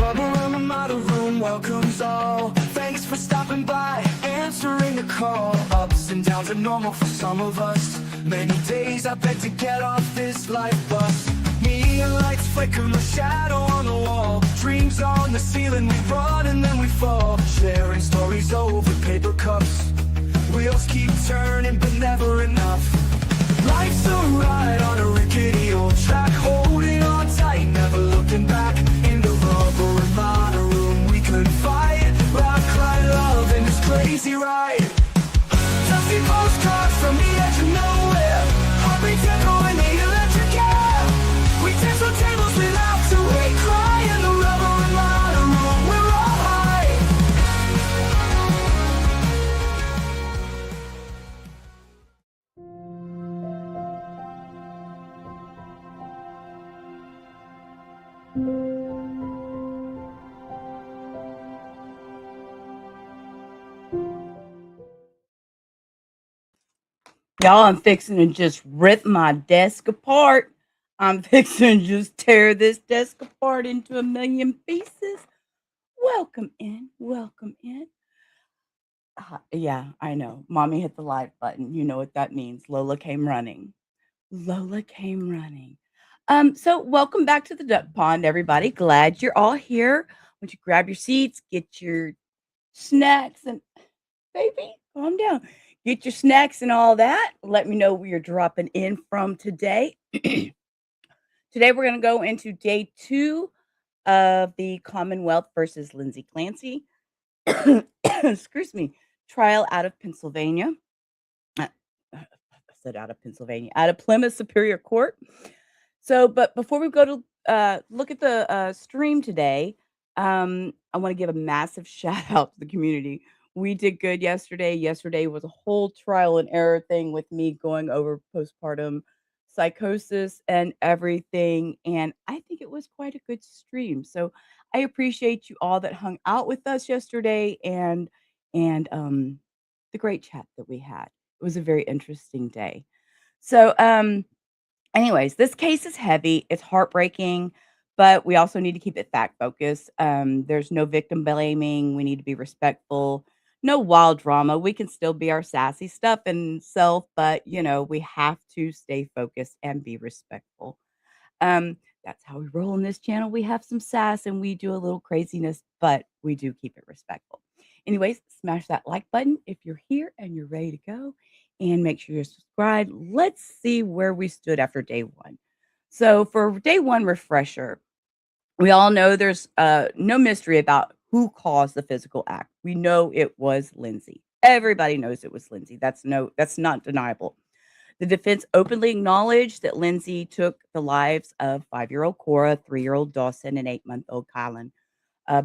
rubber on the model room welcomes all. Thanks for stopping by, answering the call. Ups and downs are normal for some of us. Many days I beg to get off this life bus. Neon lights flicker, my shadow on the wall. Dreams on the ceiling, we run and then we fall. Sharing stories over paper cups. Wheels keep turning but never enough. Life's a ride on a rickety old track, holding on tight, never looking back. In the rubber and liner room we confide, laugh, cry, love in this crazy ride. Dusty postcards from the edge of nowhere, heartbeats echo in the electric air. We dance on tables without to wait, cry in the rubber and liner room, we're all high. Y'all, I'm fixing to just rip my desk apart. I'm fixing to just tear this desk apart into a million pieces. Welcome in. Welcome in. Yeah, I know. Mommy hit the live button. You know what that means. Lola came running. Lola came running. So welcome back to the duck pond, everybody. Glad you're all here. Won't you grab your seats, get your snacks, and baby, calm down. Get your snacks and all that. Let me know where you're dropping in from today. Today, we're going to go into day 2 of the Commonwealth versus Lindsay Clancy. Excuse me. Trial out of Pennsylvania. I said out of Pennsylvania. Out of Plymouth Superior Court. So, but before we go to look at the stream today, I want to give a massive shout out to the community. We did good yesterday. Yesterday was a whole trial and error thing with me going over postpartum psychosis and everything. And I think it was quite a good stream. So I appreciate you all that hung out with us yesterday and the great chat that we had. It was a very interesting day. So anyways, this case is heavy. It's heartbreaking, but we also need to keep it fact focused. There's no victim blaming. We need to be respectful. No wild drama. We can still be our sassy stuff and self, but we have to stay focused and be respectful. That's how we roll on this channel. We have some sass and we do a little craziness, but we do keep it respectful. Anyways, smash that like button if you're here and you're ready to go, and make sure you're subscribed. Let's see where we stood after day 1. So for day 1 refresher, we all know there's no mystery about who caused the physical act. We know it was Lindsay. Everybody knows it was Lindsay. That's not deniable. The defense openly acknowledged that Lindsay took the lives of 5-year-old Cora, 3-year-old Dawson, and 8-month-old Callan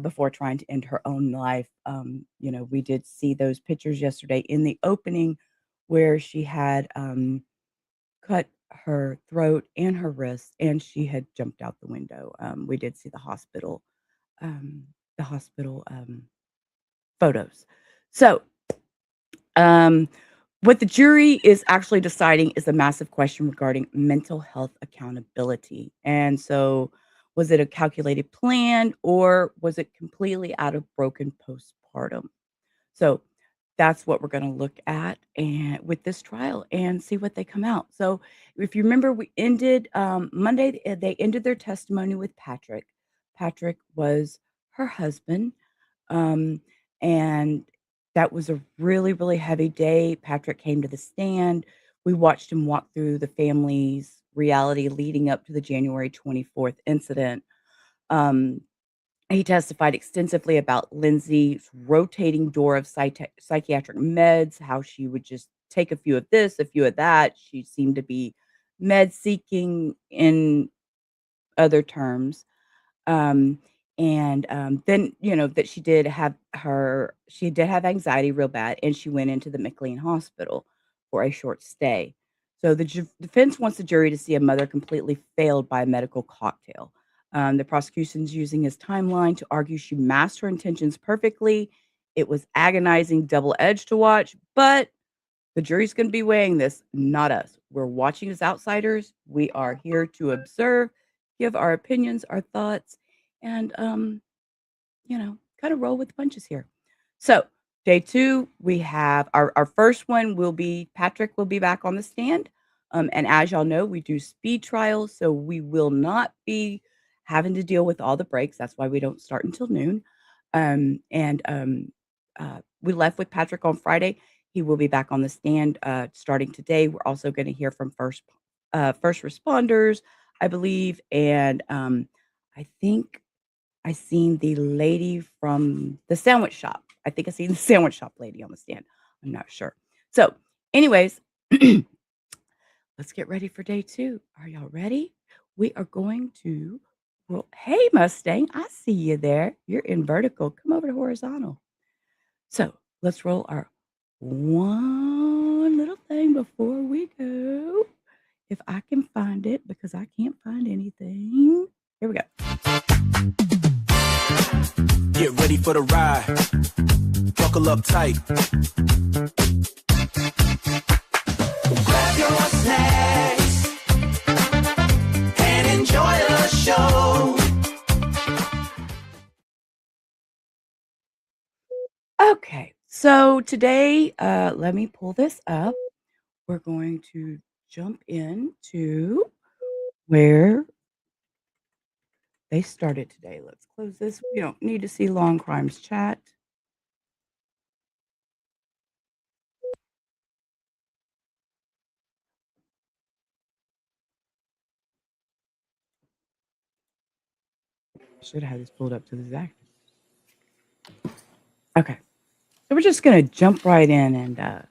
before trying to end her own life. We did see those pictures yesterday in the opening where she had cut her throat and her wrist, and she had jumped out the window. We did see the hospital photos. So, what the jury is actually deciding is a massive question regarding mental health accountability. And so, was it a calculated plan, or was it completely out of broken postpartum? So, that's what we're going to look at and with this trial and see what they come out. So, if you remember, we ended Monday. They ended their testimony with Patrick. Patrick was her husband, and that was a really, really heavy day. Patrick came to the stand. We watched him walk through the family's reality leading up to the January 24th incident. He testified extensively about Lindsay's rotating door of psychiatric meds, how she would just take a few of this, a few of that. She seemed to be med seeking in other terms. Then, that she did have anxiety real bad, and she went into the McLean Hospital for a short stay. So the defense wants the jury to see a mother completely failed by a medical cocktail. The prosecution's using his timeline to argue she masked her intentions perfectly. It was agonizing, double-edged to watch, but the jury's going to be weighing this, not us. We're watching as outsiders. We are here to observe, give our opinions, our thoughts, and kind of roll with the punches here. So, day 2, we have our first one will be Patrick will be back on the stand. And as y'all know, we do speed trials, so we will not be having to deal with all the breaks. That's why we don't start until noon. We left with Patrick on Friday. He will be back on the stand starting today. We're also going to hear from first responders, I believe, and I think I seen the lady from the sandwich shop. I think I seen the sandwich shop lady on the stand. I'm not sure. So, anyways, let's get ready for day 2. Are y'all ready? We are going to roll. Hey, Mustang, I see you there. You're in vertical. Come over to horizontal. So, let's roll our one little thing before we go. If I can find it, because I can't find anything. Here we go. Get ready for the ride. Buckle up tight. Grab your snacks and enjoy the show. Okay, so today, let me pull this up. We're going to jump into where they started today. Let's close this. We don't need to see Long Crimes chat. Should have had this pulled up to the exact. Okay, so we're just gonna jump right in and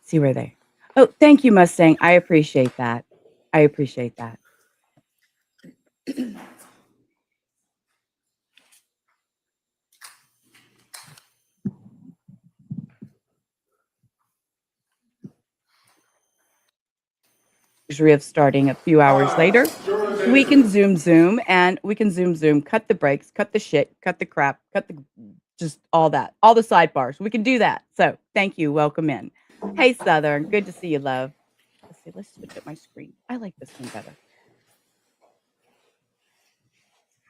see where they. Oh, thank you, Mustang. I appreciate that. I appreciate that. Luxury of starting a few hours later. We can zoom, and we can zoom, cut the breaks, cut the shit, cut the crap, cut the just all that, all the sidebars. We can do that. So thank you. Welcome in. Hey, Southern. Good to see you, love. Let's see. Let's switch up my screen. I like this one better.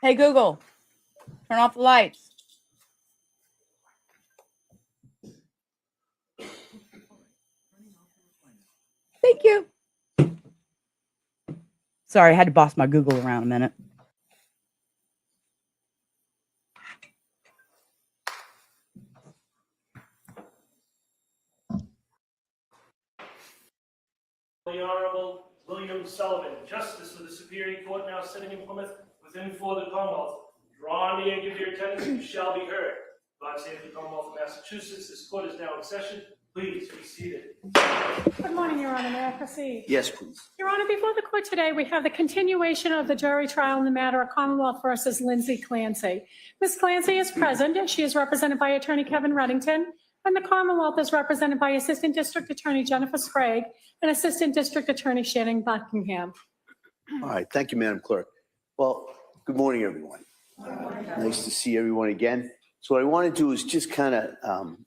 Hey, Google, turn off the lights. Thank you. Sorry, I had to boss my Google around a minute. The Honorable William Sullivan, Justice of the Superior Court now sitting in Plymouth within for the Commonwealth. Draw near and give your attendance, you shall be heard. God save the Commonwealth of Massachusetts. This court is now in session. Please be seated. Good morning, Your Honor. May I proceed? Yes, please. Your Honor, before the court today, we have the continuation of the jury trial in the matter of Commonwealth versus Lindsay Clancy. Ms. Clancy is present. She is represented by Attorney Kevin Reddington, and the Commonwealth is represented by Assistant District Attorney Jennifer Sprague and Assistant District Attorney Shannon Buckingham. All right. Thank you, Madam Clerk. Well, good morning, everyone. Nice to see everyone again. So what I want to do is just kind of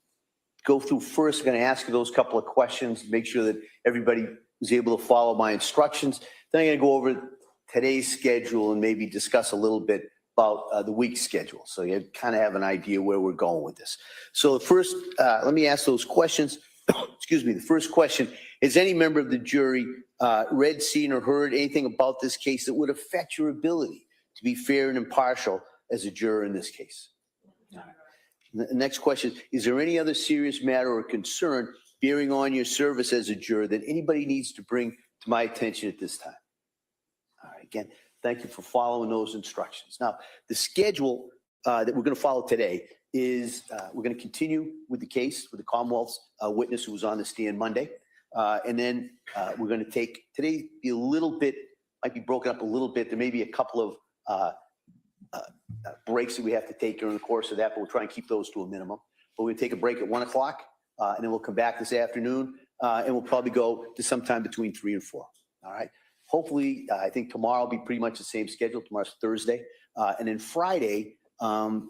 go through first. I'm going to ask you those couple of questions, make sure that everybody was able to follow my instructions. Then I'm going to go over today's schedule and maybe discuss a little bit about the week's schedule, so you kind of have an idea where we're going with this. So first, let me ask those questions. Excuse me. The first question, has any member of the jury read, seen, or heard anything about this case that would affect your ability to be fair and impartial as a juror in this case? The next question, is there any other serious matter or concern bearing on your service as a juror that anybody needs to bring to my attention at this time? All right, again, thank you for following those instructions. Now, the schedule that we're going to follow today is we're going to continue with the case with the Commonwealth's witness who was on the stand Monday. And then we're going to take today be a little bit, might be broken up a little bit. There may be a couple of breaks that we have to take during the course of that, but we'll try and keep those to a minimum. But we'll take a break at 1 o'clock, and then we'll come back this afternoon, and we'll probably go to sometime between 3 and 4. All right. Hopefully, I think tomorrow will be pretty much the same schedule. Tomorrow's Thursday. And then Friday,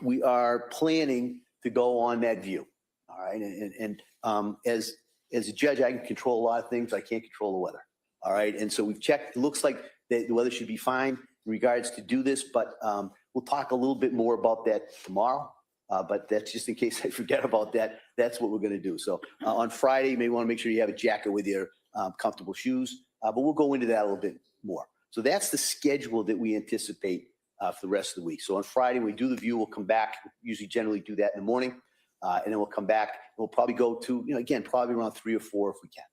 we are planning to go on that view. All right. And as a judge, I can control a lot of things. I can't control the weather. All right. And so we've checked. It looks like the weather should be fine in regards to do this, but we'll talk a little bit more about that tomorrow. but that's just in case I forget about that. That's what we're going to do. So on Friday, you may want to make sure you have a jacket with your comfortable shoes, but we'll go into that a little bit more. So that's the schedule that we anticipate for the rest of the week. So on Friday, we do the view, we'll come back, usually generally do that in the morning, and then we'll come back. We'll probably go to, again, probably around 3 or 4 if we can.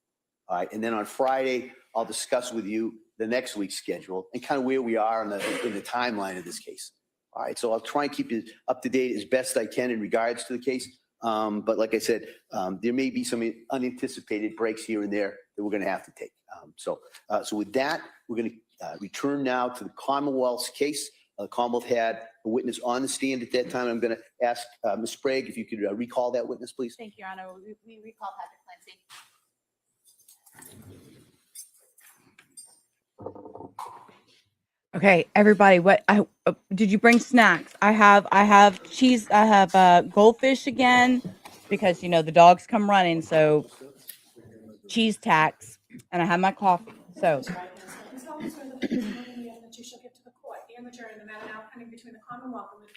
All right, and then on Friday, I'll discuss with you the next week's schedule and kind of where we are in the timeline of this case. All right, so I'll try and keep you up to date as best I can in regards to the case. But like I said, there may be some unanticipated breaks here and there that we're going to have to take. So with that, we're going to return now to the Commonwealth's case. The Commonwealth had a witness on the stand at that time. I'm going to ask Ms. Sprague if you could recall that witness, please. Thank you, Your Honor. We recall Patrick Clancy. Okay, everybody, what did you bring snacks? I have cheese, I have goldfish again because the dogs come running, so cheese tacks, and I have my coffee. So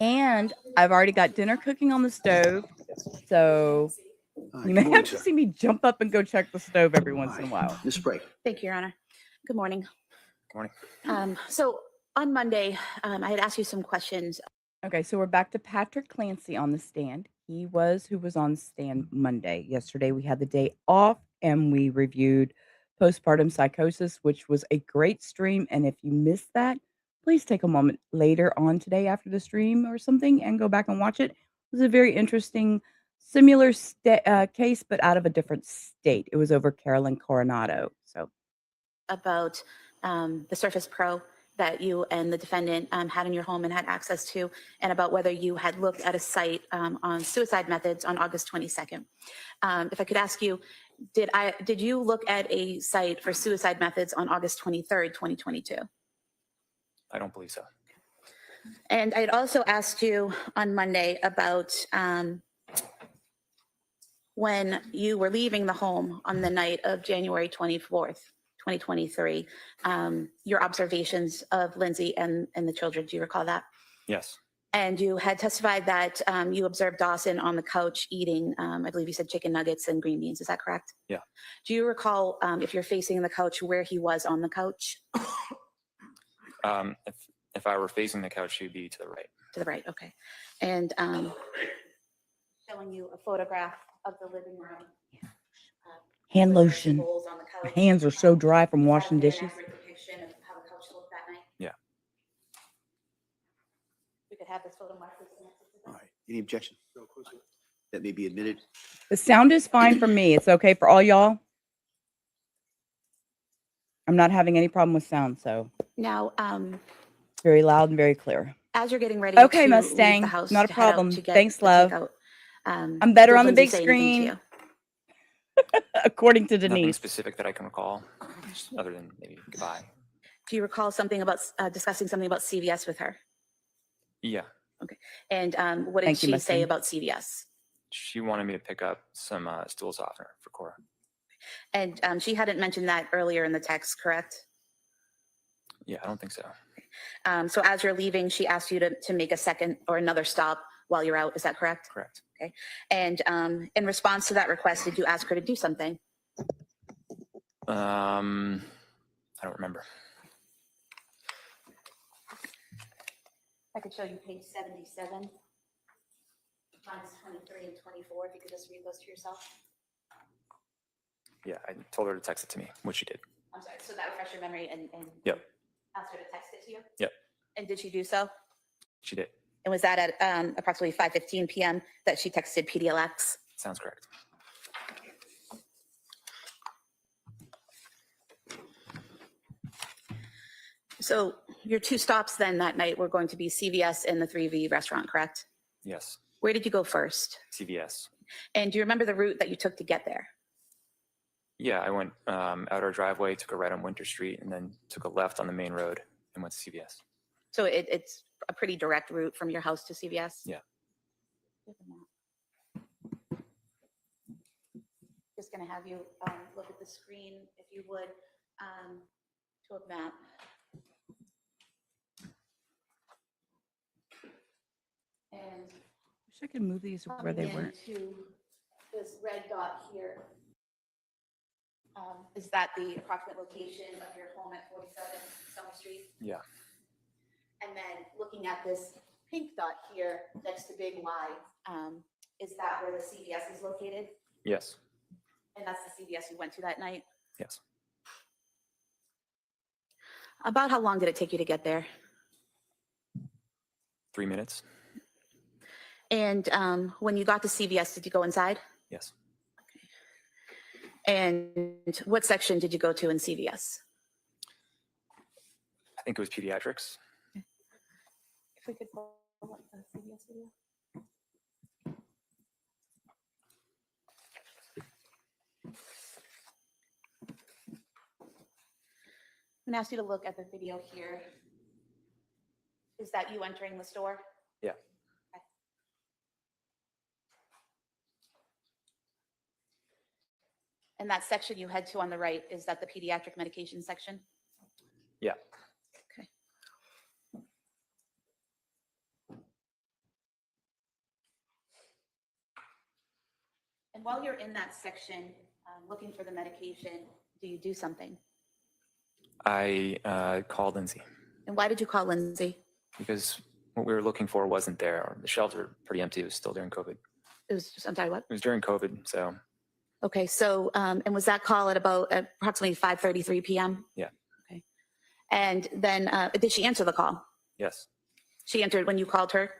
and I've already got dinner cooking on the stove. So you may have to see me jump up and go check the stove every once in a while. Ms. Sprague. Thank you, Your Honor. Good morning. Good morning. So on Monday, I had asked you some questions. Okay, so we're back to Patrick Clancy on the stand. He was who was on stand Monday. Yesterday we had the day off and we reviewed Postpartum Psychosis, which was a great stream. And if you missed that, please take a moment later on today after the stream or something and go back and watch it. It was a very interesting, similar case, but out of a different state. It was over Callan, Coronado. So About the Surface Pro that you and the defendant had in your home and had access to, and about whether you had looked at a site on suicide methods on August 22nd. If I could ask you, did you look at a site for suicide methods on August 23rd, 2022? I don't believe so. And I had also asked you on Monday about when you were leaving the home on the night of January 24th, 2023, your observations of Lindsay and the children. Do you recall that? Yes. And you had testified that you observed Dawson on the couch eating, I believe you said chicken nuggets and green beans. Is that correct? Yeah. Do you recall, if you're facing the couch, where he was on the couch? If I were facing the couch, she'd be to the right. To the right, okay. And showing you a photograph of the living room. hand with lotion. bowls on the My couch. hands are so dry from Is that washing an dishes. accurate depiction of how the couch looked that night? Yeah. We could have this photo marked as connected to All that. right. Any objection? That may be admitted. The sound is fine for me. It's okay for all y'all. I'm not having any problem with sound, so Now, very loud and very clear. as you're getting ready Okay, to Mustang, leave the house not a to head out problem. to get Thanks, the love. takeout, I'm better did on the Lindsay big say anything to screen. you? According to Nothing Denise. specific that I can recall, just other than maybe goodbye. Do you recall something about discussing something about CVS with her? Yeah. And what did Thank you, she Mustang. say about CVS? She wanted me to pick up some stool softener for Cora. And she hadn't mentioned that earlier in the text, correct? Yeah, I don't think so. So as you're leaving, she asked you to make a second or another stop while you're out. Is that correct? Correct. And in response to that request, did you ask her to do something? I don't remember. I could show you page 77, lines 23 and 24, if you could just read those to yourself. Yeah, I told her to text it to me, which she did. I'm sorry, so that refresh your memory and Yep. asked her to text it to you? Yep. And did she do so? She did. And was that at approximately 5:15 p.m. that she texted PDLX? Sounds correct. So your two stops then that night were going to be CVS and the 3V restaurant, correct? Yes. Where did you go first? CVS. And do you remember the route that you took to get there? Yeah, I went out our driveway, took a right on Winter Street, and then took a left on the main road and went to CVS. So it's a pretty direct route from your house to CVS? Yeah. Just going to have you look at the screen, if you would, to a map. And Wish I could move these where they weren't. To this red dot here. Is that the approximate location of your home at 47 Summer Street? Yeah. And then looking at this pink dot here next to Big Y, is that where the CVS is located? Yes. And that's the CVS you went to that night? Yes. About how long did it take you to get there? 3 minutes. And when you got to CVS, did you go inside? Yes. And what section did you go to in CVS? I think it was pediatrics. If we could pull up the CVS video. I'm gonna ask you to look at the video here. Is that you entering the store? Yeah. Okay. And that section you head to on the right, is that the pediatric medication section? Yeah. Okay. And while you're in that section, looking for the medication, do you do something? I called Lindsay And why did you call Lindsay? because what we were looking for wasn't there. The shelves were pretty empty. It was still during COVID. It was just, I'm sorry, what? It was during COVID, so Okay, so, and was that call at about approximately 5:33 p.m.? Yeah. Okay. And then, did she answer the call? yes. She answered when you called her?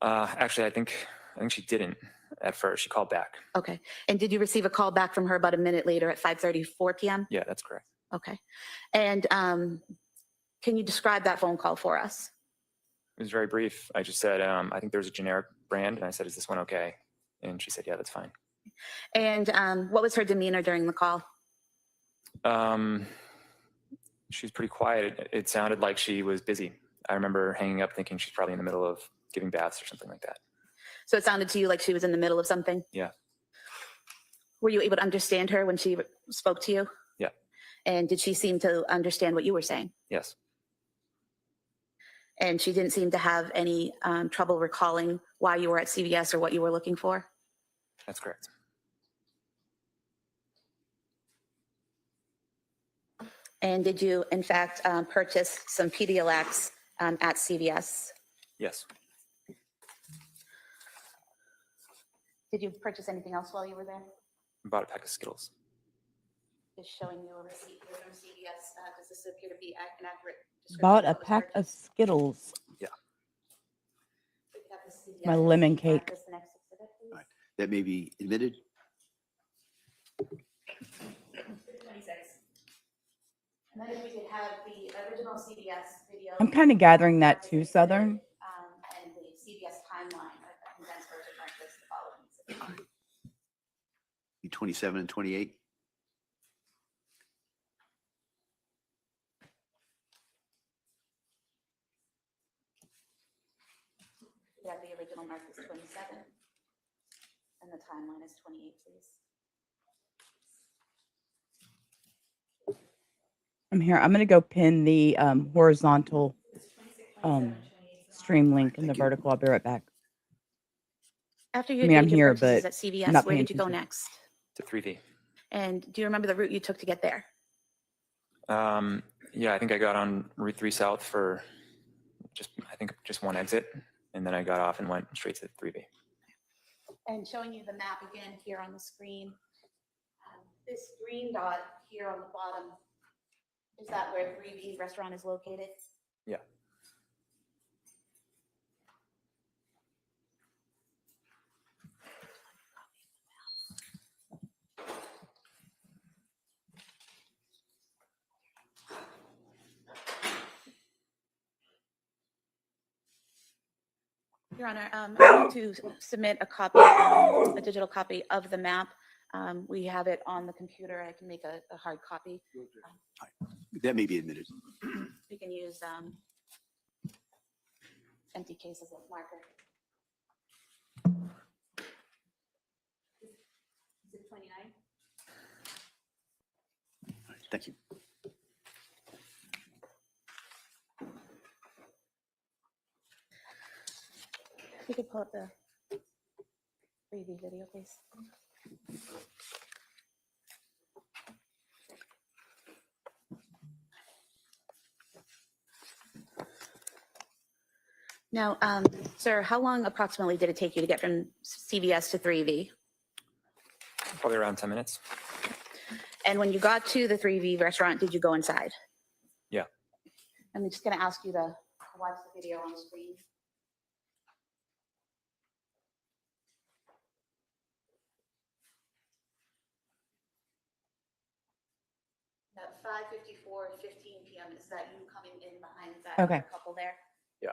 Actually, I think she didn't at first. She called back. Okay. And did you receive a call back from her about a minute later at 5:34 p.m.? Yeah, that's correct. Okay. And can you describe that phone call for us? It was very brief. I just said, I think there's a generic brand, and I said, is this one okay? And she said, yeah, that's fine. And what was her demeanor during the call? She was pretty quiet. It sounded like she was busy. I remember hanging up thinking she's probably in the middle of giving baths or something like that. So it sounded to you like she was in the middle of something? Yeah. Were you able to understand her when she spoke to you? Yeah. And did she seem to understand what you were saying? Yes. And she didn't seem to have any trouble recalling why you were at CVS or what you were looking for? That's correct. And did you, in fact, purchase some Pedialyte at CVS? Yes. Did you purchase anything else while you were there? I bought a pack of Skittles. Just showing you a receipt here from CVS. Does this appear to be an accurate description? Bought of a what was pack of purchased? Skittles. Yeah. We could have the CVS My lemon receipt. cake. Just the next exhibit, please. All right. That may be admitted. 26. And then if we could have the original CVS video. I'm kind of gathering that too, Southern. And the CVS timeline, a condensed version like this, the following. exhibit. 27 and 28. We have the original mark is 27. And the timeline is 28, please. I'm here. I'm going to go pin the horizontal stream link in the Thank you. vertical. I'll be right back. After I you mean, did I'm your here, purchases but at I'm CVS, not where paying did you go attention. next? To 3V. And do you remember the route you took to get there? Yeah, I think I got on Route 3 South for just one exit, and then I got off and went straight to 3V. And showing you the map again here on the screen. This green dot here on the bottom, is that where 3V restaurant is located? Yeah. Your Honor, I need to submit a copy, a digital copy of the map. We have it on the computer. I can make a hard copy. That may be admitted. We can use empty cases of marker. Is it 29? All right, thank you. We could pull up the 3V video, please. Now, sir, how long approximately did it take you to get from CVS to 3V? Probably around 10 minutes. And when you got to the 3V restaurant, did you go inside? Yeah. I'm just going to ask you to watch the video on screen. At 5:54, 15 p.m. Is that you coming in behind that Okay. other couple there? Yeah.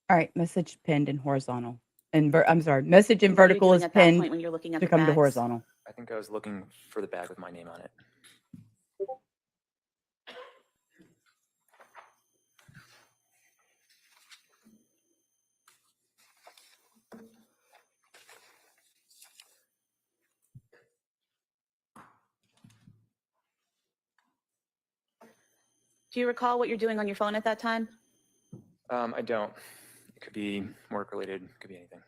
All right, message pinned and horizontal. And I'm sorry, message in And what are you vertical doing is at that point pinned when you're looking at to the come to bags? horizontal. I think I was looking for the bag with my name on it. Do you recall what you're doing on your phone at that time? I don't. It could be work related, it could be anything.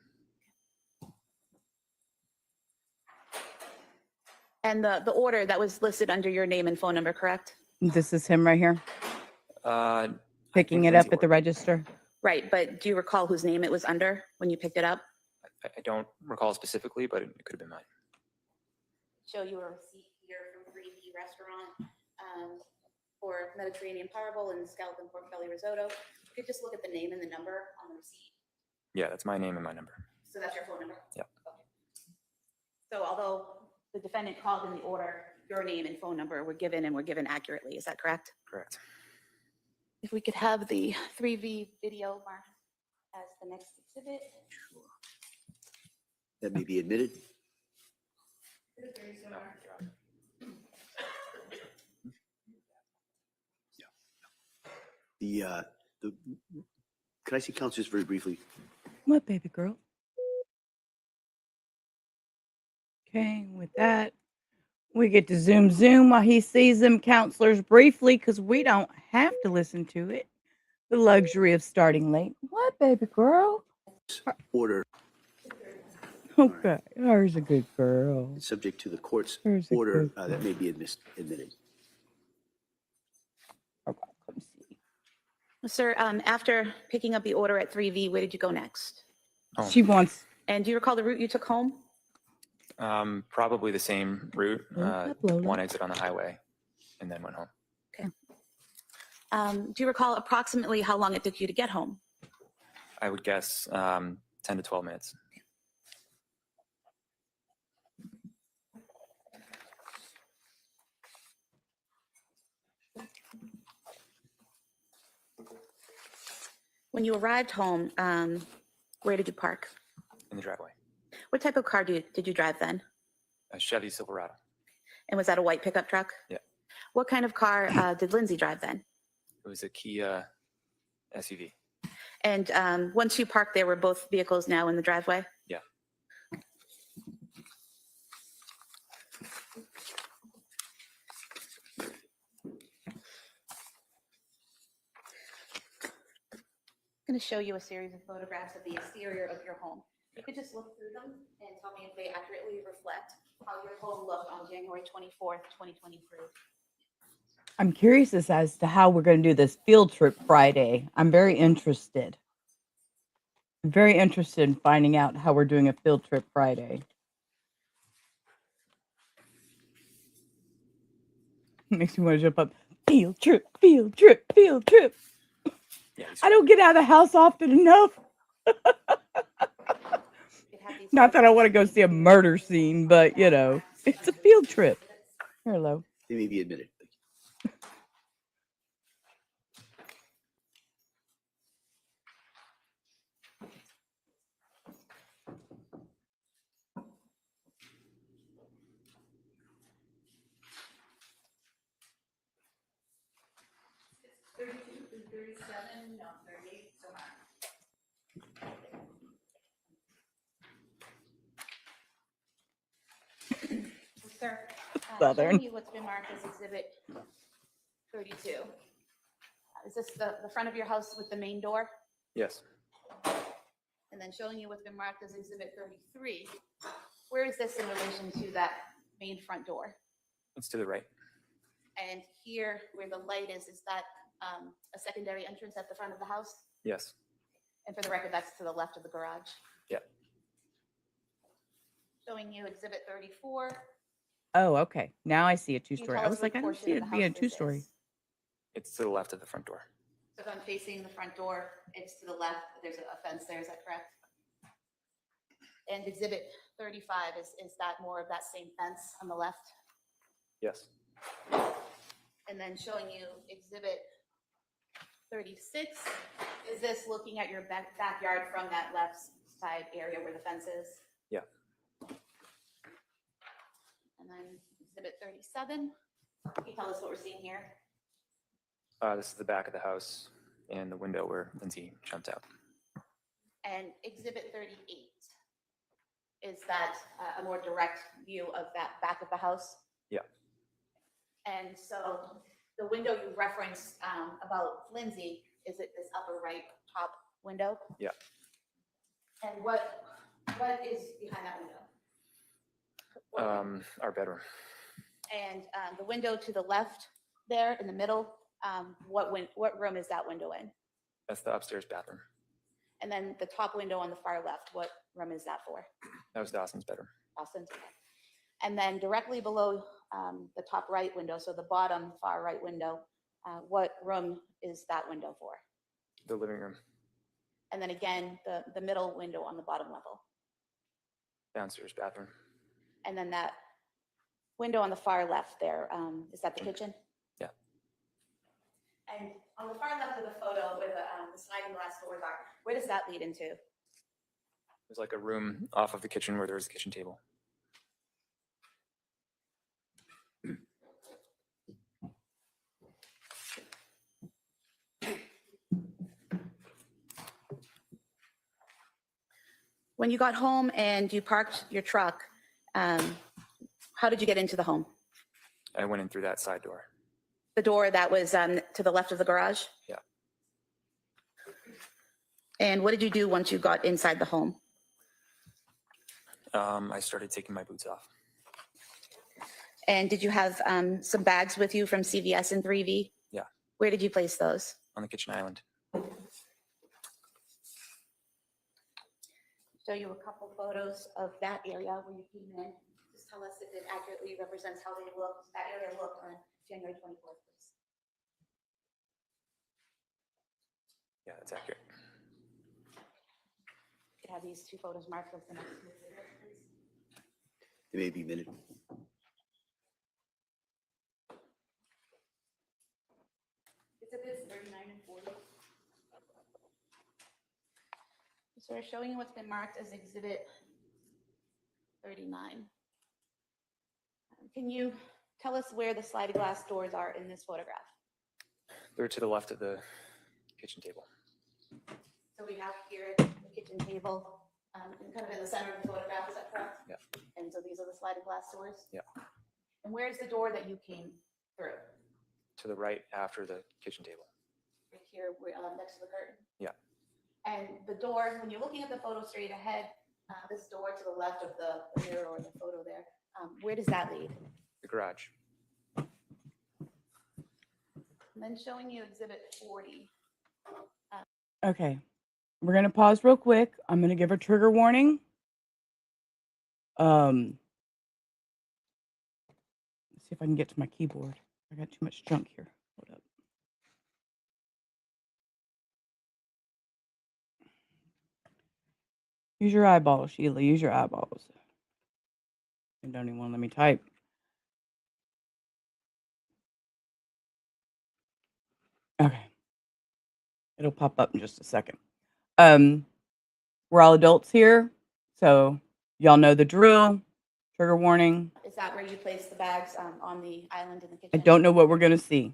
And the order that was listed under your name and phone number, correct? This is him right here, I picking think it up Lindsay at the ordered. register. Right, but do you recall whose name it was under when you picked it up? I don't recall specifically, but it could have been mine. Show you a receipt here from 3V Restaurant for Mediterranean Powerball and scallop and pork belly risotto. You could just look at the name and the number on the receipt. Yeah, that's my name and my number. So that's your phone number? Yeah. Okay. So although the defendant called in the order, your name and phone number were given and were given accurately, is that correct? Correct. If we could have the 3V video marked as the next exhibit. That may be admitted. Can I see counsel just very briefly? What, baby girl? Okay, with that, we get to zoom while he sees them counselors briefly because we don't have to listen to it. The luxury of starting late. What, baby girl? Order Okay, there's a good girl. subject to the court's There's a order good that may be admitted. Okay, come see. Sir, after picking up the order at 3V, where did you go next? Oh. She wants. And do you recall the route you took home? Probably the same route, Lola. one exit on the highway, and then went home. Do you recall approximately how long it took you to get home? I would guess 10 to 12 minutes. When you arrived home, where did you park? In the driveway. What type of car did you drive then? A Chevy Silverado. And was that a white pickup truck? Yeah. What kind of car did Lindsay drive then? It was a Kia SUV. And once you parked there, were both vehicles now in the driveway? Yeah. I'm going to show you a series of photographs of the exterior of your home. You could just look through them and tell me if they accurately reflect how your home looked on January 24th, 2023. I'm curious as to how we're going to do this field trip Friday. I'm very interested. I'm very interested in finding out how we're doing a field trip Friday. Makes me want to jump up. Field trip, field trip, field trip. Yeah, I don't get out of the house often enough. Not that I want to go see a murder scene, but you know, it's a field trip. Hello. They may be admitted. Sir, Southern. showing you what's been marked as Exhibit 32. Is this the front of your house with the main door? Yes. And then showing you what's been marked as Exhibit 33. Where is this in relation to that main front door? It's to the right. And here, where the light is that a secondary entrance at the front of the house? Yes. And for the record, that's to the left of the garage. Yeah. Showing you Exhibit 34. Oh, okay. Now I see a Can you two-story. tell I us was what like, I didn't portion see of it the being a house this two-story. is? It's to the left of the front door. So if I'm facing the front door, it's to the left. There's a fence there. Is that correct? And Exhibit 35, is that more of that same fence on the left? Yes. And then showing you Exhibit 36. Is this looking at your backyard from that left side area where the fence is? Yeah. And then Exhibit 37. Can you tell us what we're seeing here? This is the back of the house and the window where Lindsay jumped out. And Exhibit 38. Is that a more direct view of that back of the house? Yeah. And so the window you referenced about Lindsay, is it this upper right top window? Yeah. And what is behind that window? Our bedroom. And the window to the left there in the middle, what room is that window in? That's the upstairs bathroom. And then the top window on the far left, what room is that for? That was Dawson's bedroom. Austin's. And then directly below the top right window, so the bottom far right window, what room is that window for? The living room. And then again, the middle window on the bottom level. Downstairs bathroom. And then that window on the far left there, is that the kitchen? Yeah. And on the far left of the photo where the sliding glass doors are, where does that lead into? There's like a room off of the kitchen where there was a kitchen table. When you got home and you parked your truck, how did you get into the home? I went in through that side door. The door that was to the left of the garage? Yeah. And what did you do once you got inside the home? I started taking my boots off. And did you have some bags with you from CVS and 3V? Yeah. Where did you place those? On the kitchen island. Show you a couple photos of that area where you came in. Just tell us if it accurately represents how they looked, that area looked on January 24th, please. Yeah, that's accurate. You have these two photos marked with the next move, please. It may be a minute. Exhibits 39 and 40. So we're showing you what's been marked as Exhibit 39. Can you tell us where the sliding glass doors are in this photograph? They're to the left of the kitchen table. So we have here the kitchen table, and kind of in the center of the photograph, is that correct? Yeah. And so these are the sliding glass doors? Yeah. And where's the door that you came through? To the right after the kitchen table. Right here, next to the curtain? Yeah. And the door, when you're looking at the photo straight ahead, this door to the left of the mirror or the photo there, where does that lead? The garage. And then showing you Exhibit 40. Okay. We're going to pause real quick. I'm going to give a trigger warning. Let's see if I can get to my keyboard. I got too much junk here. Hold up. Use your eyeballs, Sheila. Use your eyeballs. You don't even want to let me type. Okay. It'll pop up in just a second. We're all adults here, so y'all know the drill. Trigger warning. Is that where you place the bags on the island in the kitchen? I don't know what we're going to see.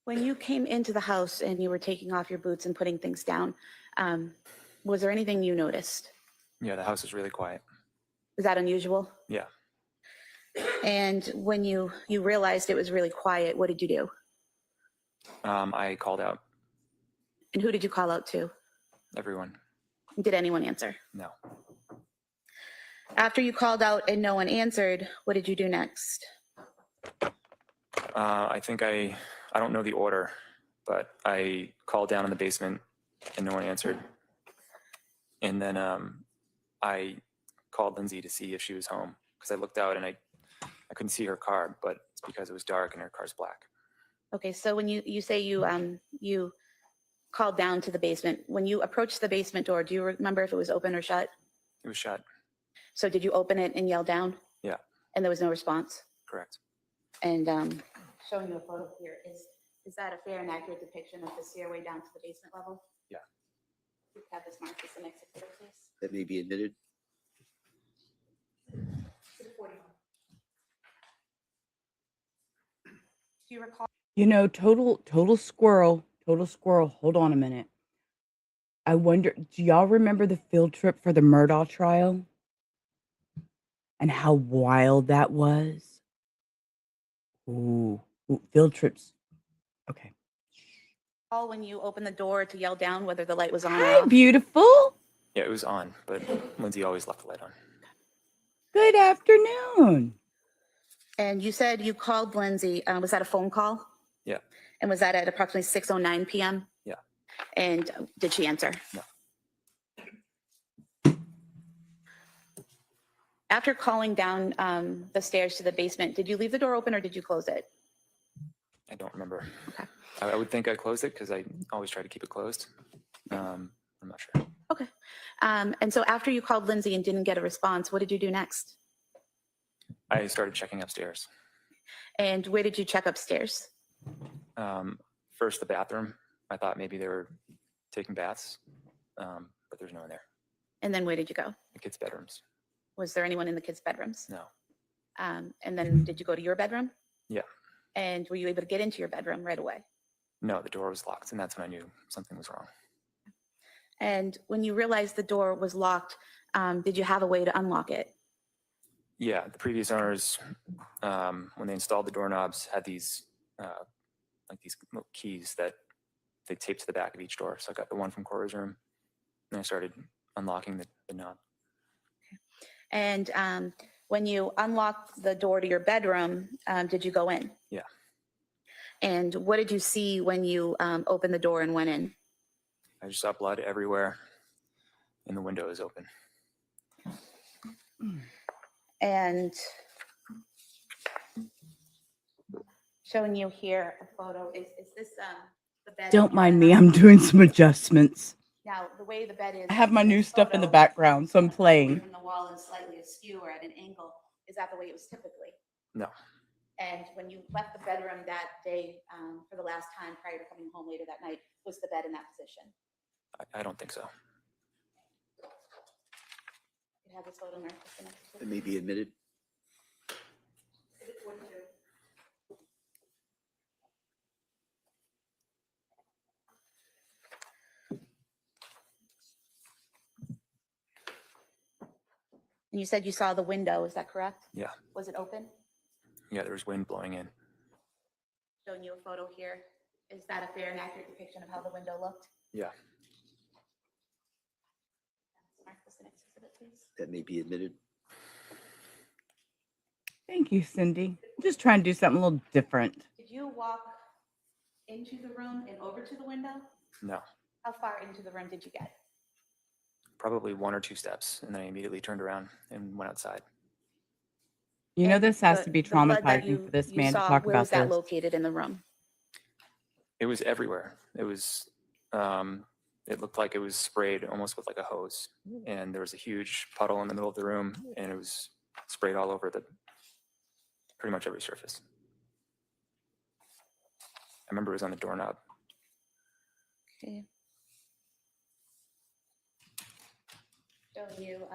When you came into the house and you were taking off your boots and putting things down, was there anything you noticed? Yeah, the house is really quiet. Is that unusual? Yeah. And when you realized it was really quiet, what did you do? I called out And who did you call out to? everyone. Did anyone answer? No. After you called out and no one answered, what did you do next? I think I don't know the order, but I called down in the basement and no one answered. And then I called Lindsay to see if she was home because I looked out and I couldn't see her car, but it's because it was dark and her car's black. Okay, so when you say you called down to the basement, when you approached the basement door, do you remember if it was open or shut? It was shut. So did you open it and yell down? Yeah, And there was no response? correct. And showing you a photo here, is that a fair and accurate depiction of the stairway down to the basement level? Yeah. You have this marked as the next exhibit, please. That may be admitted. Do you recall? You know, total squirrel. Hold on a minute. I wonder, do y'all remember the field trip for the Murdaugh trial? And how wild that was? Ooh, field trips. Okay. When you opened the door to yell down whether the light was on or Hi, off? beautiful. Yeah, it was on, but Lindsay always left the light on. Good afternoon. And you said you called Lindsay. Was that a phone call? Yeah. And was that at approximately 6:09 p.m.? Yeah. And did she answer? No. After calling down the stairs to the basement, did you leave the door open or did you close it? I don't remember. Okay. I would think I closed it because I always try to keep it closed. I'm not sure. Okay. And so after you called Lindsay and didn't get a response, what did you do next? I started checking upstairs. And where did you check upstairs? First, the bathroom. I thought maybe they were taking baths, but there's no one there. And then where did you go? The kids' bedrooms. Was there anyone in the kids' bedrooms? No. And then did you go to your bedroom? Yeah. And were you able to get into your bedroom right away? No, the door was locked, and that's when I knew something was wrong. And when you realized the door was locked, did you have a way to unlock it? Yeah, the previous owners, when they installed the doorknobs, had these like these little keys that they taped to the back of each door. So I got the one from Cora's room, and I started unlocking the knob. And when you unlocked the door to your bedroom, did you go in? Yeah. And what did you see when you opened the door and went in? I just saw blood everywhere, and the window is open. And showing you here a photo, is this the bed? Don't mind me. I'm doing some adjustments. Now, the way the bed is. I have my new this stuff in the photo, background, so I'm away playing. From the wall and slightly askew or at an angle. Is that the way it was typically? No. And when you left the bedroom that day for the last time prior to coming home later that night, was the bed in that position? I don't think so. You have this photo marked as the next That may be admitted. exhibit 42. And you said you saw the window, is that correct? Yeah. Was it open? Yeah, there was wind blowing in. Showing you a photo here. Is that a fair and accurate depiction of how the window looked? Yeah. Mark this the next exhibit, please. That may be admitted. Thank you, Cindy. I'm just trying to do something a little different. Did you walk into the room and over to the window? No. How far into the room did you get? Probably 1 or 2 steps, and then I immediately turned around and went outside. You know, And this has the- to be the blood that traumatizing for this you man to saw, talk where about was that this. located in the room? It was everywhere. It was, it looked like it was sprayed almost with like a hose. And there was a huge puddle in the middle of the room, and it was sprayed all over pretty much every surface. I remember it was on the doorknob. Okay. Showing you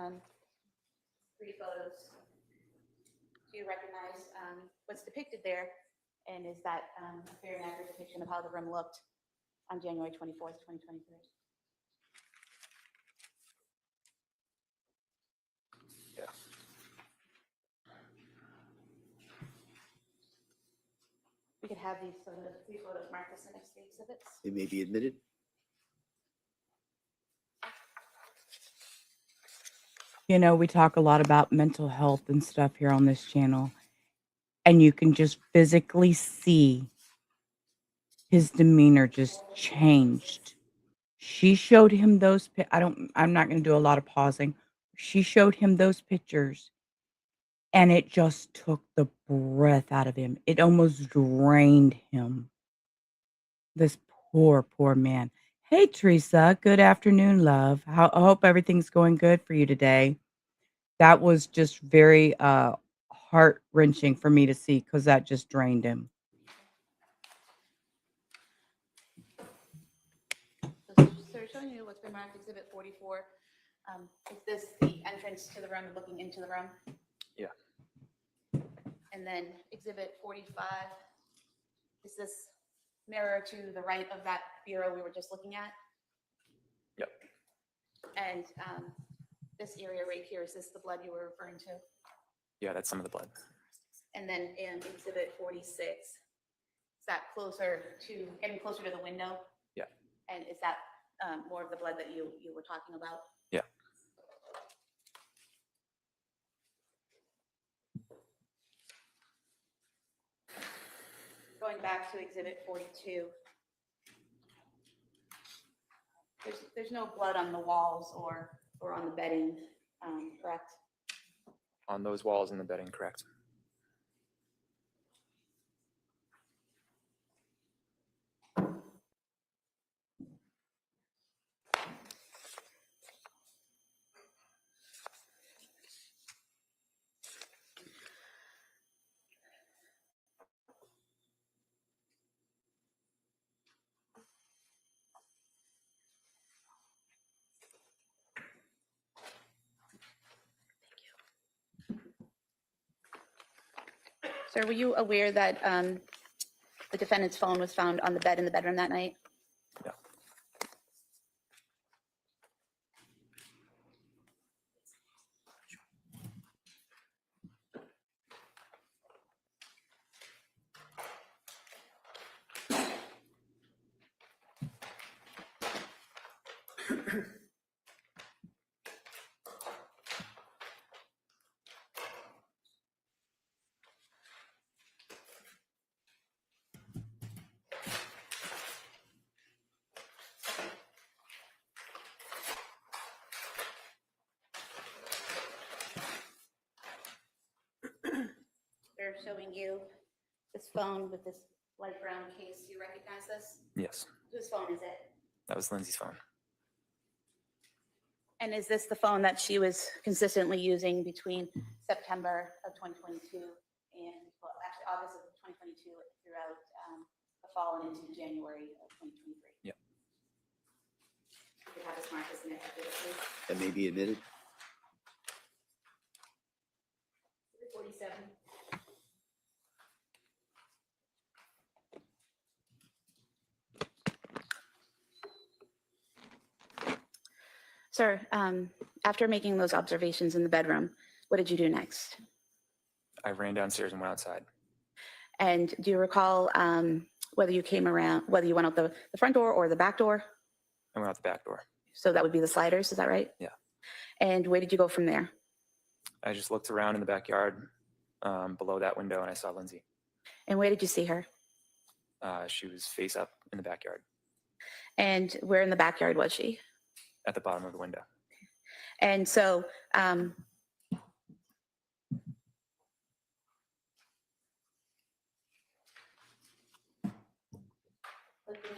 3 photos. Do you recognize what's depicted there? And is that a fair and accurate depiction of how the room looked on January 24th, 2023? Yeah. We could have these three photos marked as the next three exhibits. They may be admitted. You know, we talk a lot about mental health and stuff here on this channel, and you can just physically see his demeanor just changed. She showed him those I'm not going to do a lot of pausing. She showed him those pictures, and it just took the breath out of him. It almost drained him. This poor man. Hey, Teresa. Good afternoon, love. I hope everything's going good for you today. That was just very heart-wrenching for me to see because that just drained him. So showing you what's been marked exhibit 44. Is this the entrance to the room, looking into the room? Yeah. And then exhibit 45, is this mirror to the right of that bureau we were just looking at? Yep. And this area right here, is this the blood you were referring to? Yeah, that's some of the blood. And then in exhibit 46, is that getting closer to the window? Yeah. And is that more of the blood that you were talking about? Yeah. Going back to exhibit 42. There's no blood on the walls or on the bedding, correct? On those walls in the bedding, correct. Sir, were you aware that the defendant's phone was found on the bed in the bedroom that night? Yeah. They're showing you this phone with this light brown case. Do you recognize this? Yes, Whose phone is it? that was Lindsay's phone. And is this the phone that she was consistently using between September of 2022 and, well, actually August of 2022 throughout the fall and into January of 2023? Yeah. We have this marked as the next exhibit, please. That may be admitted. 47. Sir, after making those observations in the bedroom, what did you do next? I ran downstairs and went outside. And do you recall whether you went out the front door or the back door? I went out the back door. So that would be the sliders, is that right? Yeah. And where did you go from there? I just looked around in the backyard below that window and I saw Lindsay. And where did you see her? She was face up in the backyard, And where in the backyard was she? at the bottom of the window. And so looking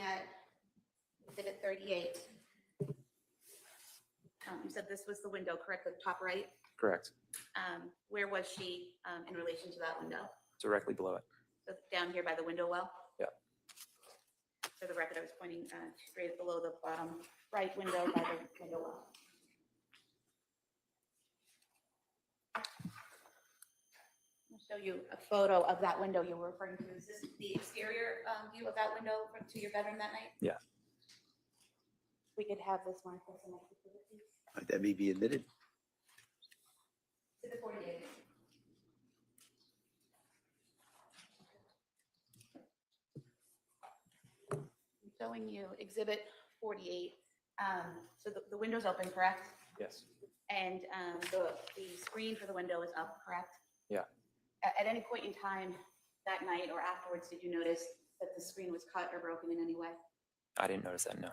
at exhibit 38, you said this was the window, correct, the top right? Correct. Where was she in relation to that window? Directly below it. So down here by the window well? Yeah. For the record, I was pointing straight below the bottom right window by the window well. I'll show you a photo of that window you were referring to. Is this the exterior view of that window to your bedroom that night? Yeah. We could have this marked as the next exhibit, please. That may be admitted. Exhibit 48. showing you Exhibit 48. So the window's open, correct? Yes. And the screen for the window is up, correct? Yeah. At any point in time that night or afterwards, did you notice that the screen was cut or broken in any way? I didn't notice that, no.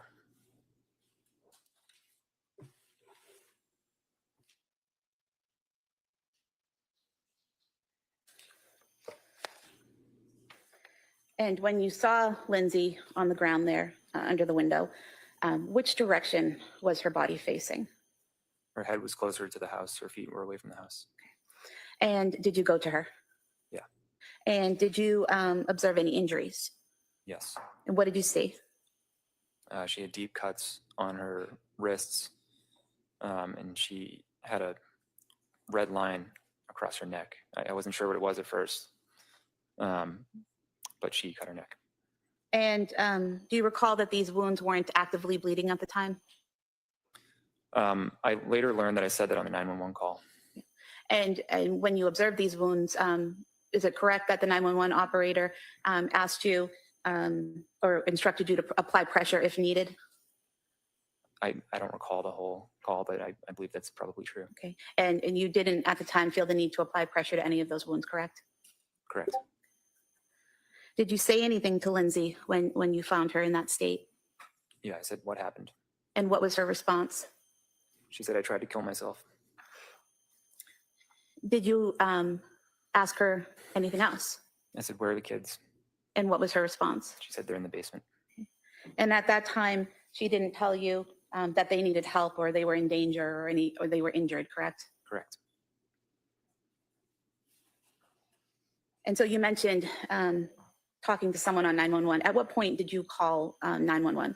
And when you saw Lindsay on the ground there under the window, which direction was her body facing? Her head was closer to the house. Her feet were away from the house. And did you go to her? Yeah. And did you observe any injuries? Yes. And what did you see? She had deep cuts on her wrists, and she had a red line across her neck. I wasn't sure what it was at first, but she cut her neck. And do you recall that these wounds weren't actively bleeding at the time? I later learned that I said that on the 911 call. And when you observed these wounds, is it correct that the 911 operator asked you or instructed you to apply pressure if needed? I don't recall the whole call, but I believe that's probably true. Okay. And you didn't at the time feel the need to apply pressure to any of those wounds, correct? Correct. Did you say anything to Lindsay when you found her in that state? Yeah, I said, what happened? And what was her response? She said, I tried to kill myself. Did you ask her anything else? I said, where are the kids? And what was her response? She said, they're in the basement. And at that time, she didn't tell you that they needed help or they were in danger or they were injured, correct? Correct. And so you mentioned talking to someone on 911. At what point did you call 911?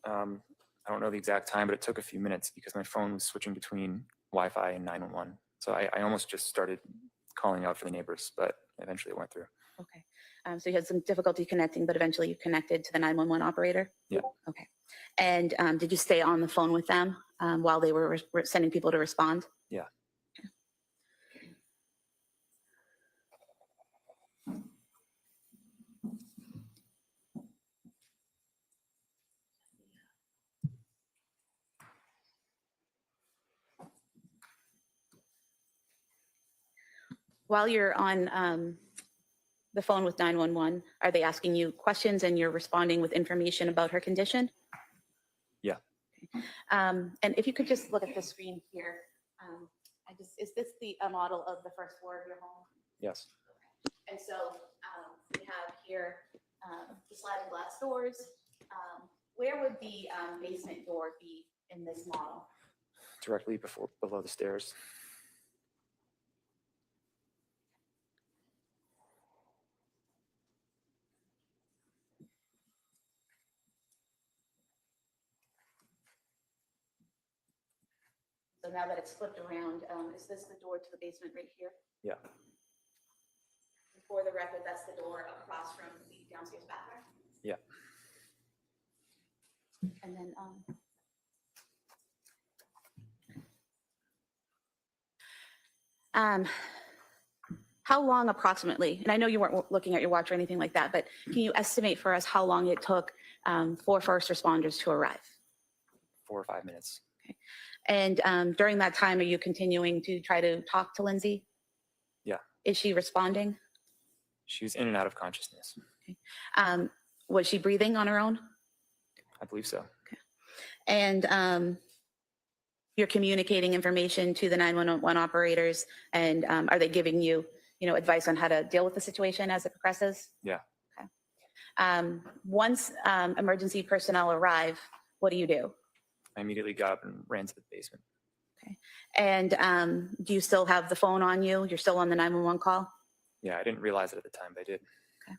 I don't know the exact time, but it took a few minutes because my phone was switching between Wi-Fi and 911. So I almost just started calling out for the neighbors, but eventually it went through. Okay. So you had some difficulty connecting, but eventually you connected to the 911 operator? Yeah. Okay. And did you stay on the phone with them while they were sending people to respond? Yeah. While you're on the phone with 911, are they asking you questions and you're responding with information about her condition? Yeah. And if you could just look at the screen here, is this the model of the first floor of your home? Yes. And so we have here the sliding glass doors. Where would the basement door be in this model? Directly below the stairs. So now that it's flipped around, is this the door to the basement right here? Yeah. For the record, that's the door across from the downstairs bathroom. Yeah. And then how long approximately, and I know you weren't looking at your watch or anything like that, but can you estimate for us how long it took for first responders to arrive? 4 or 5 minutes. Okay. And during that time, are you continuing to try to talk to Lindsay? Yeah. Is she responding? She was in and out of consciousness. Okay. Was she breathing on her own? I believe so. Okay. And you're communicating information to the 911 operators, and are they giving you, advice on how to deal with the situation as it progresses? Yeah. Okay. Once emergency personnel arrive, what do? I immediately got up and ran to the basement. Okay. And do you still have the phone on you? You're still on the 911 call? Yeah, I didn't realize it at the time, but I did. Okay.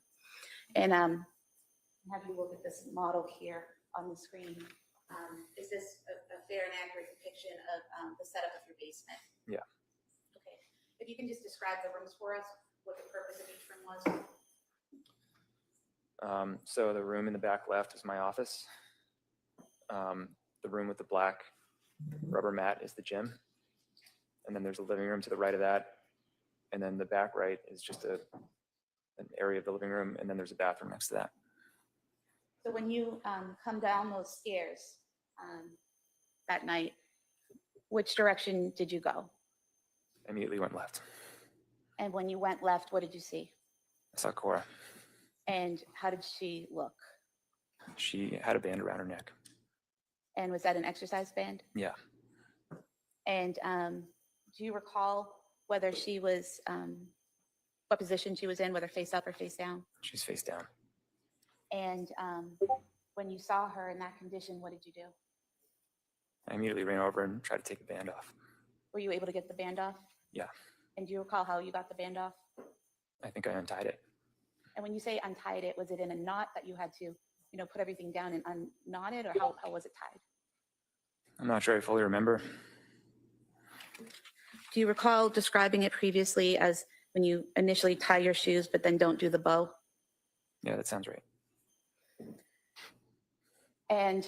And have you look at this model here on the screen? Is this a fair and accurate depiction of the setup of your basement? Yeah. Okay. If you can just describe the rooms for us, what the purpose of each room was. So the room in the back left is my office. The room with the black rubber mat is the gym. And then there's a living room to the right of that. And then the back right is just an area of the living room. And then there's a bathroom next to that. So when you come down those stairs that night, which direction did you go? I immediately went left. And when you went left, what did you see? I saw Cora. And how did she look? She had a band around her neck. And was that an exercise band? Yeah. And do you recall whether she was, what position she was in, whether face up or face down? She's face down. And when you saw her in that condition, what did you do? I immediately ran over and tried to take the band off. Were you able to get the band off? Yeah. And do you recall how you got the band off? I think I untied it. And when you say untied it, was it in a knot that you had to, you know, put everything down and unknot it, or how was it tied? I'm not sure I fully remember. Do you recall describing it previously as when you initially tie your shoes but then don't do the bow? Yeah, that sounds right. And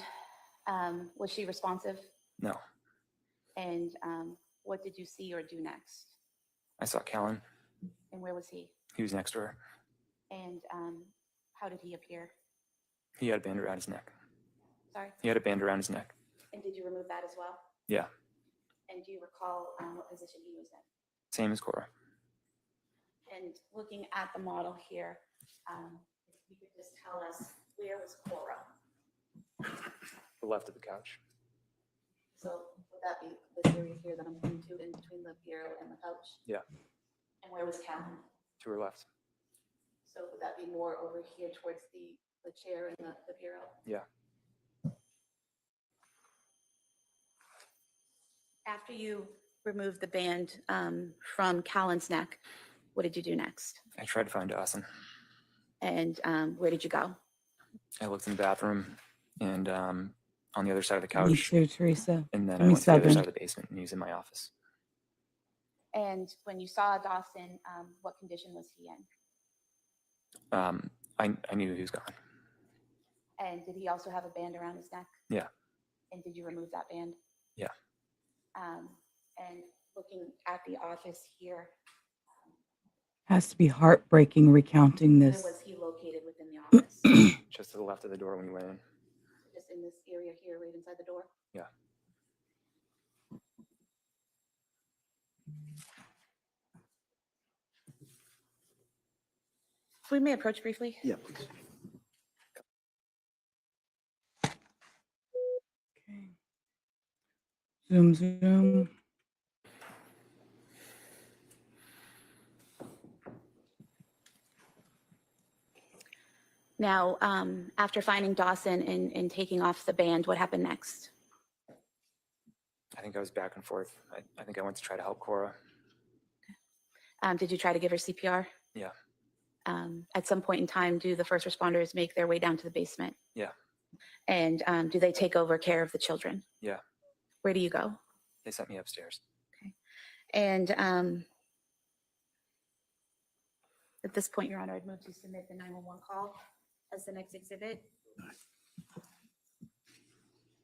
was she responsive? No. And what did you see or do next? I saw Callan. And where was he? He was next to her. And how did he appear? He had a band around his neck. Sorry? He had a band around his neck. And did you remove that as well? Yeah. And do you recall what position he was in? Same as Cora. And looking at the model here, if you could just tell us, where was Cora? The left of the couch. So would that be this area here that I'm pointing to in between the bureau and the couch? Yeah. And where was Callan? To her left. So would that be more over here towards the chair and the bureau? Yeah. After you removed the band from Callan's neck, what did you do next? I tried to find Dawson. And where did you go? I looked in the bathroom and on the other side of the Me couch. too, Teresa. And then Give I me went to the other seven. side of the basement and he was in my office. And when you saw Dawson, what condition was he in? I knew he was gone. And did he also have a band around his neck? Yeah. And did you remove that band? Yeah. And looking at the office here, Has to be heartbreaking recounting where this. was he located within the office? Just to the left of the door when we went in. Just in this area here, right inside the door? Yeah. If we may approach briefly. Yeah, please. Okay. Zoom, zoom. Now, after finding Dawson and taking off the band, what happened next? I think I was back and forth. I think I went to try to help Cora. Did you try to give her CPR? Yeah. At some point in time, do the first responders make their way down to the basement? Yeah. And do they take over care of the children? Yeah. Where do you go? They sent me upstairs. And at this point, Your Honor, I'd move to submit the 911 call as the next exhibit.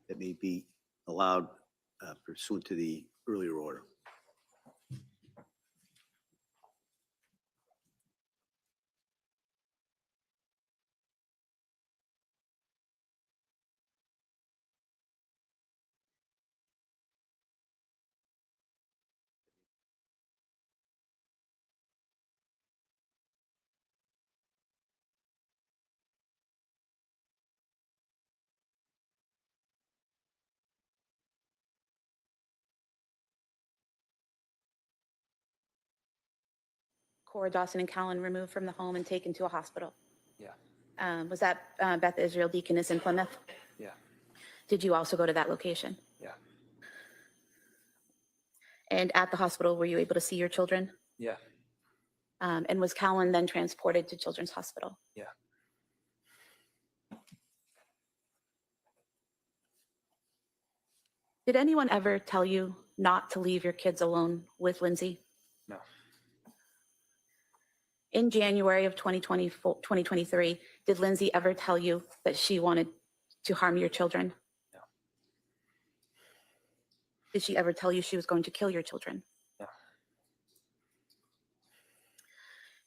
That may be allowed pursuant to the earlier order. Cora, Dawson, and Callan removed from the home and taken to a hospital. Yeah. Was that Beth Israel Deaconess in Plymouth? Yeah. Did you also go to that location? Yeah. And at the hospital, were you able to see your children? Yeah. And was Callan then transported to Children's Hospital? Yeah. Did anyone ever tell you not to leave your kids alone with Lindsay? No. In January of 2023, did Lindsay ever tell you that she wanted to harm your children? No. Did she ever tell you she was going to kill your children? No.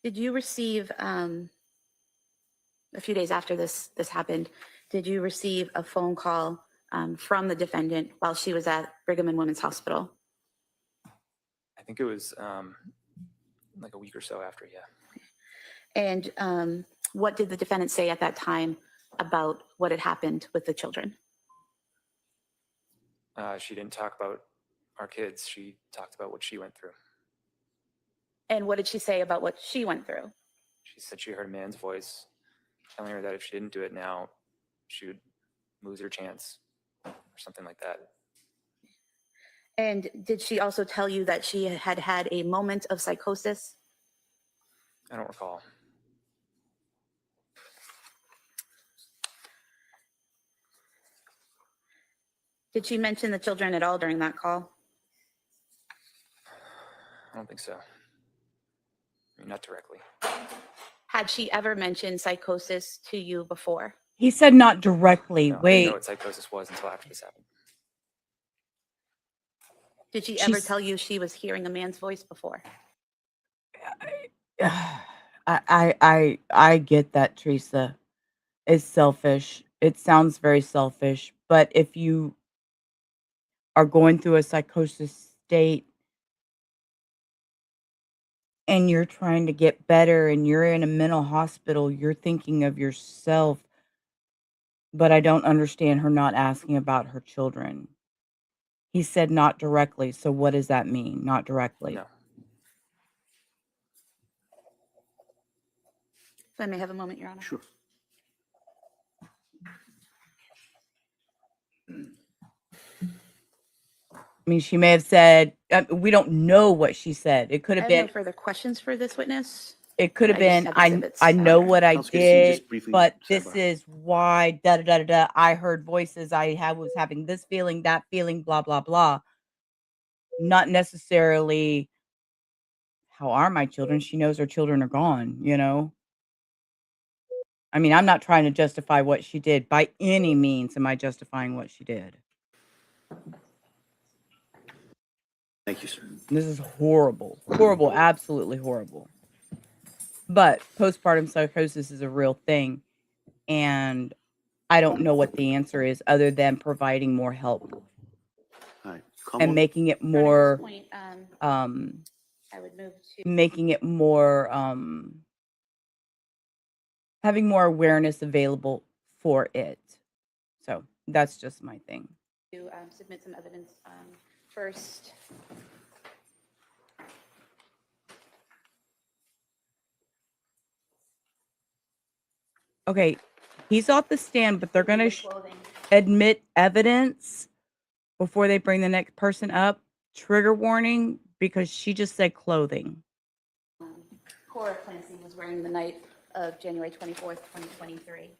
Did you receive a few days after this happened, did you receive a phone call from the defendant while she was at Brigham and Women's Hospital? I think it was like a week or so after, yeah. And what did the defendant say at that time about what had happened with the children? She didn't talk about our kids. She talked about what she went through. And what did she say about what she went through? She said she heard a man's voice telling her that if she didn't do it now, she would lose her chance or something like that. And did she also tell you that she had had a moment of psychosis? I don't recall. Did she mention the children at all during that call? I don't think so. I mean, not directly. Had she ever mentioned psychosis to you before? He said not directly. No, I didn't Wait. know what psychosis was until after this happened. Did she ever She's- tell you she was hearing a man's voice before? I get that, Teresa. It's selfish. It sounds very selfish. But if you are going through a psychosis state and you're trying to get better and you're in a mental hospital, you're thinking of yourself. But I don't understand her not asking about her children. He said not directly. So what does that mean? Not directly. No. If I may have a moment, Your Honor. Sure. I mean, she may have said, we don't know what she said. It could I have have no been, further questions for this witness. it could have I just been, have I exhibits. know what I Counsel, can you just did, briefly but this sidebar? is why, da da da da da. I heard voices. Was having this feeling, that feeling, blah, blah, blah. Not necessarily, how are my children? She knows her children are gone, you know? I mean, I'm not trying to justify what she did. By any means am I justifying what she did. Thank you, sir. This is horrible. Horrible, absolutely horrible. But postpartum psychosis is a real thing. And I don't know what the answer is other than providing more help All right. Come and on. making it Your Honor, at more, this point, I would move to making it more, having more awareness available for it. So that's just my thing. submit some evidence first. Okay, he's off the stand, but they're going to Clothing. admit evidence before they bring the next person up. Trigger warning, because she just said clothing. Cora Clancy was wearing the night of January 24th, 2023.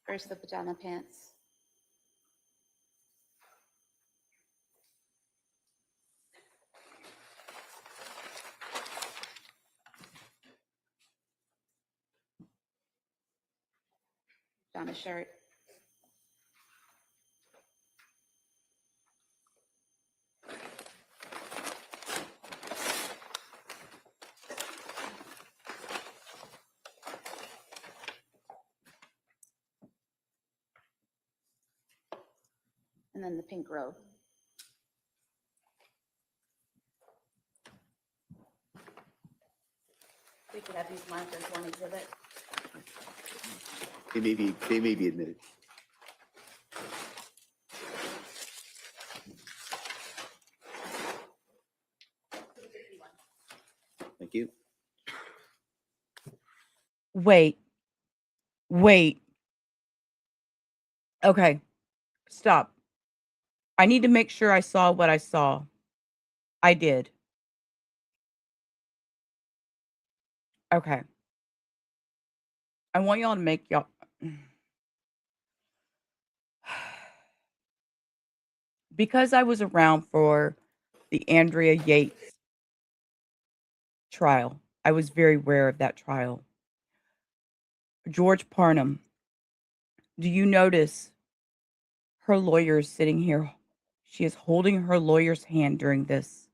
First, the pajama pants. Pajama shirt. And then the pink robe. We could have these marked as one exhibit. They may be admitted. Thank you. Wait. Okay, stop. I need to make sure I saw what I saw. I did. Okay. I want y'all to make y'all. Because I was around for the Andrea Yates trial, I was very aware of that trial. George Parnham Do you notice her lawyer is sitting here? She is holding her lawyer's hand during this.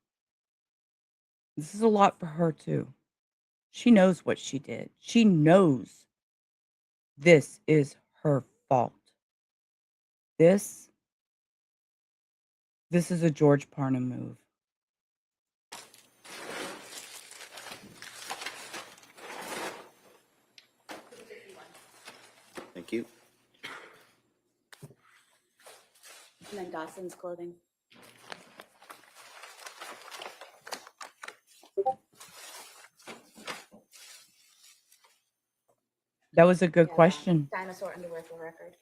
This is a lot for her, too. She knows what she did. She knows this is her fault. This is a George Parnham move. Thank you. And then Dawson's clothing. That was a good Yeah, question. Dinosaur underwear for record.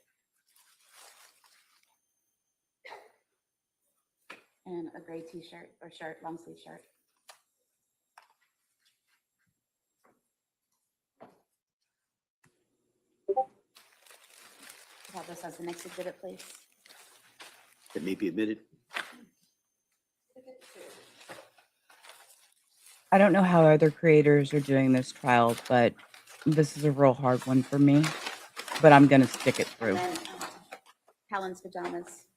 And a gray t-shirt or shirt, long sleeve shirt. Have this as the next exhibit, please. That may be admitted. I don't know how other creators are doing this trial, but this is a real hard one for me. But I'm going to stick it through. And then Callan's pajamas.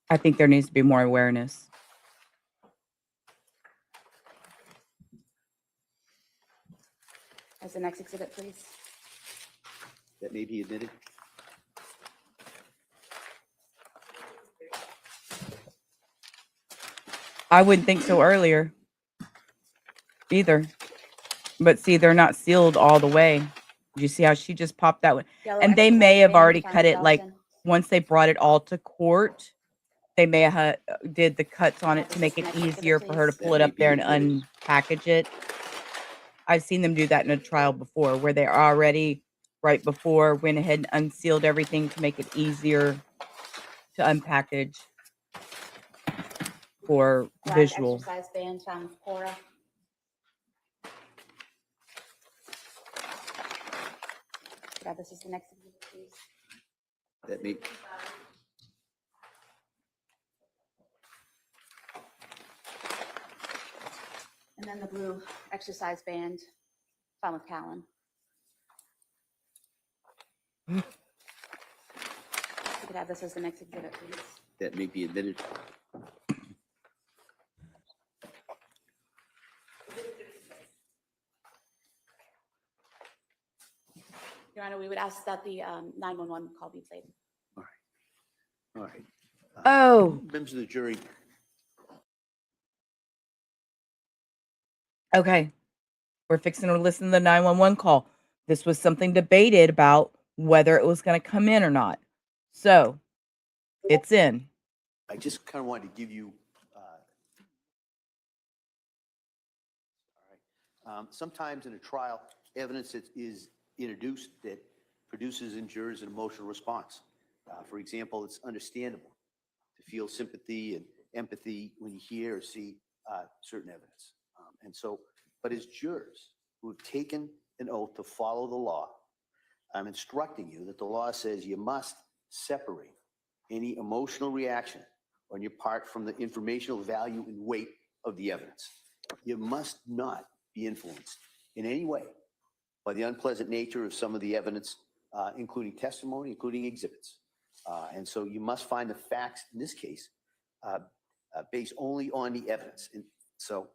I think there needs to be more awareness. As the next exhibit, please. That may be admitted. I wouldn't think so earlier either. But see, they're not sealed all the way. Did you see how she just popped that one? Yellow And they may exercise have band, already Thomas cut it like Dawson. once they brought it all to court. They may have did the cuts on it to make it easier for her to pull it up there and unpackage it. I've seen them do that in a trial before where they already right before went ahead and unsealed everything to make it easier to unpackage for Black visual. exercise band found with Cora. Yeah, this is the next exhibit, please. That may, And then the blue exercise band found with Callan. You could have this as the next exhibit, please. that may be admitted. Your Honor, we would ask that the 911 call be played. All right. Oh, Members of the jury, okay. We're fixing to listen to the 911 call. This was something debated about whether it was going to come in or not. So it's in. I just kind of wanted to give you, sometimes in a trial, evidence that is introduced that produces in jurors an emotional response. For example, it's understandable to feel sympathy and empathy when you hear or see certain evidence. But as jurors who have taken an oath to follow the law, I'm instructing you that the law says you must separate any emotional reaction on your part from the informational value and weight of the evidence. You must not be influenced in any way by the unpleasant nature of some of the evidence, including testimony, including exhibits. And so you must find the facts, in this case, based only on the evidence. And so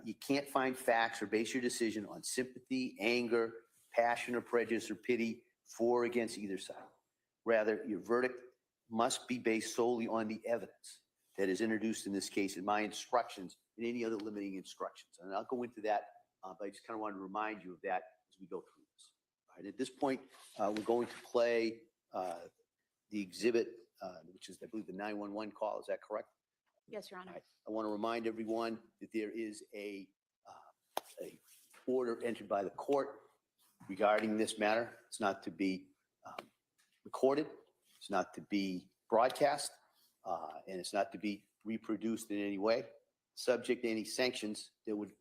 you can't find facts or base your decision on sympathy, anger, passion, or prejudice, or pity for or against either side. Rather, your verdict must be based solely on the evidence that is introduced in this case, in my instructions and any other limiting instructions. And I'll go into that, but I just kind of wanted to remind you of that as we go through this. All right, at this point, we're going to play the exhibit, which is, I believe, the 911 call. Is that correct? Yes, Your Honor. All right. I want to remind everyone that there is a order entered by the court regarding this matter. It's not to be recorded. It's not to be broadcast, and it's not to be reproduced in any way, subject to any sanctions that would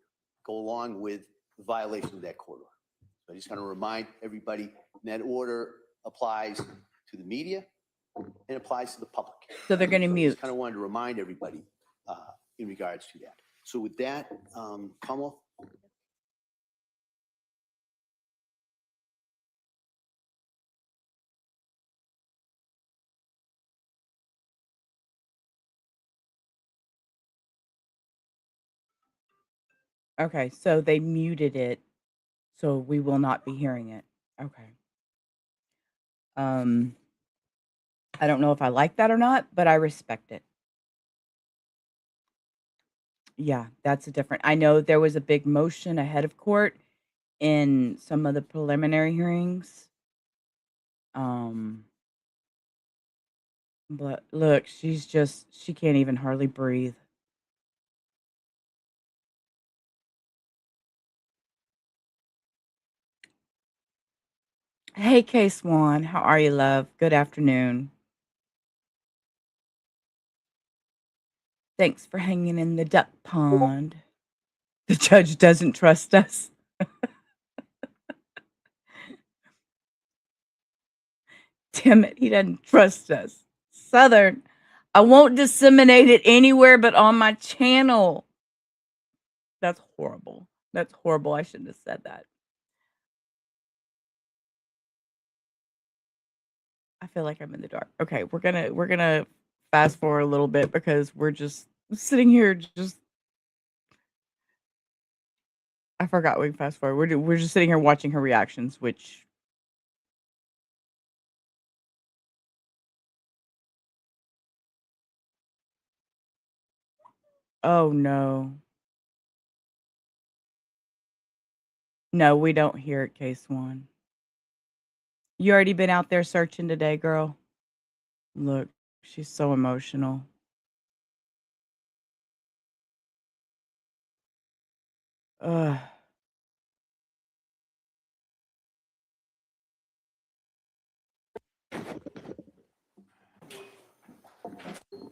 go along with the violation of that court order. So I just want to remind everybody that order applies to the media and applies to the public. So they're going to I mute. just kind of wanted to remind everybody in regards to that. So with that, Commonwealth, Okay, so they muted it, so we will not be hearing it. Okay. I don't know if I like that or not, but I respect it. Yeah, that's a different. I know there was a big motion ahead of court in some of the preliminary hearings. But look, she can't even hardly breathe. Hey, K Swan, how are you, love? Good afternoon. Thanks for hanging in the duck pond. The judge doesn't trust us. Damn it, he doesn't trust us. Southern, I won't disseminate it anywhere but on my channel. That's horrible. That's horrible. I shouldn't have said that. I feel like I'm in the dark. Okay, we're gonna fast forward a little bit because we're just sitting here. I forgot we can fast forward. We're just sitting here watching her reactions, which oh no, no, we don't hear it. Case one. You already been out there searching today, girl. Look, she's so emotional. Ugh.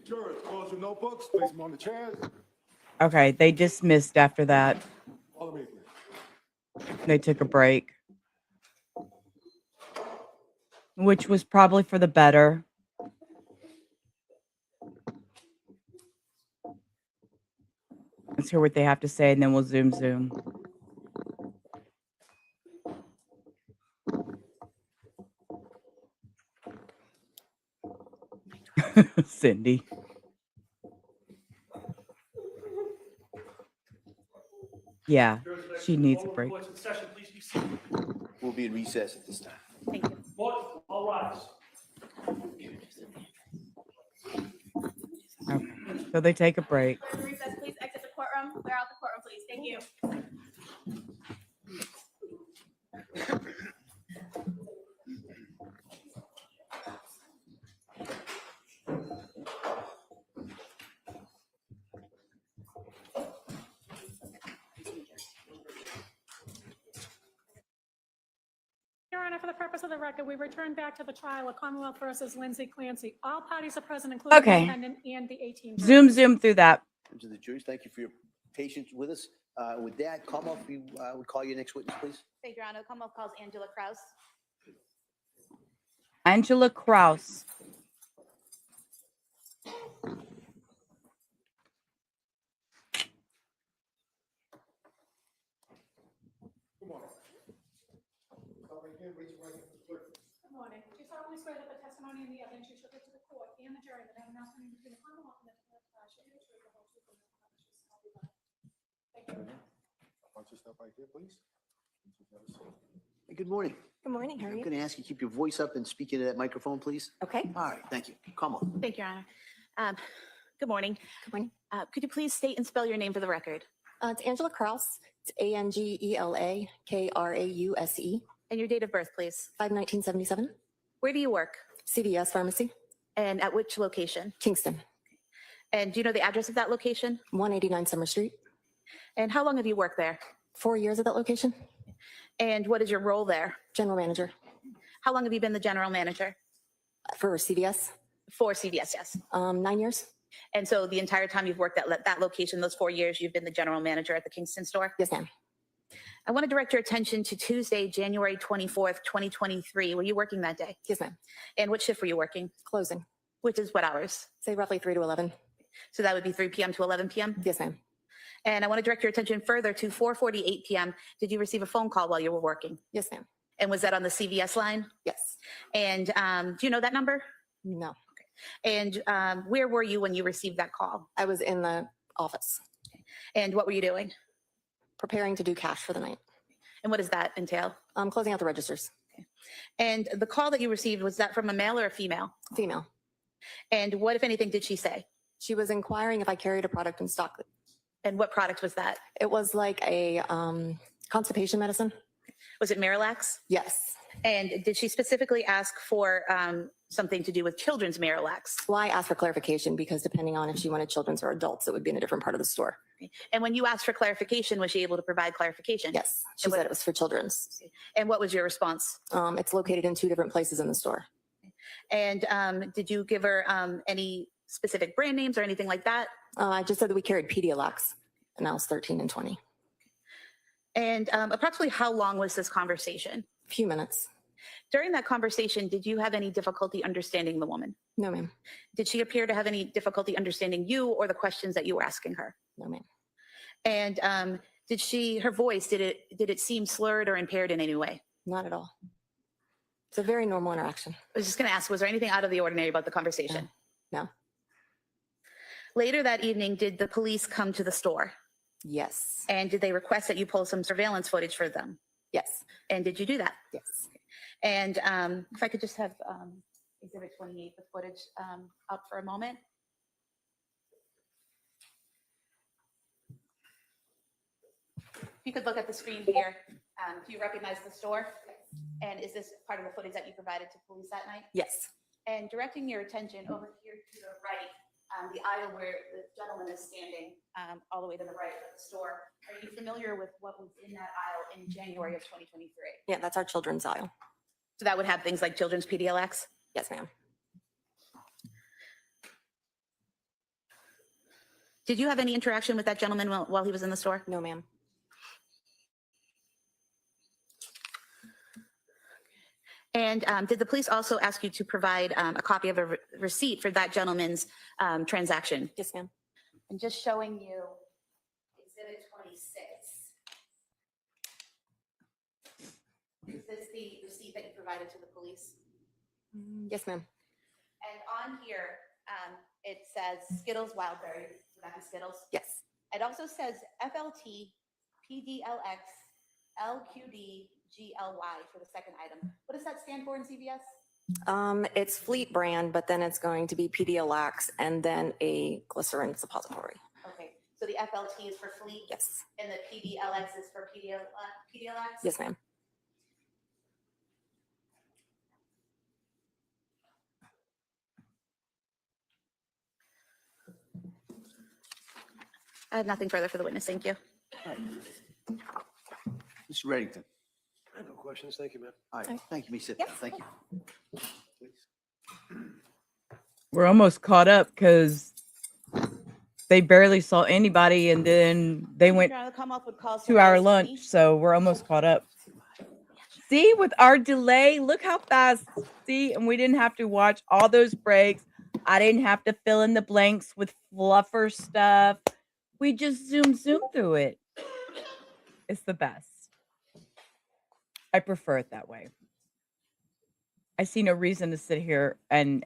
Jurors, close your notebooks, place them on the chairs. Okay, they dismissed after that. Follow me, please. They took a break, which was probably for the better. Let's hear what they have to say, and then we'll zoom. Cindy. Yeah, she needs a break. Reports in session, please be seated. We'll be in recess at this time. Thank you. Board, all rise. Okay, so they take a break. Recess, please exit the courtroom. Clear out the courtroom, please. Thank you. Your Honor, for the purpose of the record, we return back to the trial of Commonwealth versus Lindsay Clancy. All parties are present, including the Okay. defendant and the 18 jurors. Zoom through that. To the juries, thank you for your patience with us. With that, Commonwealth, we would call your next witness, please. Thank you, Your Honor. Commonwealth calls Angela Kraus. Angela Kraus. Good morning. Do you solemnly swear that the testimony and the evidence you shall give to the court and the jury that have announced between the Commonwealth and the defendant shall be the truth, the whole truth, and nothing but the truth, so help you God? Thank you. Why don't you step right here, please? Hey, good morning. Good morning, how are I'm you? going to ask you to keep your voice up and speak into that microphone, please. Okay, All right, thank you. Come on. Thank you, Your Honor. Good morning. good morning. Could you please state and spell your name for the record? It's Angela Kraus. It's ANGELA KRAUSE, And your date of birth, please. 5/1977, Where do you work? CVS Pharmacy, And at which location? Kingston, And do you know the address of that location? 189 Summer Street. And how long have you worked there? 4 years at that location, And what is your role there? general manager How long have you been the general manager? for CVS, For CVS, yes. 9 years. And so the entire time you've worked at that location, those 4 years, you've been the general manager at the Kingston store? Yes, ma'am. I want to direct your attention to Tuesday, January 24th, 2023. Were you working that day? Yes, ma'am. And what shift were you working? Closing, Which is what hours? say roughly 3 to 11. So that would be 3 p.m. to 11 p.m.? Yes, ma'am. And I want to direct your attention further to 4:48 p.m. Did you receive a phone call while you were working? Yes, ma'am. And was that on the CVS line? Yes. And do you know that number? No, And where were you when you received that call? I was in the office And what were you doing? Preparing to do cash for the night. And what does that entail? Closing out the registers. And the call that you received, was that from a male or a female? Female. And what, if anything, did she say? She was inquiring if I carried a product in stock. And what product was that? It was like a constipation medicine. Was it Miralax? Yes. And did she specifically ask for something to do with children's Miralax? Well, I asked for clarification because depending on if she wanted children's or adults, it would be in a different part of the store. And when you asked for clarification, was she able to provide clarification? Yes. She And what- said it was for children's. And what was your response? It's located in 2 different places in the store. And did you give her any specific brand names or anything like that? I just said that we carried Pedialax, and that was 13 and 20. And approximately how long was this conversation? A few minutes. During that conversation, did you have any difficulty understanding the woman? No, ma'am. Did she appear to have any difficulty understanding you or the questions that you were asking her? No, ma'am. And did her voice, did it seem slurred or impaired in any way? Not at all. It's a very normal interaction. I was just going to ask, was there anything out of the ordinary about the conversation? No. Later that evening, did the police come to the store? Yes. And did they request that you pull some surveillance footage for them? Yes. And did you do that? Yes. And if I could just have Exhibit 28, the footage up for a moment. If you could look at the screen here, do you recognize the store? And is this part of the footage that you provided to police that night? Yes. And directing your attention over here to the right, the aisle where the gentleman is standing, all the way to the right of the store. Are you familiar with what was in that aisle in January of 2023? Yeah, that's our children's aisle. So that would have things like children's Pedialax? Yes, ma'am. Did you have any interaction with that gentleman while he was in the store? No, ma'am. And did the police also ask you to provide a copy of a receipt for that gentleman's transaction? Yes, ma'am. And just showing you Exhibit 26. Is this the receipt that you provided to the police? Yes, ma'am. And on here, it says Skittles Wildberry. Would that be Skittles? Yes. It also says FLT, PDLX, LQD, GLY for the second item. What does that stand for in CVS? It's Fleet brand, but then it's going to be Pedialax and then a glycerin suppository. Okay, so the FLT is for Fleet? Yes. And the PDLX is for PDLX? Yes, ma'am. I have nothing further for the witness. Thank you. Mr. Reddington. I have no questions. Thank you, ma'am. All right, thank you. Me sit down. Thank you. Please. We're almost caught up because they barely saw anybody, and then they went Your Honor, the Commonwealth would call 2-hour Supervisor lunch, Lee. so we're almost caught up. See, with our delay, look how fast. See, and we didn't have to watch all those breaks. I didn't have to fill in the blanks with fluffer stuff. We just zoom through it. It's the best. I prefer it that way. I see no reason to sit here and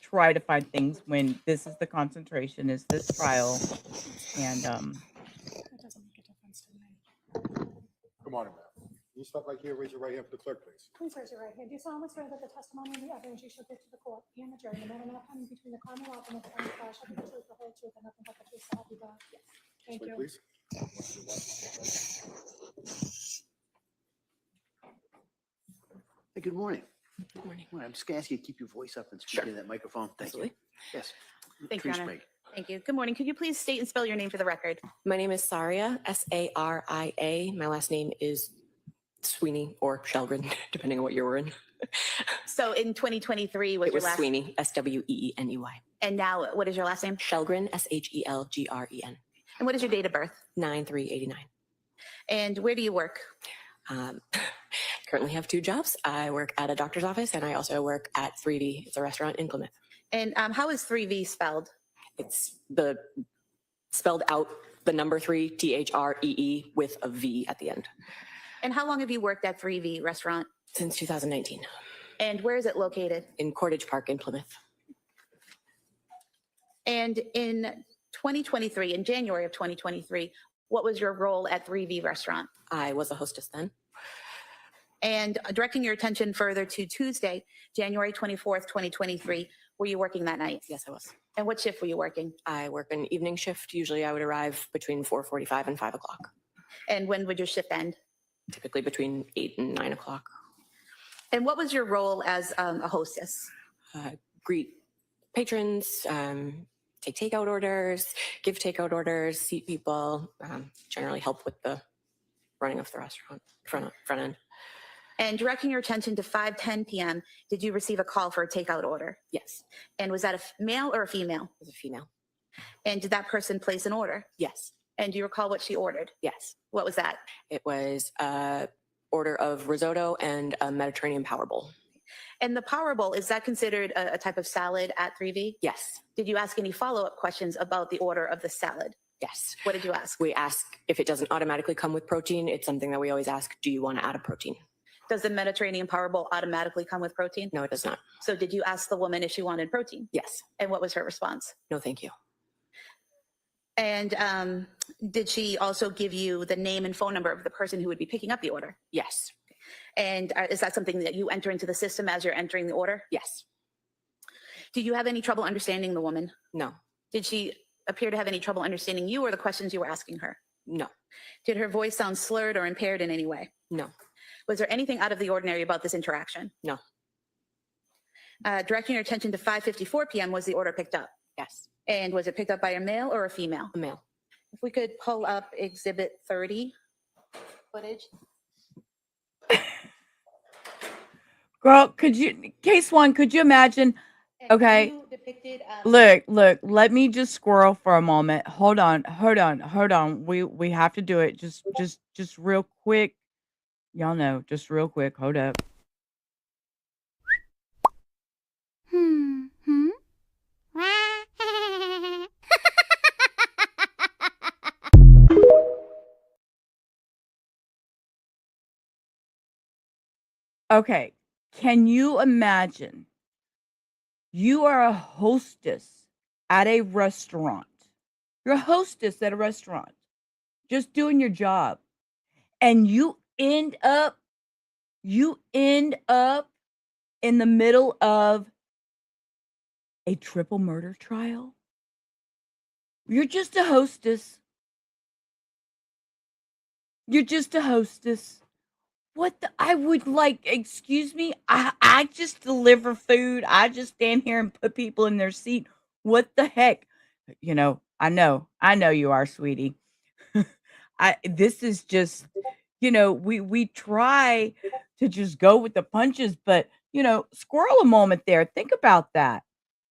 try to find things when this is the concentration, is this trial, and That doesn't make a difference to me. Good morning, ma'am. You stop right here, raise your right hand for the clerk, please. Please raise your right hand. Do you solemnly swear that the testimony and the evidence you shall give to the court and the jury, no matter what coming between the Commonwealth and the defense trial, shall be the truth, the whole truth, and nothing but the truth, so help you God? Yes. Thank Wait, you. please. Hey, good morning. Good morning. Well, I'm just going to ask you to keep your voice up and speak into that microphone. Thank you. Absolutely. Yes. Thank you, Please Your Honor. break. Thank you. Good morning. Could you please state and spell your name for the record? My name is Saria, Saria. My last name is Sweeney or Shelgren, depending on what year we're in. So in 2023 was It your was last, Sweeney, Sweeny. and now what is your last name? Shelgren, Shelgren, And what is your date of birth? 9389. And where do you work? Currently have 2 jobs. I work at a doctor's office and I also work at 3V. It's a restaurant in Plymouth. And how is 3V spelled? It's spelled out the number 3, THREE, with a V at the end. And how long have you worked at 3V restaurant? Since 2019 And where is it located? in Cordage Park in Plymouth. And in 2023, in January of 2023, What was your role at 3V Restaurant? I was a hostess then. And directing your attention further to Tuesday, January 24th, 2023, were you working that night? Yes, I was. And what shift were you working? I work an evening shift. Usually I would arrive between 4:45 and 5 o'clock, And when would your shift end? typically between 8 and 9 o'clock. And what was your role as a hostess? Greet patrons, take takeout orders, give takeout orders, seat people, generally help with the running of the restaurant front end. And directing your attention to 5:10 p.m., did you receive a call for a takeout order? Yes, And was that a male or a female? as a female. And did that person place an order? Yes, And do you recall what she ordered? yes. What was that? It was a order of risotto and a Mediterranean power bowl. And the power bowl, is that considered a type of salad at 3V? Yes, Did you ask any follow-up questions about the order of the salad? yes. What did you ask? We ask if it doesn't automatically come with protein. It's something that we always ask, do you want to add a protein? Does the Mediterranean power bowl automatically come with protein? No, it does not. So did you ask the woman if she wanted protein? Yes. And what was her response? No, thank you. And did she also give you the name and phone number of the person who would be picking up the order? Yes. And is that something that you enter into the system as you're entering the order? Yes. Did you have any trouble understanding the woman? No. Did she appear to have any trouble understanding you or the questions you were asking her? No. Did her voice sound slurred or impaired in any way? No. Was there anything out of the ordinary about this interaction? No. Directing your attention to 5:54 p.m., was the order picked up? Yes. And was it picked up by a male or a female? A male. If we could pull up Exhibit 30 footage. Girl, case one, could you imagine? And Okay. you depicted, Look, let me just squirrel for a moment. Hold on. We have to do it. Just real quick. Y'all know, just real quick. Hold up. Okay. Can you imagine? You are a hostess at a restaurant. You're a hostess at a restaurant, just doing your job. And you end up in the middle of a triple murder trial. You're just a hostess. You're just a hostess. What the? I would like, excuse me, I just deliver food. I just stand here and put people in their seat. What the heck? You know you are, sweetie. This is just, we try to just go with the punches, but squirrel a moment there. Think about that.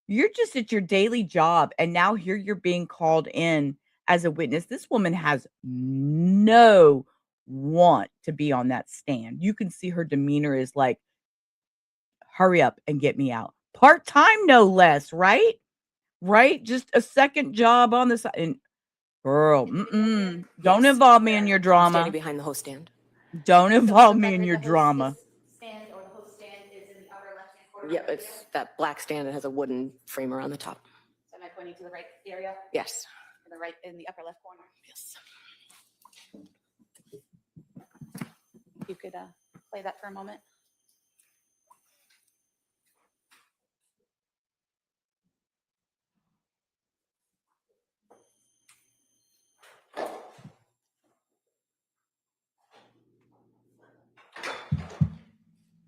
You're just at your daily job, and now here you're being called in as a witness. This woman has no want to be on that stand. You can see her demeanor is like, hurry up and get me out. Part-time, no less, right? Right? Just a second job on the side. And girl, don't Yes. involve me in your I'm drama. standing behind the host stand. Don't involve me in your drama. Stand or the host stand is in the outer left-hand corner. Yep, right it's here. that black stand that has a wooden frame around the top. So am I pointing to the right area? Yes. In the upper left corner. Yes. You could play that for a moment.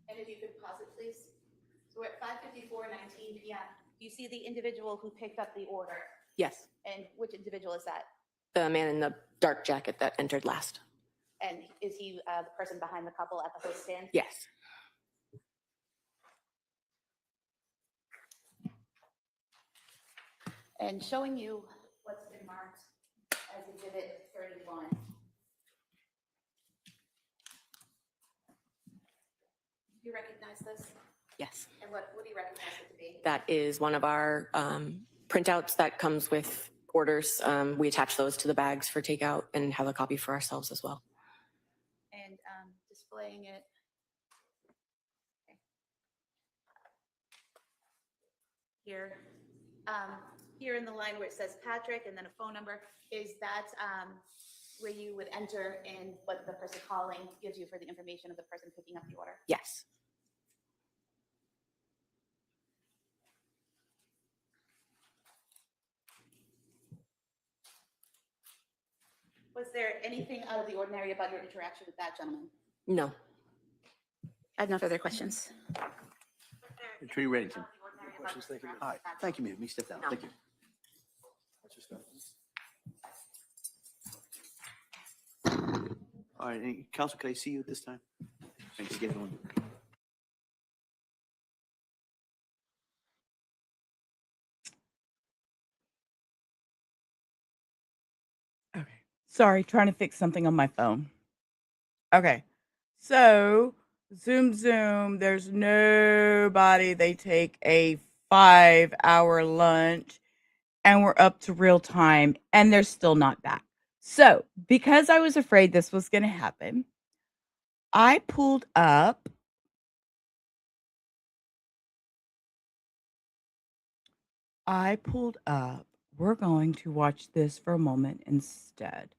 And if you could pause it, please. So we're at 5:54:19 p.m. You see the individual who picked up the order. Yes. And which individual is that? The man in the dark jacket that entered last. And is he the person behind the couple at the host stand? Yes. And showing you what's been marked as Exhibit 31. Do you recognize this? Yes. And what do you recognize it to be? That is one of our printouts that comes with orders. We attach those to the bags for takeout and have a copy for ourselves as well. And displaying it. Okay. Here. Here in the line where it says Patrick and then a phone number, is that where you would enter in what the person calling gives you for the information of the person picking up the order? Yes. Was there anything out of the ordinary about your interaction with that gentleman? No. I have no further questions. Attorney Reddington. All right, thank you, ma'am. Let me step down. Thank you. All right, counsel, can I see you at this time? Thanks again. Okay. Sorry, trying to fix something on my phone. Okay. So, zoom, there's nobody. They take a 5-hour lunch and we're up to real time and they're still not back. So, because I was afraid this was going to happen, I pulled up we're going to watch this for a moment instead.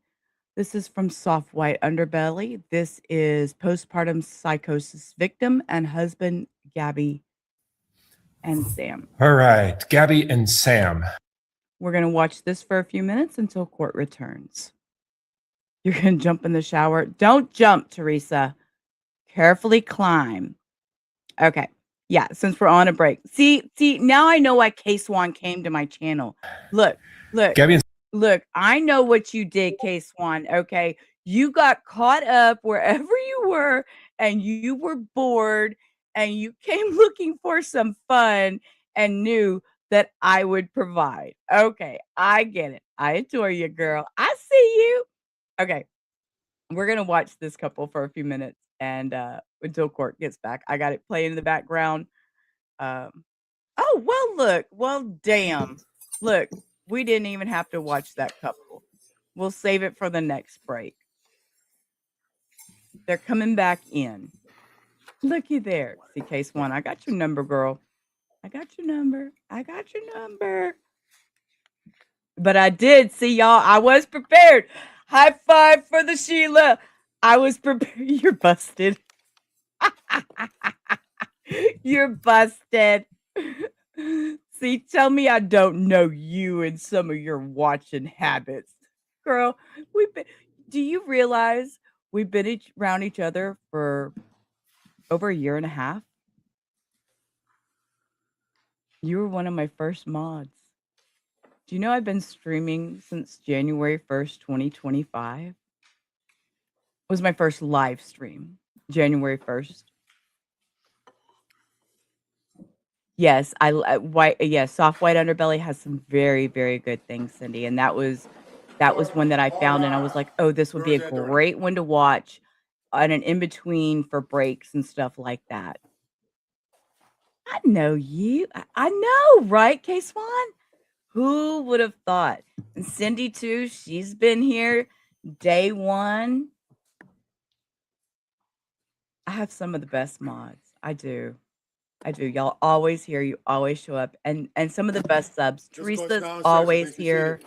This is from Soft White Underbelly. This is postpartum psychosis victim and husband Gabby and Sam. All right, Gabby and Sam. We're going to watch this for a few minutes until court returns. You're going to jump in the shower. Don't jump, Teresa. Carefully climb. Okay. Yeah, since we're on a break. See, now I know why K-Swan came to my channel. Look. Gabby and Look, I know what you did, K-Swan, okay? You got caught up wherever you were, and you were bored, and you came looking for some fun and knew that I would provide. Okay, I get it. I adore you, girl. I see you. Okay, we're going to watch this couple for a few minutes and until court gets back. I got it playing in the background. Oh, well, look. Well, damn. Look. We didn't even have to watch that couple. We'll save it for the next break. They're coming back in. Looky there. See, case one. I got your number, girl. I got your number. But I did see y'all. I was prepared. High five for the Sheila. I was prepared. You're busted. You're busted. See, tell me I don't know you and some of your watching habits. Girl, do you realize we've been around each other for over a year and a half? You were one of my first mods. Do you know I've been streaming since January 1st, 2025? It was my first live stream, January 1st. Yes, Soft White Underbelly has some very, very good things, Cindy, and that was one that I found, and I was like, "Oh, this would be a great one to watch on an in-between for breaks and stuff like that." I know you. I know, right, K-Swan? Who would have thought? And Cindy, too, she's been here day one. I have some of the best mods. I do. Y'all always here. You always show up. And some of the best subs. Teresa's always here.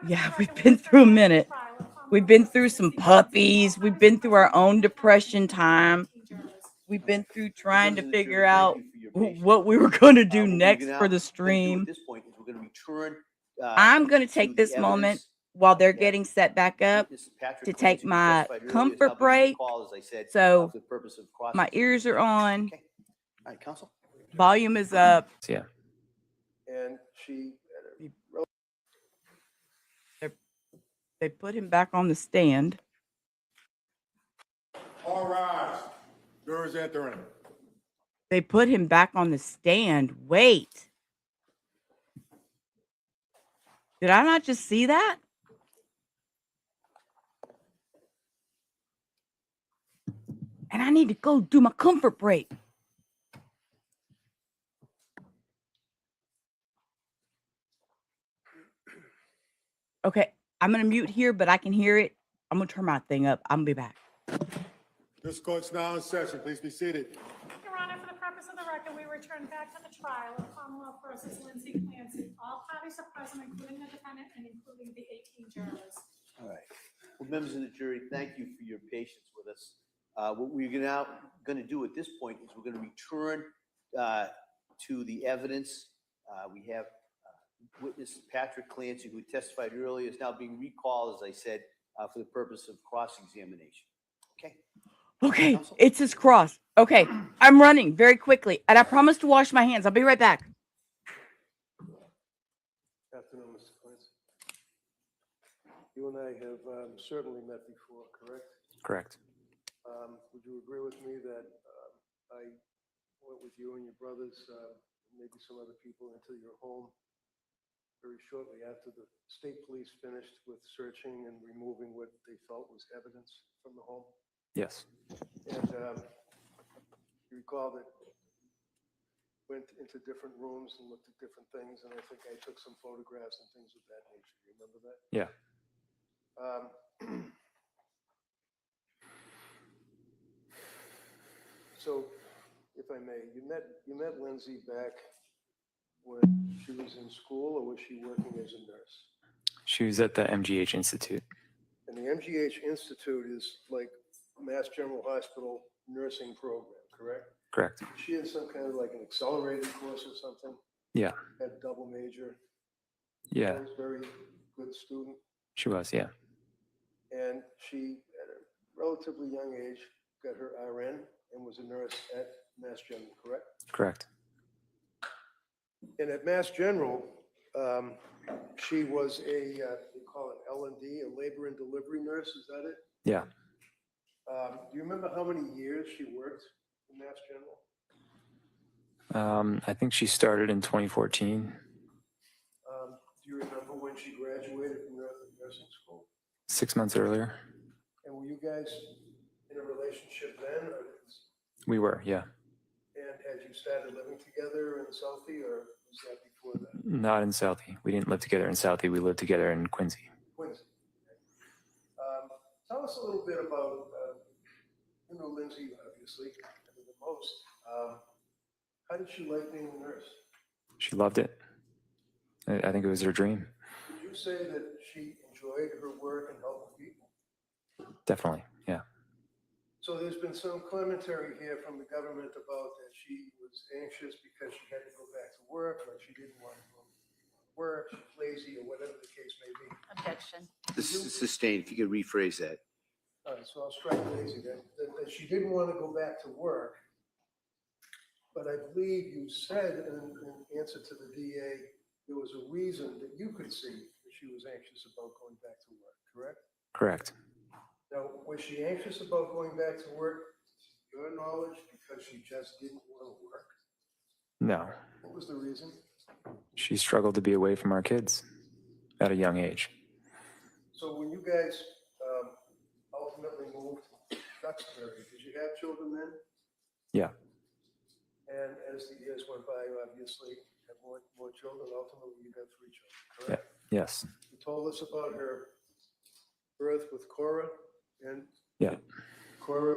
Yeah, we've been through a minute. We've been through some puppies. We've been through our own depression time. We've been through trying to figure out what we were going to do next for the stream. I'm going to take this moment while they're getting set back up to take my comfort break. So my ears are on. All right, counsel. Volume is up. Yeah. And They put him back on the stand. all rise. Jurors entering. They put him back on the stand. Wait. Did I not just see that? And I need to go do my comfort break. Okay, I'm going to mute here, but I can hear it. I'm going to turn my thing up. I'm going to be back. This court's now in session. Please be seated. Your Honor, for the purpose of the record, we return back to the trial of Commonwealth versus Lindsay Clancy. All parties are present, including the defendant and including the 18 jurors. All right. Well, members of the jury, thank you for your patience with us. What we're now going to do at this point is we're going to return to the evidence. We have witness Patrick Clancy, who testified earlier, is now being recalled, as I said, for the purpose of cross-examination. Okay. Okay, Counsel? it's his cross. Okay, I'm running very quickly, and I promise to wash my hands. I'll be right back. Afternoon, Mr. Clancy. You and I have certainly met before, correct? Correct. Would you agree with me that I went with you and your brothers, maybe some other people, into your home very shortly after the state police finished with searching and removing what they felt was evidence from the home? Yes. And you recall that went into different rooms and looked at different things, and I think I took some photographs and things of that nature. You remember that? Yeah. So, if I may, you met Lindsay back when she was in school, or was she working as a nurse? She was at the MGH Institute. And the MGH Institute is like Mass General Hospital nursing program, correct? Correct. She had some kind of like an accelerated course or something? Yeah. Had double major? Yeah. Was very good student? She was, yeah. And she, at a relatively young age, got her RN and was a nurse at Mass General, correct? Correct. And at Mass General, she was a, they call it L&D, a labor and delivery nurse, is that it? Yeah. Do you remember how many years she worked in Mass General? I think she started in 2014. Do you remember when she graduated from nursing school? 6 months earlier. And were you guys in a relationship then? Or We were, yeah. and had you started living together in Southie, or was that before that? Not in Southie. We didn't live together in Southie. We lived together in Quincy. Quincy. Tell us a little bit about, you know, Lindsay, obviously, better than most. How did she like being a nurse? She loved it. I think it was her dream. Would you say that she enjoyed her work and helping people? Definitely, yeah. So there's been some commentary here from the government about that she was anxious because she had to go back to work, or she didn't want to go to work, she's lazy, or whatever the case may be. Objection. This is sustained. If you could rephrase that. All right, so I'll strike lazy then. That she didn't want to go back to work, but I believe you said in answer to the DA, there was a reason that you could see that she was anxious about going back to work, correct? Correct. Now, was she anxious about going back to work, to your knowledge, because she just didn't want to work? No. What was the reason? She struggled to be away from our kids at a young age. So when you guys ultimately moved to Duxbury, did you have children then? Yeah. And as the years went by, you obviously had more children. Ultimately, you got 3 children, correct? Yeah. Yes. You told us about her birth with Cora, and Yeah. Cora,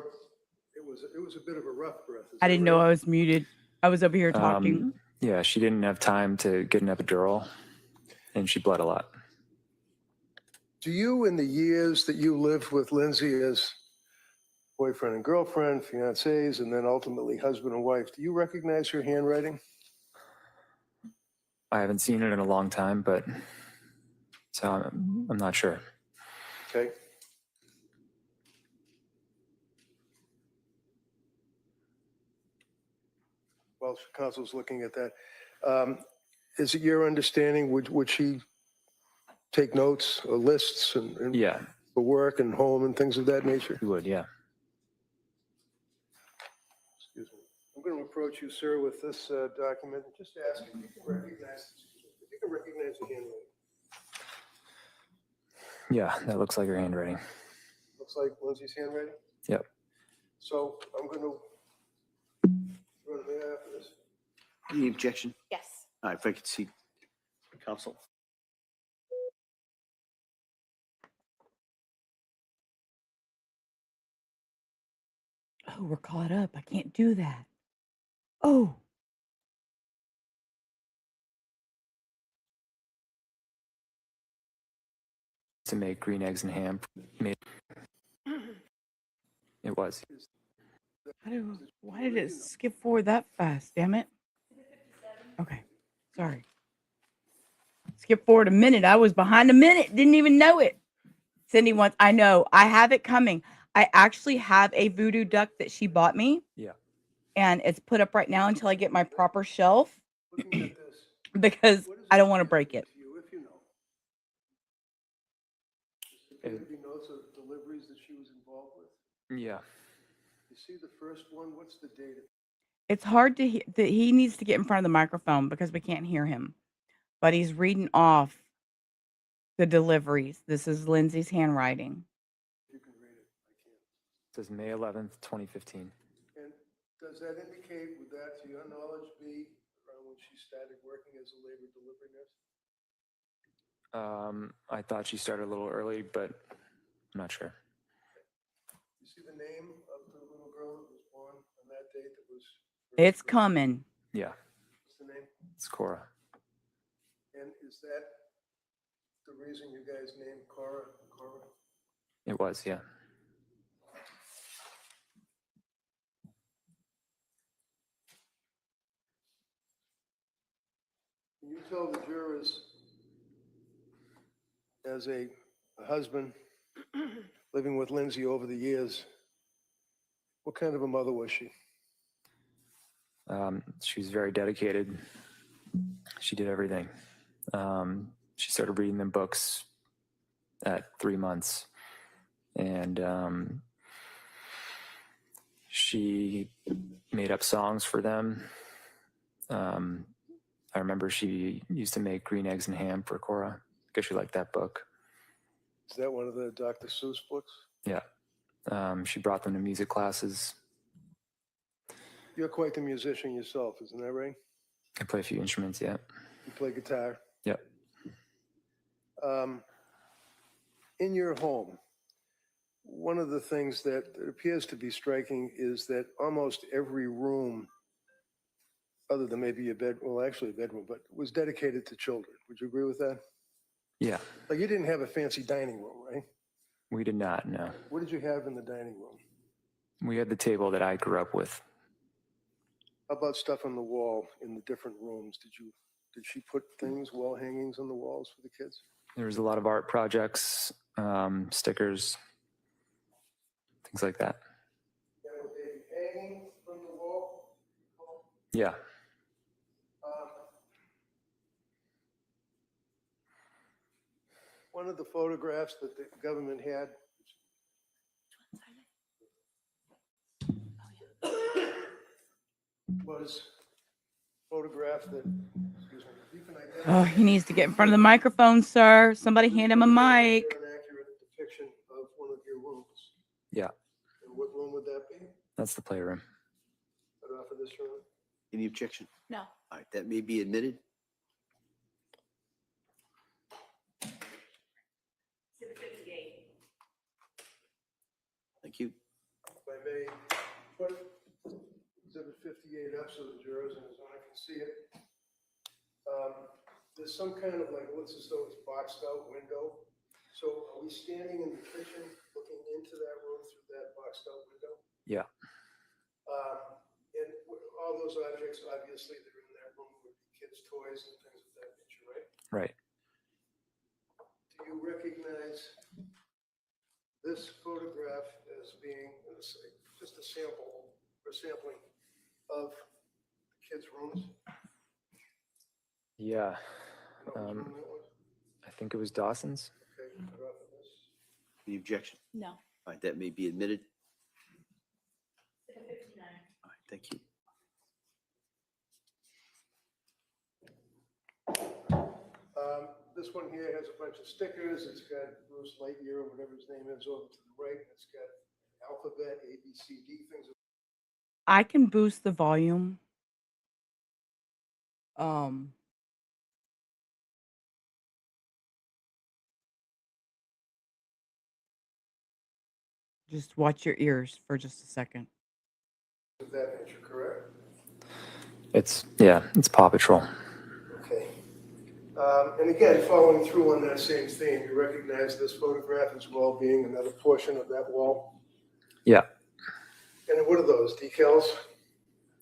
it was a bit of a rough birth. I didn't know I was muted. I was over here talking. Yeah, she didn't have time to get an epidural, and she bled a lot. Do you, in the years that you lived with Lindsay as boyfriend and girlfriend, fiancés, and then ultimately husband and wife, do you recognize her handwriting? I haven't seen it in a long time, but so I'm not sure. Okay. Well, counsel's looking at that. Is it your understanding, would she take notes or lists and Yeah, for work and home and things of that nature? you would, yeah. Excuse me. I'm going to approach you, sir, with this document and just ask if you can recognize the handwriting. Yeah, that looks like her handwriting. Looks like Lindsay's handwriting? Yep. So I'm going to run a minute after this. Any objection? Yes. All right, if I could see counsel. Oh, we're caught up. I can't do that. Oh. to make green eggs and ham. It was. Why did it skip forward that fast? Damn it. Okay. Sorry. Skip forward a minute. I was behind a minute. Didn't even know it. Cindy wants, I know. I have it coming. I actually have a voodoo duck that she bought me. Yeah. And it's put up right now until I get my proper shelf Looking at this, because what does I it don't want to break indicate it. to you, if you know? Does there appear to be notes of deliveries that she was involved with? Yeah. You see the first one, what's the date? It's hard to hear. He needs to get in front of the microphone because we can't hear him. But he's reading off the deliveries. This is Lindsay's handwriting. You can read it, I can't. It says May 11th, 2015. And does that indicate, would that, to your knowledge, be around when she started working as a labor delivery nurse? I thought she started a little early, but I'm not sure. You see the name of the little girl that was born on that date that was? It's coming. Yeah. What's the name? It's Cora. And is that the reason you guys named Cora? It was, yeah. Can you tell the jurors, as a husband living with Lindsay over the years, what kind of a mother was she? She was very dedicated. She did everything. She started reading them books at 3 months. And she made up songs for them. I remember she used to make green eggs and ham for Cora because she liked that book. Is that one of the Dr. Seuss books? Yeah. She brought them to music classes. You're quite the musician yourself, isn't that right? I play a few instruments, yeah. You play guitar. Yep. In your home, one of the things that appears to be striking is that almost every room, other than maybe a bed, well, actually a bedroom, but was dedicated to children. Would you agree with that? Yeah. Like you didn't have a fancy dining room, right? We did not, no. What did you have in the dining room? We had the table that I grew up with. How about stuff on the wall in the different rooms? Did she put things, wall hangings on the walls for the kids? There was a lot of art projects, stickers, things like that. And would they be hanging from the wall? Yeah. One of the photographs that the government had was photograph that, excuse me, you can identify. Oh, he needs to get in front of the microphone, sir. Somebody hand him a mic. An accurate depiction of one of your rooms. Yeah. And what room would that be? That's the playroom. Right off of this room? Any objection? No. All right, that may be admitted. Thank you. If I may put exhibit 58 up so the jurors and his owner can see it. There's some kind of like, it looks as though it's boxed out window. So are we standing in the kitchen looking into that room through that boxed out window? Yeah. And all those objects, obviously, they're in that room with kids' toys and things of that nature, right? Right. Do you recognize this photograph as being just a sample or sampling of the kids' rooms? Yeah. You know which room that was? I think it was Dawson's. Okay, right off of this. Any objection? No. All right, that may be admitted. All right, thank you. This one here has a bunch of stickers. It's got Bruce Lightyear or whatever his name is over to the right. It's got alphabet, A, B, C, D, things. I can boost the volume. Just watch your ears for just a second. Of that nature, correct? It's Paw Patrol. Okay. And again, following through on that same theme, you recognize this photograph as well being another portion of that wall? Yeah. And what are those, decals?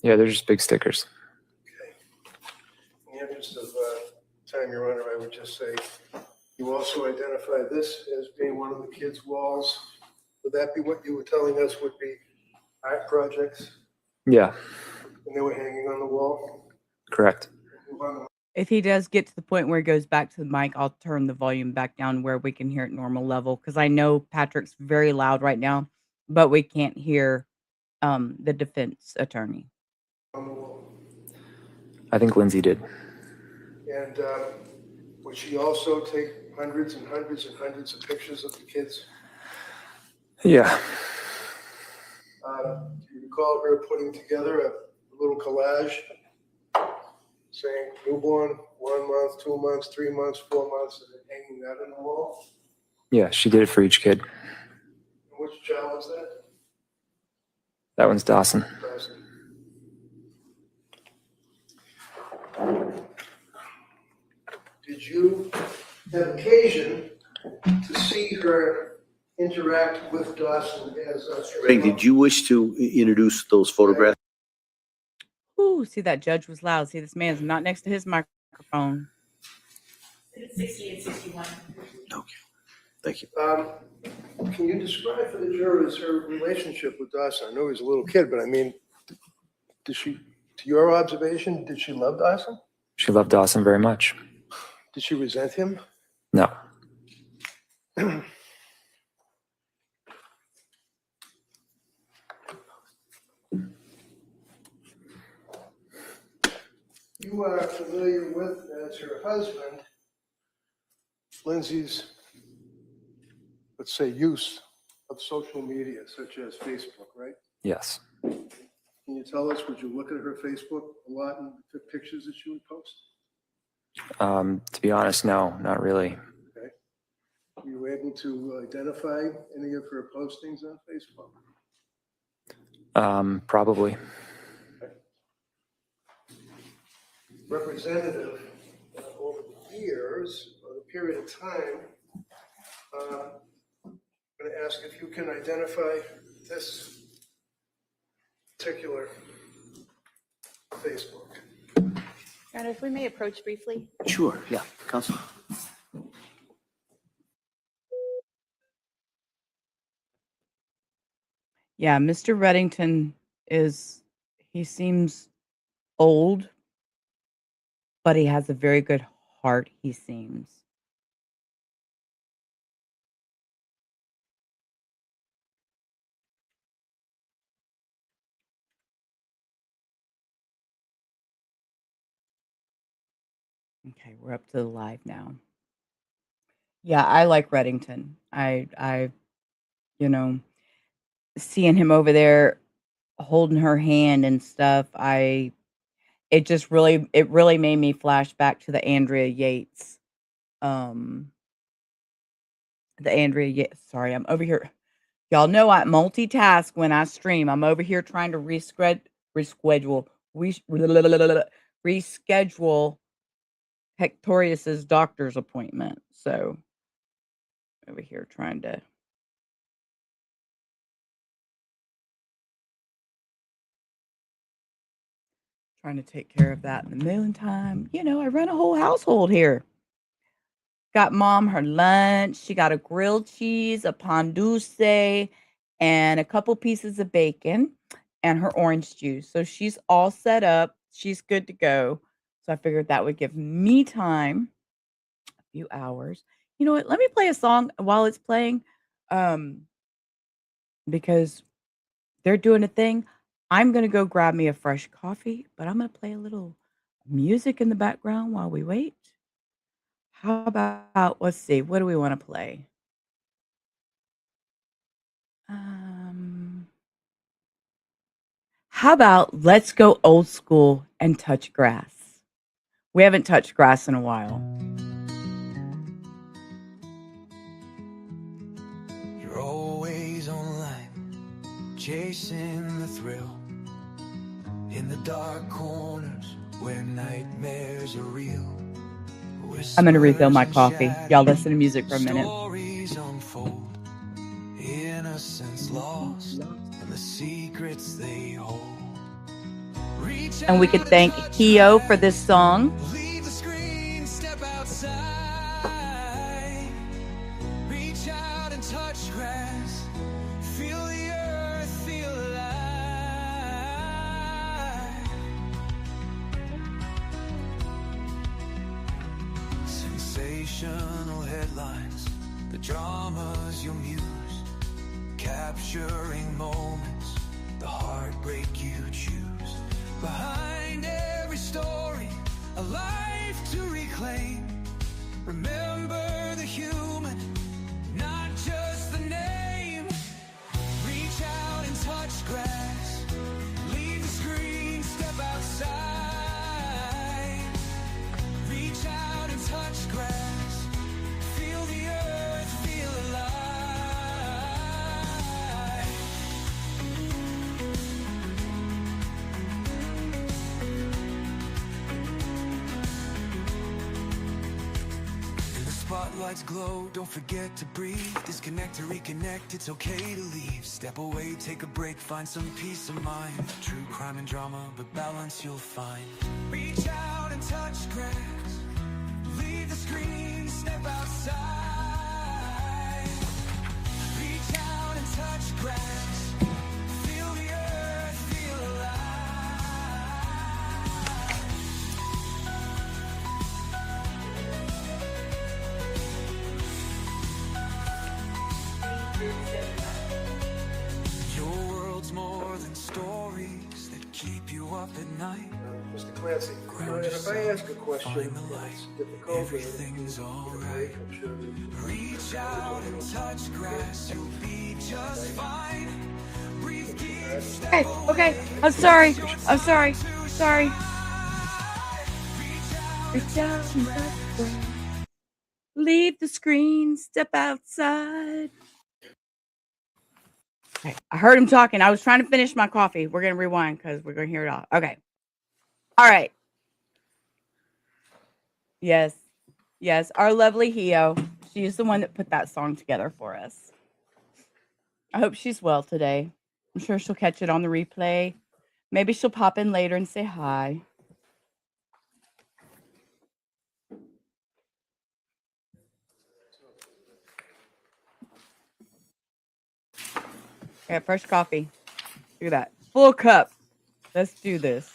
Yeah, they're just big stickers. Okay. In the interest of time, Your Honor, I would just say, you also identify this as being one of the kids' walls. Would that be what you were telling us would be art projects? Yeah, And they were hanging on the wall? correct. If he does get to the point where he goes back to the mic, I'll turn the volume back down where we can hear it normal level, because I know Patrick's very loud right now, but we can't hear the defense attorney. On the wall. I think Lindsay did. And would she also take hundreds and hundreds and hundreds of pictures of the kids? Yeah. Do you recall her putting together a little collage saying newborn, 1 month, 2 months, 3 months, 4 months, and then hanging that on the wall? Yeah, she did it for each kid. And which child was that? That one's Dawson. Dawson. Did you have occasion to see her interact with Dawson as a... Greg, did you wish to introduce those photographs? Ooh, see, that judge was loud. See, this man's not next to his microphone. 60 and 61. Okay, thank you. Can you describe for the jurors her relationship with Dawson? I know he's a little kid, but I mean, did she, to your observation, did she love Dawson? She loved Dawson very much. Did she resent him? No. You are familiar with, as her husband, Lindsay's, let's say, use of social media, such as Facebook, right? Yes. Can you tell us, would you look at her Facebook a lot and the pictures that she would post? To be honest, no, not really. Okay. Were you able to identify any of her postings on Facebook? Probably. Representative, over the years, or the period of time, I'm going to ask if you can identify this particular Facebook. Your Honor, if we may approach briefly. Sure, yeah, Counsel. Yeah, Mr. Reddington he seems old, but he has a very good heart, he seems. Okay, we're up to the live now. Yeah, I like Reddington. I seeing him over there holding her hand and stuff, it really made me flash back to the Andrea Yates. Sorry, I'm over here. Y'all know I multitask when I stream. I'm over here trying to reschedule Hectorius's doctor's appointment. So over here trying to take care of that in the meantime. I run a whole household here. Got mom her lunch. She got a grilled cheese, a pan dulce, and a couple pieces of bacon and her orange juice. So she's all set up. She's good to go. So I figured that would give me time, a few hours. You know what? Let me play a song while it's playing, because they're doing a thing. I'm going to go grab me a fresh coffee, but I'm going to play a little music in the background while we wait. How about, let's see, what do we want to play? How about let's go old school and touch grass? We haven't touched grass in a while. You're always online, chasing the thrill. In the dark corners where nightmares are real. I'm going to refill my coffee. Y'all listen to music for a minute. Stories unfold, innocence lost, and the secrets they hold. Reach And we could thank Hio for this song. leave the screen, step outside. Reach out and touch grass. Feel the earth, feel alive. Sensational headlines, the dramas you muse, capturing moments, the heartbreak you choose. Behind every story, a life to reclaim. Remember the human, not just the name. Reach out and touch grass. Leave the screen, step outside. Reach out and touch grass. Feel the earth, feel alive. Spotlights glow, don't forget to breathe. Disconnect to reconnect, it's okay to leave. Step away, take a break, find some peace of mind. True crime and drama, but balance you'll find. Reach out and touch grass. Leave the screen, step outside. Reach out and touch grass. Feel the earth, feel alive. Your world's more than stories that keep you up at night. Mr. Clancy, and if I ask a question, Find the and light. it's difficult, Everything's alright. I'm sure that Reach out and touch grass, you'll be just fine. Breathe deep, step Okay, okay. I'm sorry. I'm sorry. Sorry. Reach out and touch grass. Leave the screen, step outside. Okay, I heard him talking. I was trying to finish my coffee. We're going to rewind because we're going to hear it all. Okay. All right. Yes. Yes. Our lovely Hio. She is the one that put that song together for us. I hope she's well today. I'm sure she'll catch it on the replay. Maybe she'll pop in later and say hi. Okay, fresh coffee. Look at that. Full cup. Let's do this.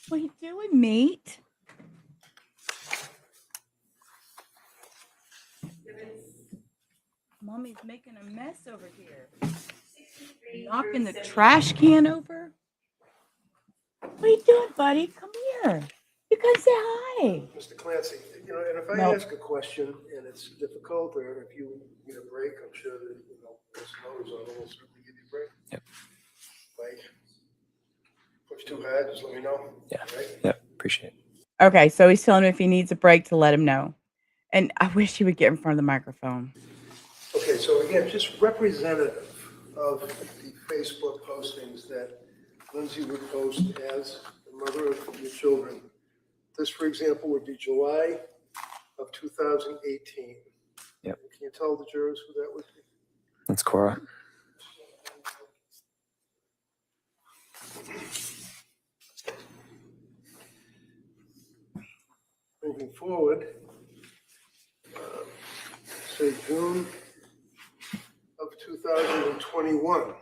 What are you doing, mate? Mommy's making a mess over here. Knocking the trash can over. What are you doing, buddy? Come here. You can say hi. Mr. Clancy, and if I No. ask a question and it's difficult, or if you need a break, I'm sure that, this notice on will certainly give you a break. Yep. Right? If it's too hard, just let me know. Yeah. Right? Yep. Appreciate it. Okay, so he's telling me if he needs a break to let him know. And I wish he would get in front of the microphone. Okay, so again, just representative of the Facebook postings that Lindsay would post as the mother of your children. This, for example, would be July of 2018. Yep. Can you tell the jurors who that would be? That's Cora. Moving forward, say June of 2021. Can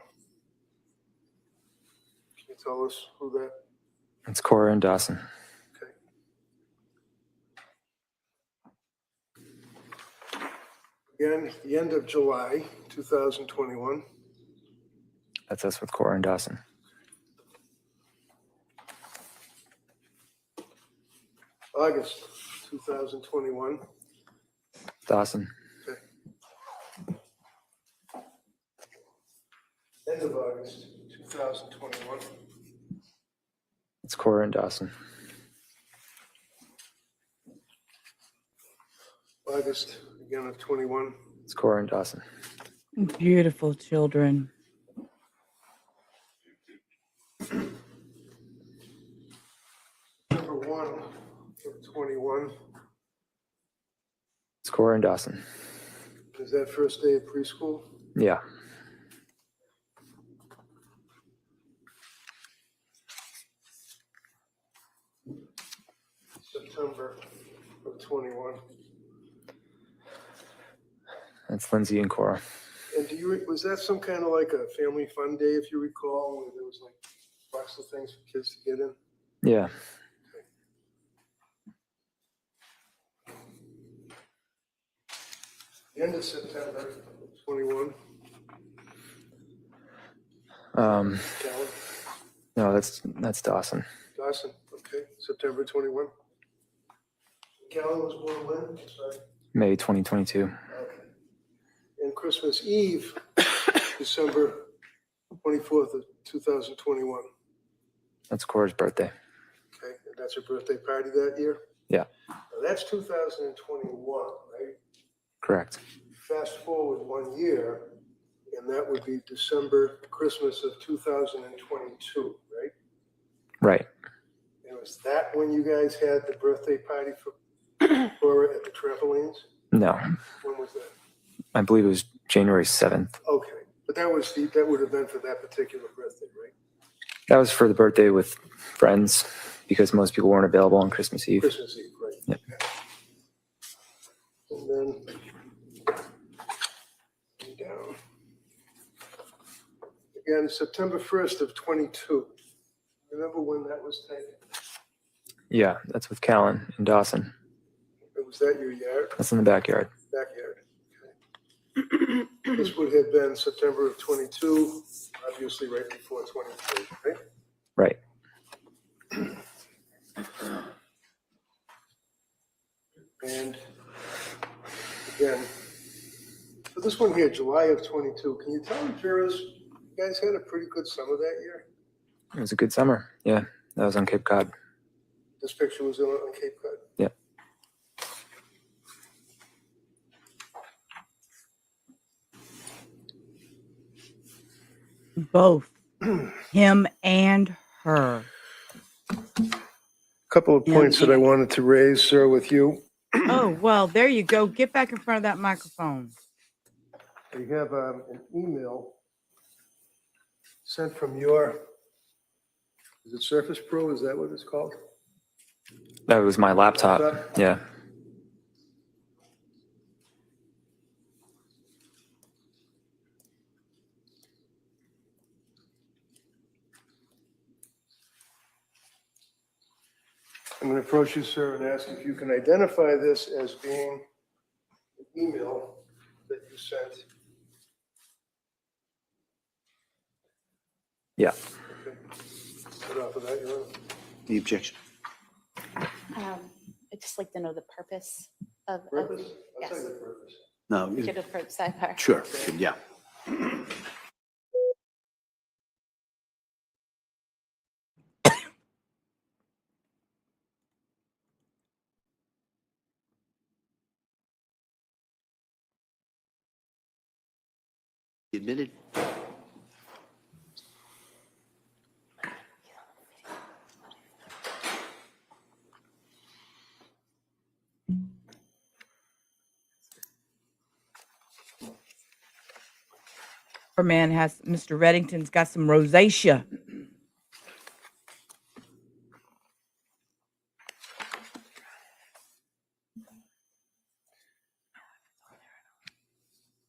you tell us who that? That's Cora and Dawson. Okay. Again, the end of July 2021. That's us with Cora and Dawson. August 2021. Dawson. Okay. End of August 2021. It's Cora and Dawson. August, again, of 21. It's Cora and Dawson. Beautiful children. Number 1 of 21. It's Cora and Dawson. Is that first day of preschool? Yeah. September of 21. That's Lindsay and Cora. And was that some kind of like a family fun day, if you recall, where there was like lots of things for kids to get in? Yeah. The end of September 21. Callan. Callan. No, that's Dawson. Dawson, okay, September 21. Callan was born when? Sorry. May 2022. Okay. And Christmas Eve, December 24th of 2021. That's Cora's birthday. Okay, and that's her birthday party that year? Yeah. Now that's 2021, right? Correct. Fast forward 1 year, and that would be Christmas of 2022, right? Right. And was that when you guys had the birthday party for Cora at the trampolines? No, When was that? I believe it was January 7th. Okay, but that would have been for that particular birthday, right? That was for the birthday with friends because most people weren't available on Christmas Eve. Christmas Eve, right? Yep. And then down. Again, September 1st of 22. Remember when that was taken? Yeah, that's with Callan and Dawson. Was that your yard? That's in the backyard. Backyard. Okay. This would have been September of 22, obviously right before 23, right? Right. And again, for this one here, July of 22, can you tell the jurors, you guys had a pretty good summer that year? It was a good summer. Yeah, that was on Cape Cod. This picture was on Cape Cod. Yeah. Both him and her. Couple of points that I wanted to raise, sir, with you. Oh, well, there you go. Get back in front of that microphone. We have an email sent from your, is it Surface Pro? Is that what it's called? That was my laptop. Laptop? Yeah. I'm going to approach you, sir, and ask if you can identify this as being an email that you sent. Yeah. Okay. Get off of that, Your Honor. The objection. I'd just like to know the purpose of. Purpose? I'll Yes. tell you the purpose. No, Get a sidebar. sure, yeah. Admitted. Her man has, Mr. Reddington's got some rosacea.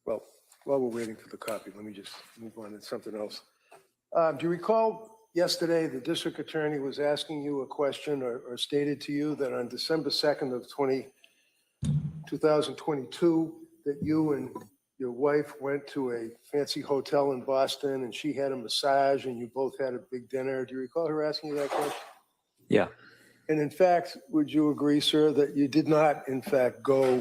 Well, while we're waiting for the copy, let me just move on to something else. Do you recall yesterday the district attorney was asking you a question or stated to you that on December 2nd of 2022, that you and your wife went to a fancy hotel in Boston and she had a massage and you both had a big dinner? Do you recall her asking you that question? Yeah. And in fact, would you agree, sir, that you did not, in fact, go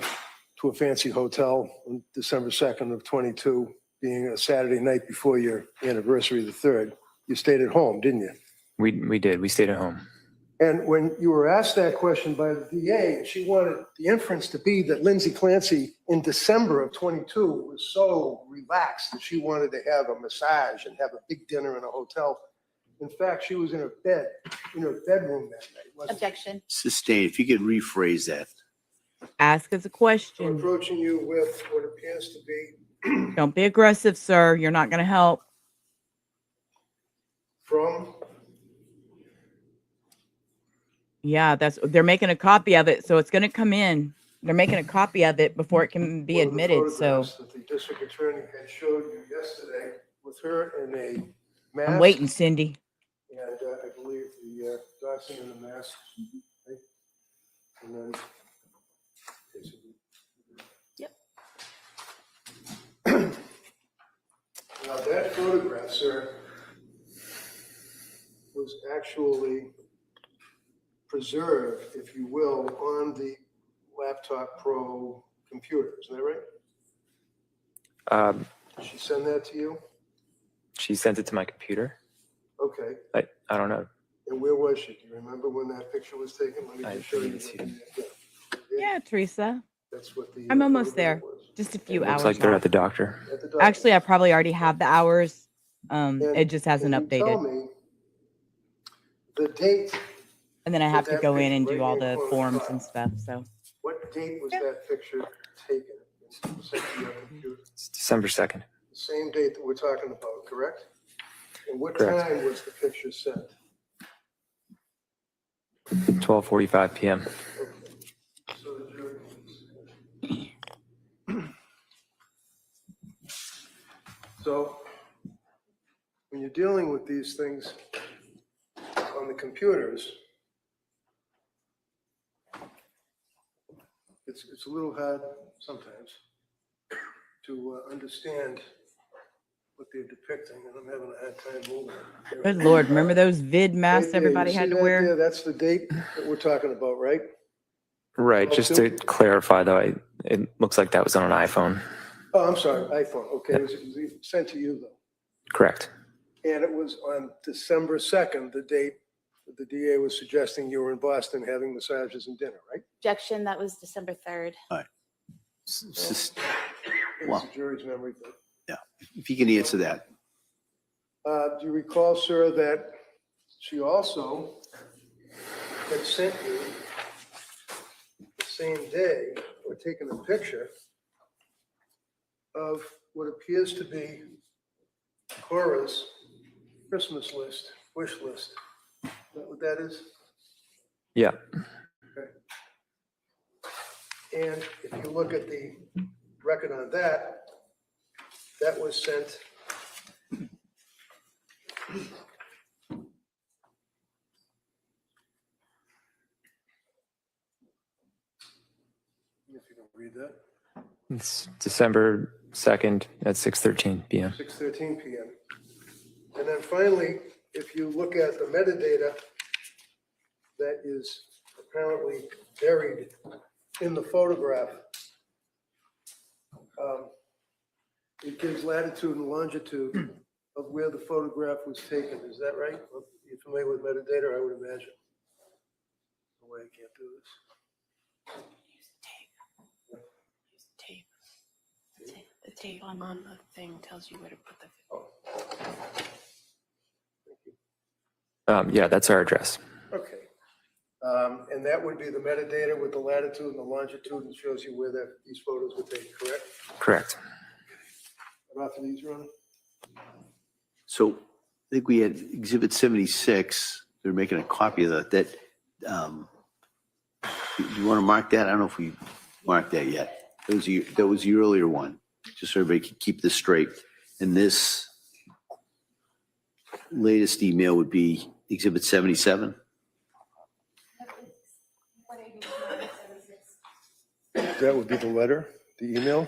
to a fancy hotel on December 2nd of 22, being a Saturday night before your anniversary, the 3rd? You stayed at home, didn't you? We did. We stayed at home. And when you were asked that question by the DA, she wanted the inference to be that Lindsay Clancy in December of 22 was so relaxed that she wanted to have a massage and have a big dinner in a hotel. In fact, she was in her bed, in her bedroom that night. wasn't she? Objection. Sustain, if you could rephrase that. Ask us a I'm question. approaching you with what appears to be Don't be aggressive, sir. You're not going to help. from Yeah, they're making a copy of it, so it's going to come in. They're making a copy of it before it can be one of the admitted. So photographs that the district attorney had showed you yesterday with her in a mask. I'm waiting, Cindy. And I believe the Dawson in the mask. Right? And then. Yep. Now that photograph, sir, was actually preserved, if you will, on the Laptop Pro computer. Isn't that right? Did she send that to you? She sent it to my computer. Okay. I don't know. And where was she? Do you remember when that picture was taken? Let me I just show you. didn't see it. Yeah, Teresa. That's what the. I'm almost photograph there. was. Just a few It hours. looks like they're off. at the doctor. At the doctor. Actually, I probably already have the hours. And It just hasn't can you tell updated. me the date, And then I have to that go in and picture do all right the here, forms file. and stuff. So what date was that picture taken? Sent to your computer? It's December 2nd. The same date that we're talking about, correct? And what Correct. time was the picture sent? 12:45 p.m. Okay. So the jury. So when you're dealing with these things on the computers, it's a little hard sometimes to understand what they're depicting, and I'm having a hard time moving it. good Lord, remember those vid masks Right there, everybody you had see to that wear? there? That's the date that we're talking about, right? Right. Just to clarify, though, it looks like that was on an iPhone. Oh, I'm sorry, iPhone. Okay, it was sent to you though. Correct. And it was on December 2nd, the date that the DA was suggesting you were in Boston having massages and dinner, right? Objection. That was December 3rd. Sus- It's Wow. the jury's memory. But, If you can answer that. do you recall, sir, that she also had sent you the same day or taken a picture of what appears to be Cora's Christmas list, wish list? Is that what that is? Yeah. Okay. And if you look at the record on that, that was sent if you can read that, It's December 2nd at 6:13 p.m. 6:13 p.m. And then finally, if you look at the metadata that is apparently buried in the photograph, it gives latitude and longitude of where the photograph was taken. Is that right? You're familiar with metadata, I would imagine. No way I can't do this. The tape on the thing tells you where to put the. Yeah, that's our address. Okay. And that would be the metadata with the latitude and the longitude and shows you where these photos were taken, correct? Correct. About these, Ron? So I think we had Exhibit 76. They're making a copy of that. Do you want to mark that? I don't know if we marked that yet. That was the earlier one, just so everybody can keep this straight. And this latest email would be Exhibit 77. That would be the letter, the email?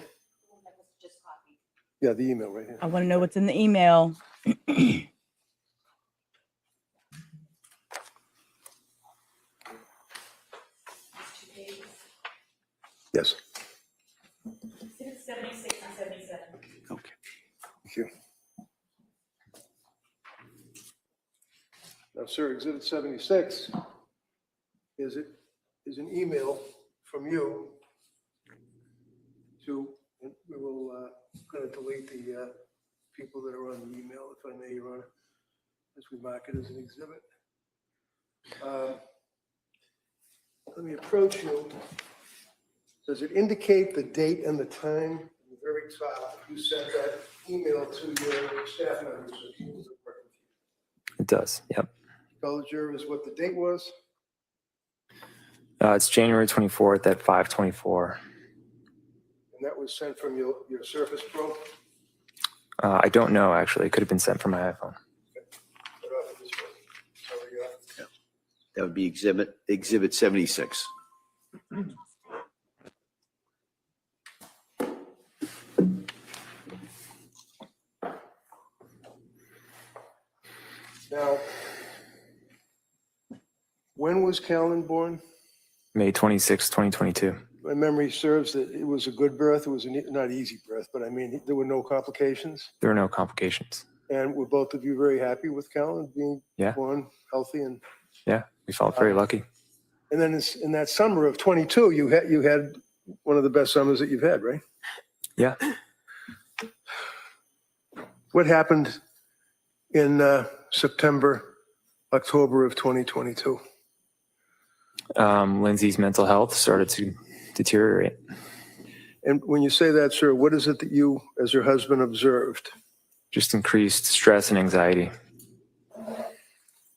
Yeah, the email right here. I want to know what's in the email. Yes. 76 and 77. Okay. Thank you. Now, sir, Exhibit 76 is an email from you to, and we will, going to delete the people that are on the email, if I may, Your Honor, as we mark it as an exhibit. Let me approach you. Does it indicate the date and the time? At the very top, you sent that email to your staff members. Or people that work with you. It does. Yep. Tell the jurors what the date was. It's January 24th at 5:24. And that was sent from your Surface Pro? I don't know, actually. It could have been sent from my iPhone. Put off of this one. So, Yeah. That would be exhibit 76. Now, when was Callan born? May 26, 2022. My memory serves that it was a good birth. It was not easy birth, but I mean, there were no complications. There were no complications. And were both of you very happy with Callan being Yeah. born healthy? And Yeah, we felt very lucky. and then in that summer of 22, you had one of the best summers that you've had, right? Yeah. What happened in September, October of 2022? Lindsay's mental health started to deteriorate. And when you say that, sir, what is it that you, as your husband, observed? Just increased stress and anxiety.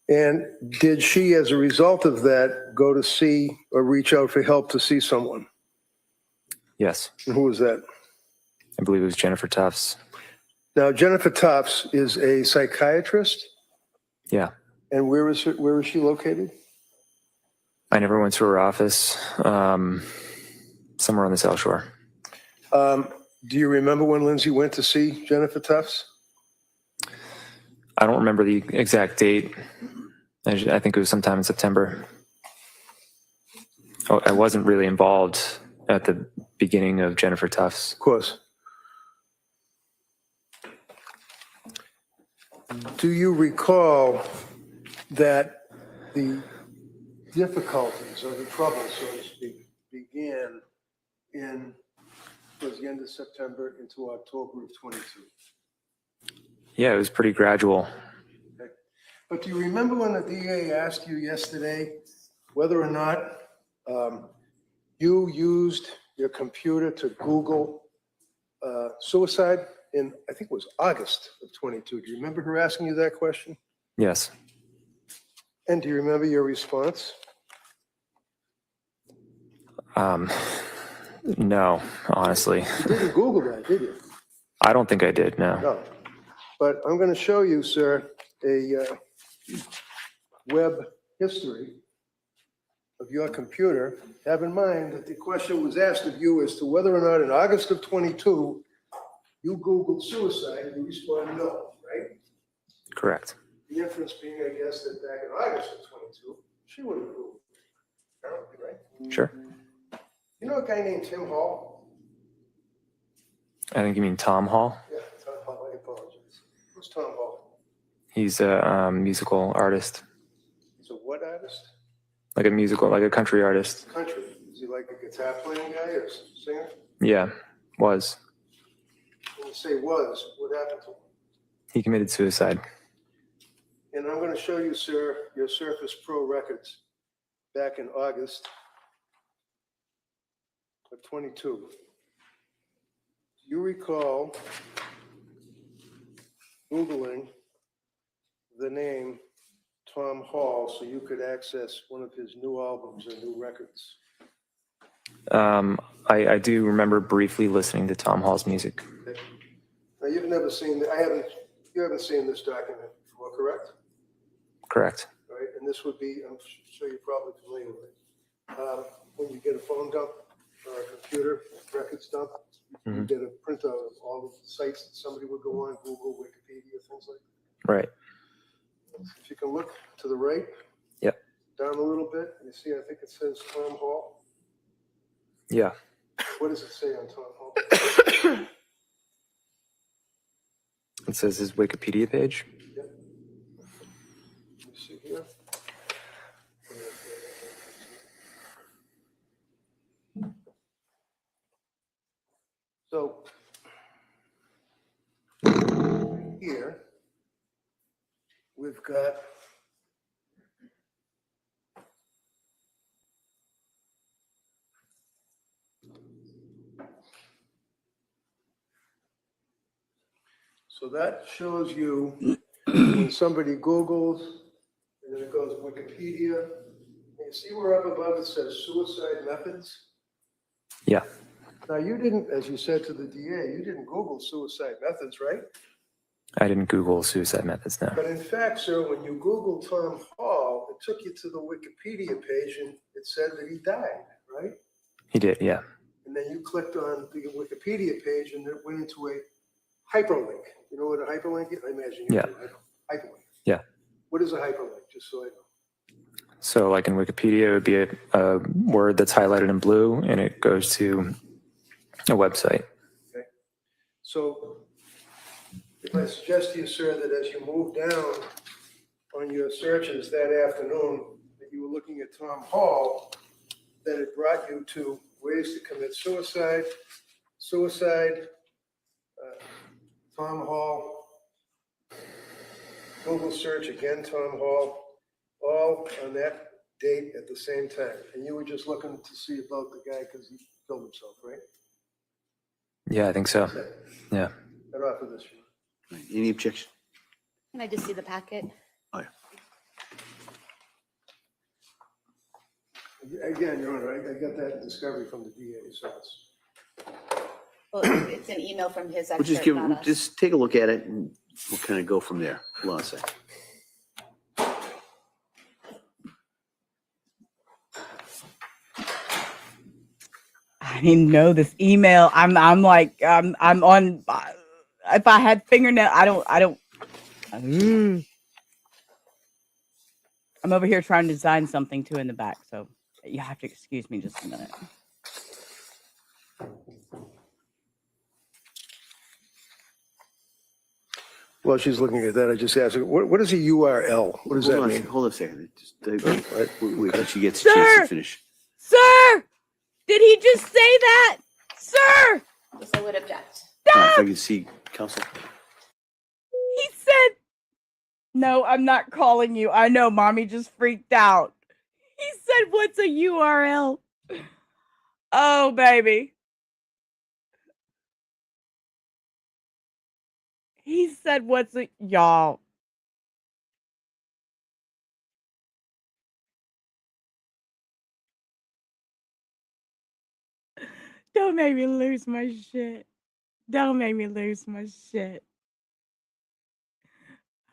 And did she, as a result of that, go to see or reach out for help to see someone? Yes. And who was that? I believe it was Jennifer Tufts. Now, Jennifer Tufts is a psychiatrist. Yeah. And where is she located? I never went to her office. Somewhere on the South Shore. Do you remember when Lindsay went to see Jennifer Tufts? I don't remember the exact date. I think it was sometime in September. Oh, I wasn't really involved at the beginning of Jennifer Tufts. Of course. Do you recall that the difficulties or the trouble, so to speak, began towards the end of September into October of 22? Yeah, it was pretty gradual. Okay. But do you remember when the DA asked you yesterday whether or not you used your computer to Google suicide in, I think it was August of 22? Do you remember her asking you that question? Yes. And do you remember your response? No, honestly. You didn't Google that, did you? I don't think I did, no. No. But I'm going to show you, sir, a web history of your computer. Have in mind that the question was asked of you as to whether or not in August of 22, you Googled suicide. You responded no, right? Correct. The inference being, I guess, that back in August of 22, she would have Googled it. Apparently, right? Sure. You know a guy named Tim Hall? I think you mean Tom Hall. Yeah, Tom Hall. I apologize. Who's Tom Hall? He's a musical artist. He's a what artist? Like a country artist. Country. Is he like a guitar playing guy or singer? Yeah, was. When you say was, what happened to him? He committed suicide. And I'm going to show you, sir, your Surface Pro records back in August of 22. You recall Googling the name Tom Hall so you could access one of his new albums or new records. I do remember briefly listening to Tom Hall's music. Okay. Now you've never seen you haven't seen this document before, correct? Correct. All right, and this would be, I'm sure you're probably familiar with it. When you get a phone dump or a computer records dump, you get a printout of all of the sites that somebody would go on, Google, Wikipedia, things like that. Right. If you can look to the right. Yep. Down a little bit, you see, I think it says Tom Hall. Yeah. What does it say on Tom Hall? It says his Wikipedia page. Yep. You see here. we've got so that shows you when somebody Googles, and then it goes Wikipedia. And you see where up above it says suicide methods? Yeah. Now, you didn't, as you said to the DA, you didn't Google suicide methods, right? I didn't Google suicide methods, no. But in fact, sir, when you Google Tom Hall, it took you to the Wikipedia page and it said that he died, right? He did, yeah. And then you clicked on the Wikipedia page and it went into a hyperlink. You know what a hyperlink is? I imagine you Yeah. do. Hyperlink. Yeah. What is a hyperlink, just so I know? So like in Wikipedia, it would be a word that's highlighted in blue and it goes to a website. Okay. So if I suggest to you, sir, that as you move down on your searches that afternoon, that you were looking at Tom Hall, that it brought you to ways to commit suicide, Tom Hall, Google search again, Tom Hall, all on that date at the same time. And you were just looking to see about the guy because he killed himself, right? Yeah, I think so. Yeah. Get off of this. Any objection? Can I just see the packet? Oh, yeah. Again, Your Honor, I got that discovery from the DA, so it's. Well, it's an email from his We'll just expert, not us. just take a look at it and we'll kind of go from there. Hold on a second. I didn't know this email. I'm on. If I had fingernail, I don't. I'm over here trying to design something too in the back, so you have to excuse me just a minute. While she's looking at that, I just asked her, what is a URL? What does that mean? Hold on a second. Just, wait till she gets a Sir! chance to finish. Sir, did he just say that? Sir, Yes, I would object. If I can see counsel. he said, no, I'm not calling you. I know, mommy just freaked out. He said, what's a URL? Oh, baby. He said, what's a, y'all. Don't make me lose my shit. Don't make me lose my shit.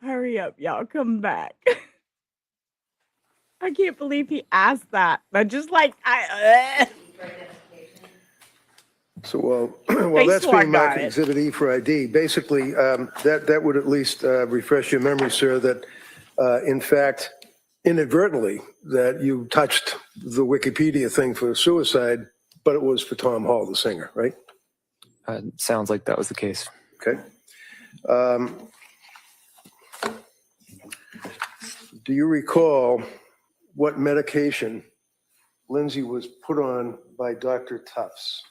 Hurry up, y'all. Come back. I can't believe he asked that. But just like, So, while Thanks, that's so I being marked got it. Exhibit E for ID, basically, that would at least refresh your memory, sir, that in fact, inadvertently, that you touched the Wikipedia thing for suicide, but it was for Tom Hall, the singer, right? Sounds like that was the case. Okay. Do you recall what medication Lindsay was put on by Dr. Tufts?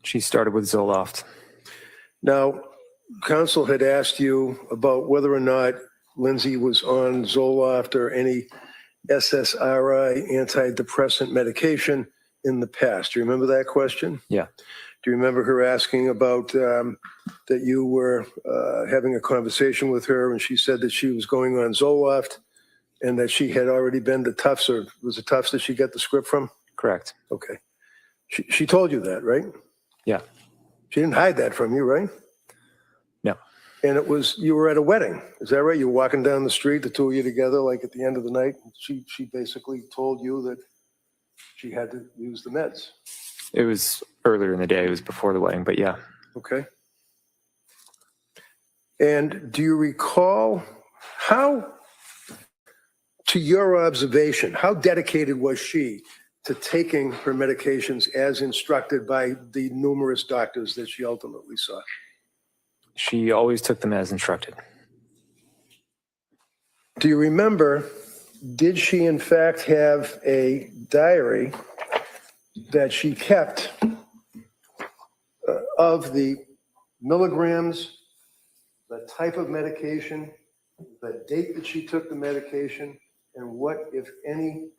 She started with Zoloft. Now, counsel had asked you about whether or not Lindsay was on Zoloft or any SSRI antidepressant medication in the past. Do you remember that question? Yeah. Do you remember her asking about that you were having a conversation with her and she said that she was going on Zoloft and that she had already been to Tufts, or was it Tufts that she got the script from? Correct. Okay. She told you that, right? Yeah. She didn't hide that from you, right? No. And it was, you were at a wedding. Is that right? You were walking down the street, the two of you together, like at the end of the night. She basically told you that she had to use the meds. It was earlier in the day. It was before the wedding, but yeah. Okay. And do you recall how, to your observation, how dedicated was she to taking her medications as instructed by the numerous doctors that she ultimately saw? She always took them as instructed. Do you remember, did she in fact have a diary that she kept of the milligrams, the type of medication, the date that she took the medication, and what, if any,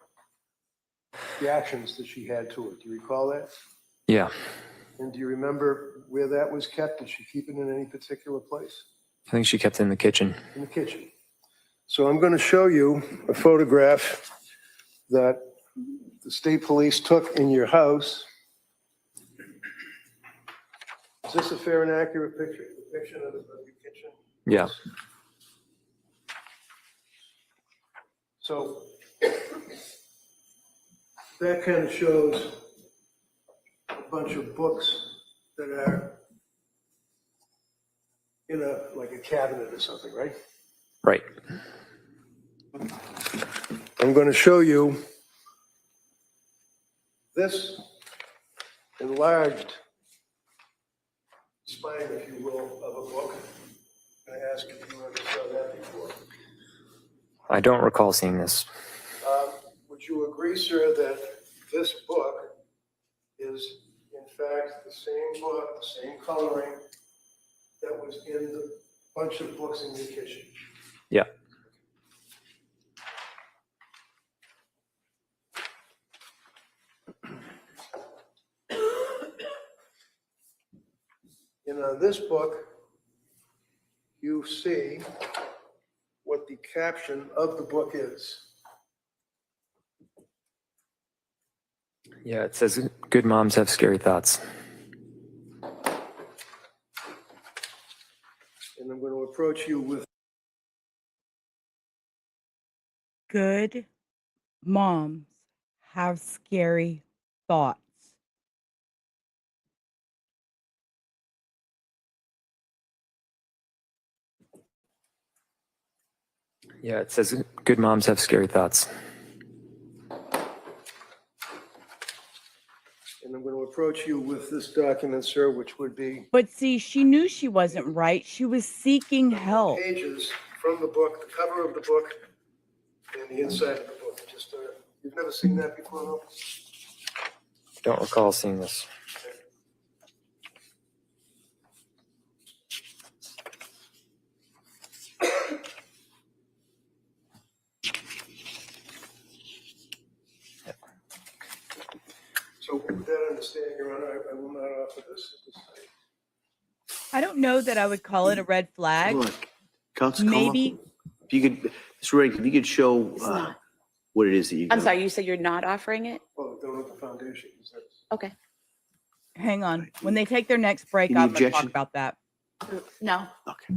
reactions that she had to it. Do you recall that? Yeah. And do you remember where that was kept? Did she keep it in any particular place? I think she kept it in the kitchen. In the kitchen. So I'm going to show you a photograph that the state police took in your house. Is this a fair and accurate depiction of your kitchen? Yeah. So that kind of shows a bunch of books that are in like a cabinet or something, right? Right. I'm going to show you this enlarged spine, if you will, of a book. I'm going to ask if you ever saw that before. I don't recall seeing this. Would you agree, sir, that this book is, in fact, the same book, the same coloring that was in the bunch of books in your kitchen? Yeah. In this book, you see what the caption of the book is. Yeah, it says, good moms have scary thoughts. And I'm going to approach you with Good moms have scary thoughts. Yeah, it says, good moms have scary thoughts. and I'm going to approach you with this document, sir, which would be But see, she knew she wasn't right. She was seeking help. pages from the book, the cover of the book, and the inside of the book. Just, you've never seen that before, no? Don't recall seeing this. So with that understanding, Your Honor, I will not offer this at this time. I don't know that I would call it a red flag. Look, Counsel, Maybe. if you could, Mr. Reddick, if you could show not. what it is that you. I'm sorry, you said you're not offering it? Well, I don't know the foundation. Is that? Okay. Hang on. When they take their next break, Any I'm going to talk objection? about that. No. Okay.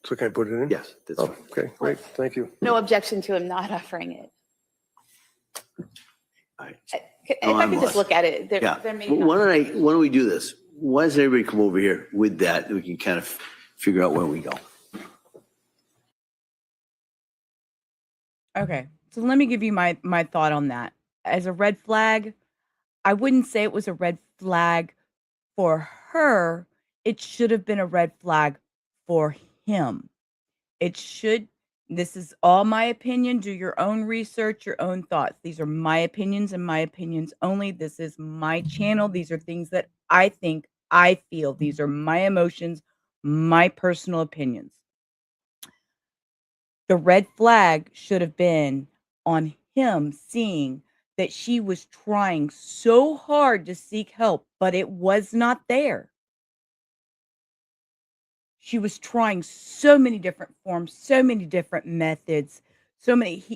So can I put it in? Yes, that's Oh, fine. okay, great. Thank you. No objection to him not offering it. All right. If No, I I'm could just lost. look at it, Yeah. there may Why not. don't we do this? Why doesn't everybody come over here with that? We can kind of figure out where we go. Okay. So let me give you my thought on that. As a red flag, I wouldn't say it was a red flag for her. It should have been a red flag for him. It should. This is all my opinion. Do your own research, your own thoughts. These are my opinions and my opinions only. This is my channel. These are things that I think, I feel. These are my emotions, my personal opinions. The red flag should have been on him seeing that she was trying so hard to seek help, but it was not there. She was trying so many different forms, so many different methods,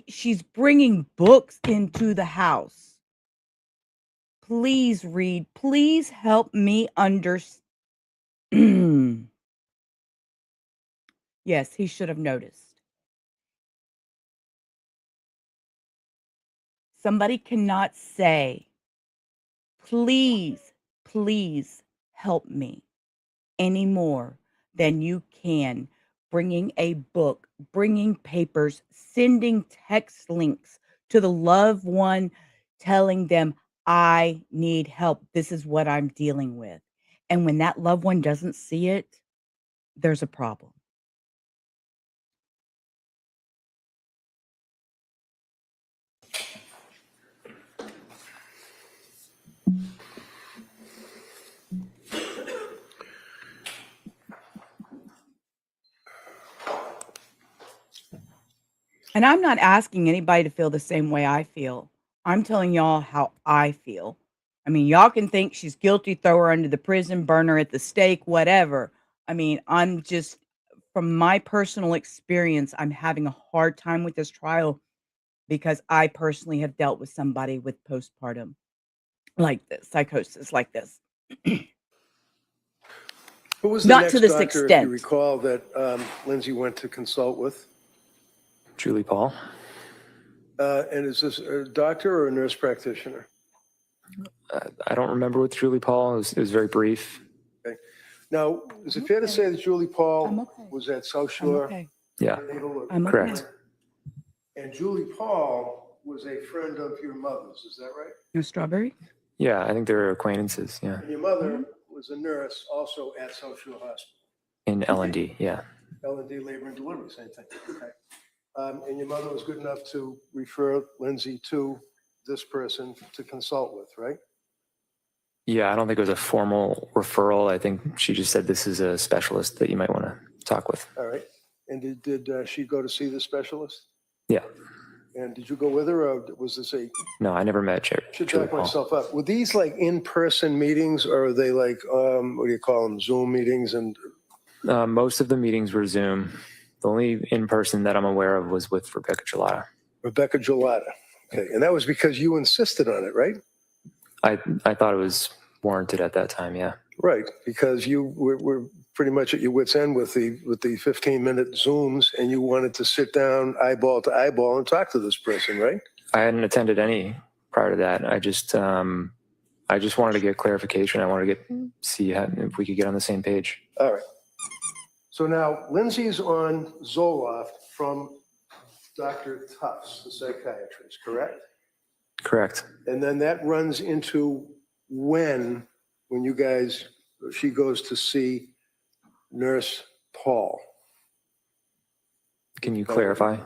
she's bringing books into the house. Please read. Please help me understand. Yes, he should have noticed. Somebody cannot say, please, please help me any more than you can bringing a book, bringing papers, sending text links to the loved one, telling them, I need help. This is what I'm dealing with. And when that loved one doesn't see it, there's a problem. And I'm not asking anybody to feel the same way I feel. I'm telling y'all how I feel. I mean, y'all can think she's guilty, throw her under the prison, burn her at the stake, whatever. I mean, I'm just, from my personal experience, I'm having a hard time with this trial because I personally have dealt with somebody with postpartum like this, psychosis like this. Who was the Not next to this doctor, if you extent. recall, that Lindsay went to consult with? Julie Paul. And is this a doctor or a nurse practitioner? I don't remember with Julie Paul. It was very brief. Now, is it fair to say that Julie Paul I'm okay. was at South I'm Shore? okay. Yeah, I'm okay. correct. And Julie Paul was a friend of your mother's, is that right? No strawberry? Yeah, I think they were acquaintances. Yeah, And your mother was a nurse also at South Shore Hospital. in L&D. Yeah, L&D Labor and Delivery, same thing. Okay. And your mother was good enough to refer Lindsay to this person to consult with, right? yeah. I don't think it was a formal referral. I think she just said this is a specialist that you might want to talk with. All right. And did she go to see the specialist? Yeah. And did you go with her, or was this a? No, I never met Should Julie back Paul. myself up. Were these like in-person meetings, or are they like what do you call them, Zoom meetings? And Most of the meetings were Zoom. The only in-person that I'm aware of was with Rebecca Gelata. Rebecca Gelata. Okay, and that was because you insisted on it, right? I thought it was warranted at that time. Yeah. Right, because you were pretty much at your wit's end with the 15-minute Zooms, and you wanted to sit down eyeball to eyeball and talk to this person, right? I hadn't attended any prior to that. I just wanted to get clarification. I wanted to see if we could get on the same page. All right. So now Lindsay's on Zoloft from Dr. Tufts, the psychiatrist, correct? Correct. And then that runs into when she goes to see Nurse Paul. Can you clarify?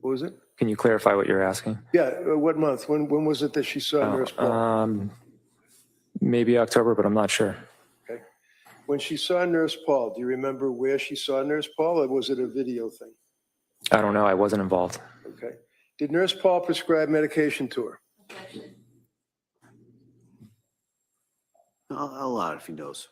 What was it? Can you clarify what you're asking? Yeah, what month? When was it that she saw Nurse Paul? Maybe October, but I'm not sure. Okay. When she saw Nurse Paul, do you remember where she saw Nurse Paul, or was it a video thing? I don't know. I wasn't involved. Okay. Did Nurse Paul prescribe medication to her? A lot, if he knows.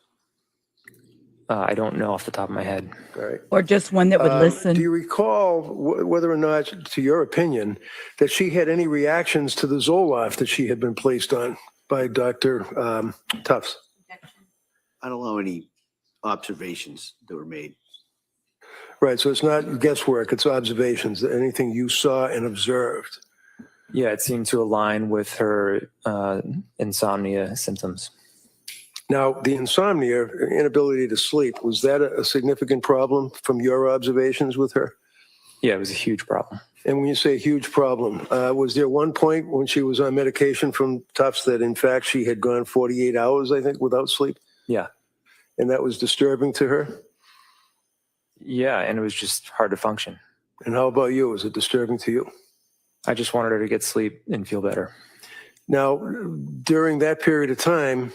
I don't know off the top of my head. All right. Or just one that would listen. Do you recall whether or not, to your opinion, that she had any reactions to the Zoloft that she had been placed on by Dr. Tufts? I don't know any observations that were made. Right, so it's not guesswork, it's observations, anything you saw and observed. Yeah, it seemed to align with her insomnia symptoms. Now, the insomnia, inability to sleep, was that a significant problem from your observations with her? Yeah, it was a huge problem. And when you say huge problem, was there one point when she was on medication from Tufts that in fact she had gone 48 hours, I think, without sleep? Yeah. And that was disturbing to her? Yeah, and it was just hard to function. And how about you? Was it disturbing to you? I just wanted her to get sleep and feel better. Now, during that period of time,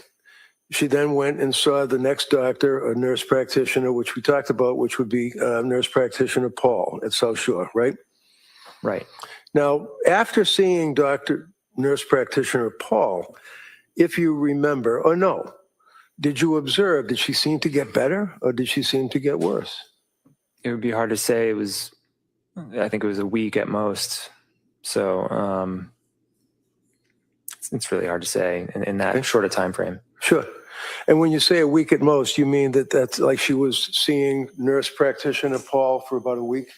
she then went and saw the next doctor, a nurse practitioner, which we talked about, which would be nurse practitioner Paul at South Shore, right? Right. Now, after seeing nurse practitioner Paul, if you remember, or no, did you observe, did she seem to get better or did she seem to get worse? It would be hard to say. I think it was a week at most. So it's really hard to say in that short a time frame. Sure. And when you say a week at most, you mean that's like she was seeing nurse practitioner Paul for about a week?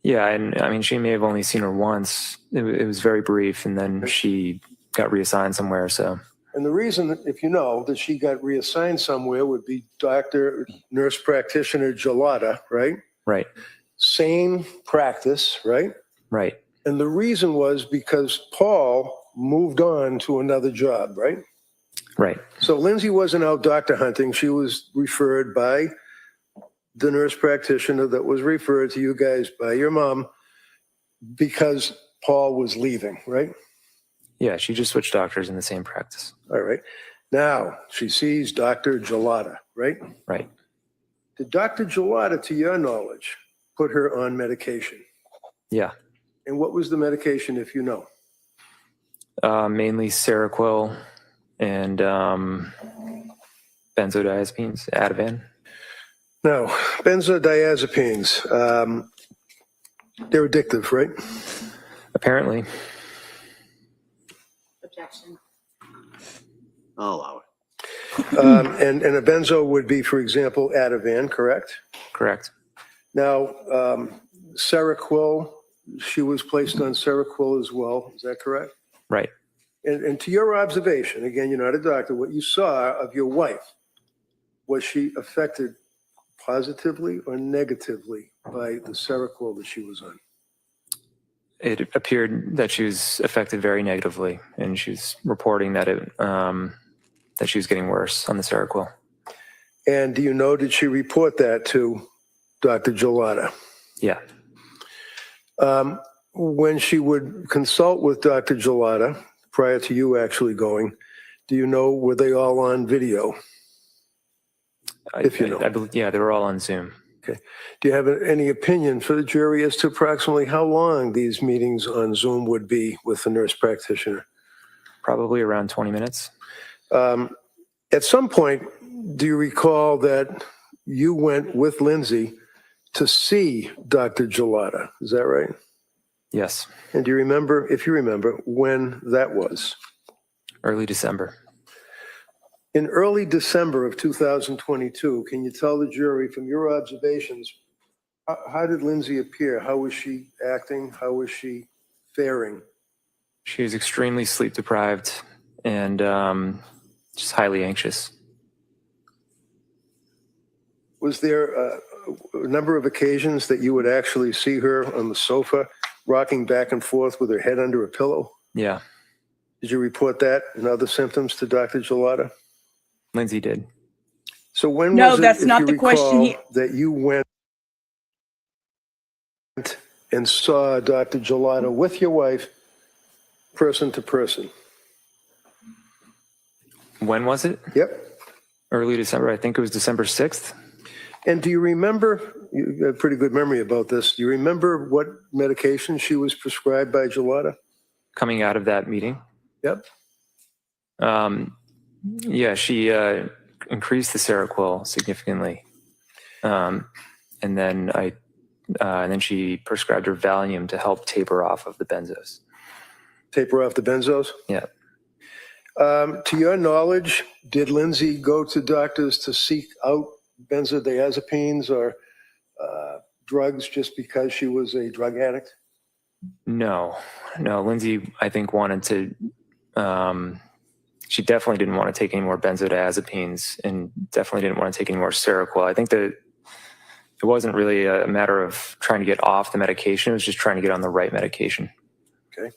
Yeah, and I mean, she may have only seen her once. It was very brief, and then she got reassigned somewhere. So. And the reason, if you know, that she got reassigned somewhere would be nurse practitioner Gelata, right? Right. Same practice, right? Right. And the reason was because Paul moved on to another job, right? Right. So Lindsay wasn't out doctor hunting. She was referred by the nurse practitioner that was referred to you guys by your mom because Paul was leaving, right? Yeah, she just switched doctors in the same practice. All right. Now she sees Dr. Gelata, right? Right. Did Dr. Gelata, to your knowledge, put her on medication? Yeah. And what was the medication, if you know? Mainly Seroquel and benzodiazepines, Ativan. Now, benzodiazepines, they're addictive, right? Apparently, Objection. I'll allow it. And a benzo would be, for example, Ativan, correct? correct. Now, Seroquel, she was placed on Seroquel as well. Is that correct? Right. And to your observation, again, you're not a doctor, what you saw of your wife, was she affected positively or negatively by the Seroquel that she was on? It appeared that she was affected very negatively, and she was reporting that that she was getting worse on the Seroquel. And do you know, did she report that to Dr. Gelada? Yeah. When she would consult with Dr. Gelada, prior to you actually going, do you know, were they all on video? If you know. I believe, yeah, they were all on Zoom. Okay. Do you have any opinion for the jury as to approximately how long these meetings on Zoom would be with the nurse practitioner? Probably around 20 minutes. At some point, do you recall that you went with Lindsay to see Dr. Gelada? Is that right? Yes. And do you remember, if you remember, when that was? Early December. In early December of 2022, can you tell the jury from your observations, how did Lindsay appear? How was she acting? How was she faring? She was extremely sleep deprived and just highly anxious. Was there a number of occasions that you would actually see her on the sofa, rocking back and forth with her head under a pillow? Yeah. Did you report that and other symptoms to Dr. Gelada? Lindsay did. So when No, was it, that's if not you the question recall, that you went and saw Dr. Gelada with your wife, person to person? When was it? Yep. Early December. I think it was December 6th. And do you remember, you have a pretty good memory about this, do you remember what medication she was prescribed by Gelada? Coming out of that meeting. Yep. Yeah, she increased the Seroquel significantly, and then she prescribed her Valium to help taper off of the benzos. Taper off the benzos? Yeah. To your knowledge, did Lindsay go to doctors to seek out benzodiazepines or drugs just because she was a drug addict? No. Lindsay, I think, wanted to. She definitely didn't want to take any more benzodiazepines, and definitely didn't want to take any more Seroquel. I think that it wasn't really a matter of trying to get off the medication; it was just trying to get on the right medication. Okay.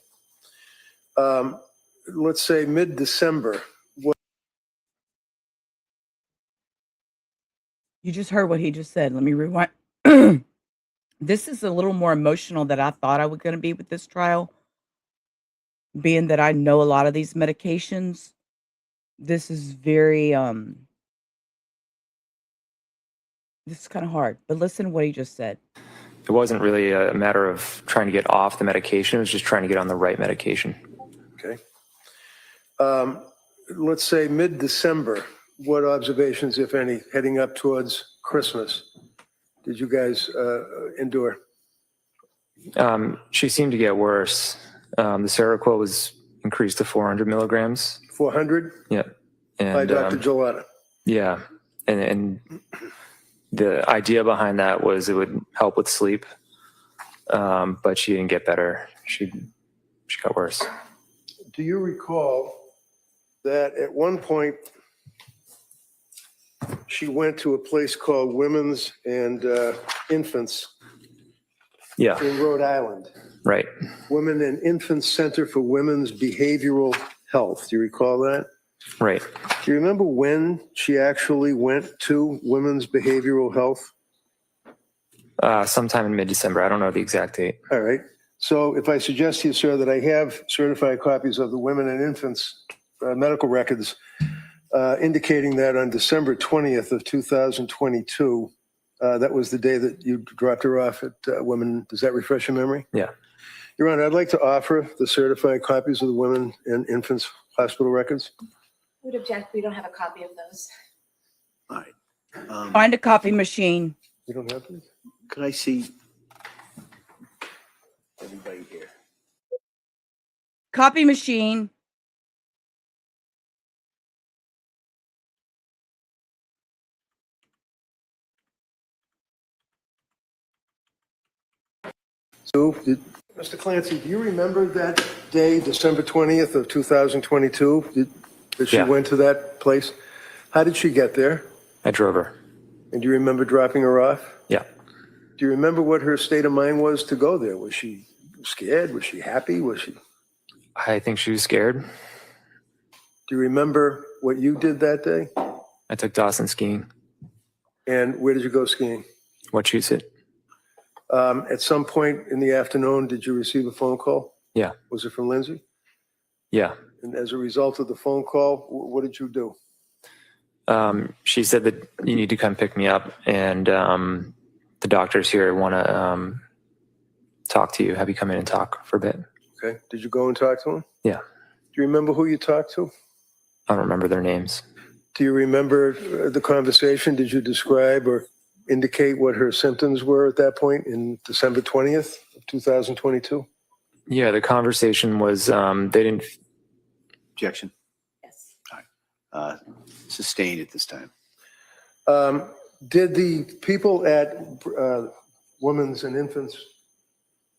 Let's say mid-December. You just heard what he just said. Let me rewind. This is a little more emotional than I thought I was going to be with this trial. Being that I know a lot of these medications, this is very, this is kind of hard. But listen to what he just said. It wasn't really a matter of trying to get off the medication; it was just trying to get on the right medication. Okay. Let's say mid-December. What observations, if any, heading up towards Christmas, did you guys endure? She seemed to get worse. The Seroquel was increased to 400 milligrams. 400? Yeah. And, By Dr. Gelada? Yeah. And the idea behind that was it would help with sleep, but she didn't get better. She got worse. Do you recall that at one point she went to a place called Women's and Infants Yeah. in Rhode Island? Right. Women and Infants Center for Women's Behavioral Health. Do you recall that? Right. Do you remember when she actually went to Women's Behavioral Health? Sometime in mid-December. I don't know the exact date. All right. So if I suggest to you, sir, that I have certified copies of the Women and Infants medical records indicating that on December 20th of 2022, that was the day that you dropped her off at Women. Does that refresh your memory? Yeah. Your Honor, I'd like to offer the certified copies of the women and infants hospital records. I would object. We don't have a copy of those. All right. Find a copy machine. You don't have these? Could I see everybody here? Copy machine. So, Mr. Clancy, do you remember that day, December 20th of 2022, that she Yeah. went to that place? How did she get there? I drove her. And do you remember dropping her off? Yeah. Do you remember what her state of mind was to go there? Was she scared? Was she happy? Was she? I think she was scared. Do you remember what you did that day? I took Dawson skiing. And where did you go skiing? Wachusett. At some point in the afternoon, did you receive a phone call? Yeah. Was it from Lindsay? Yeah. And as a result of the phone call, what did you do? She said that you need to come pick me up, and the doctors here want to talk to you, have you come in and talk for a bit. Okay. Did you go and talk to him? Yeah. Do you remember who you talked to? I don't remember their names. Do you remember the conversation? Did you describe or indicate what her symptoms were at that point in December 20th of 2022? Yeah, the conversation was they didn't. Objection. Yes. All right. Sustained at this time. Did the people at Women's and Infants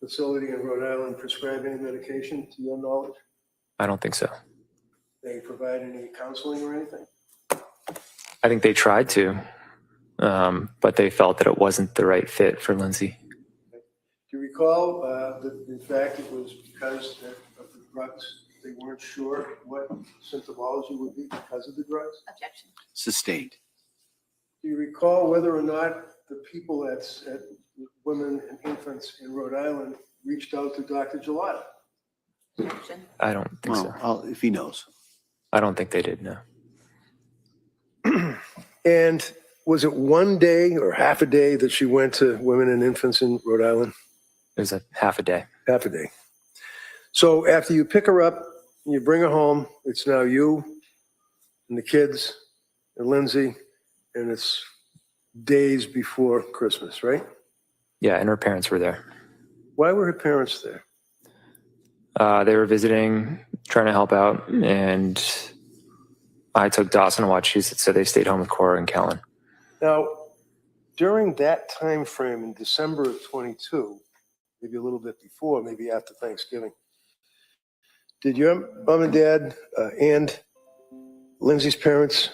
Facility in Rhode Island prescribe any medication to your knowledge? I don't think so. They provide any counseling or anything? I think they tried to, but they felt that it wasn't the right fit for Lindsay. Do you recall that in fact it was because of the drugs? They weren't sure what symptomology would be because of the drugs? Objection. Sustained. Do you recall whether or not the people at Women and Infants in Rhode Island reached out to Dr. Gelada? Objection. I don't think so. Well, if he knows. I don't think they did, no. And was it one day or half a day that she went to Women and Infants in Rhode Island? It was a half a day. Half a day. So after you pick her up, you bring her home, it's now you and the kids and Lindsay, and it's days before Christmas, right? Yeah, and her parents were there. Why were her parents there? They were visiting, trying to help out, and I took Dawson to Wachusett, so they stayed home with Cora and Callan. Now, during that time frame in December of 22, maybe a little bit before, maybe after Thanksgiving, did your mom and dad and Lindsay's parents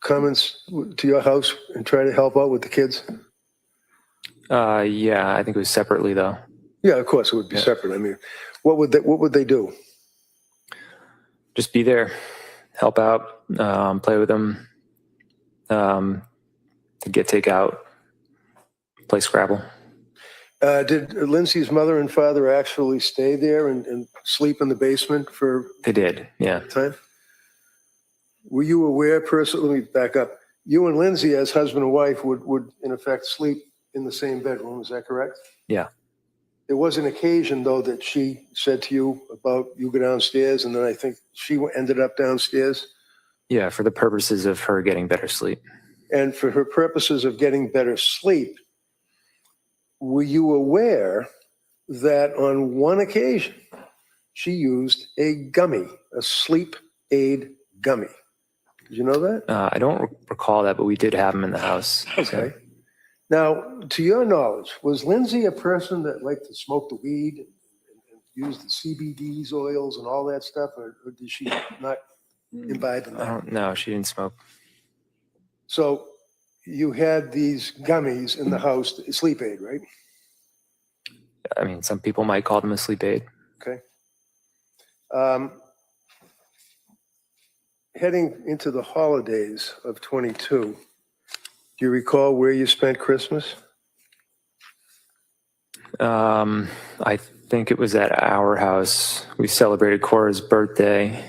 come to your house and try to help out with the kids? Yeah, I think it was separately though. Yeah, of course it would be separate. I mean, what would they do? Just be there, help out, play with them, to get takeout, play Scrabble. Did Lindsay's mother and father actually stay there and sleep in the basement for They did, yeah. time? Were you aware personally, let me back up, you and Lindsay as husband and wife would in effect sleep in the same bedroom, is that correct? Yeah. There was an occasion though that she said to you about you go downstairs and then I think she ended up downstairs. Yeah, for the purposes of her getting better sleep. And for her purposes of getting better sleep, were you aware that on one occasion she used a gummy, a sleep aid gummy? Did you know that? I don't recall that, but we did have them in the house. Okay. Now, to your knowledge, was Lindsay a person that liked to smoke the weed and use the CBDs oils and all that stuff, or did she not imbibe in I that? don't know. She didn't smoke. So you had these gummies in the house, sleep aid, right? I mean, some people might call them a sleep aid. Okay. Heading into the holidays of 22, do you recall where you spent Christmas? I think it was at our house. We celebrated Cora's birthday.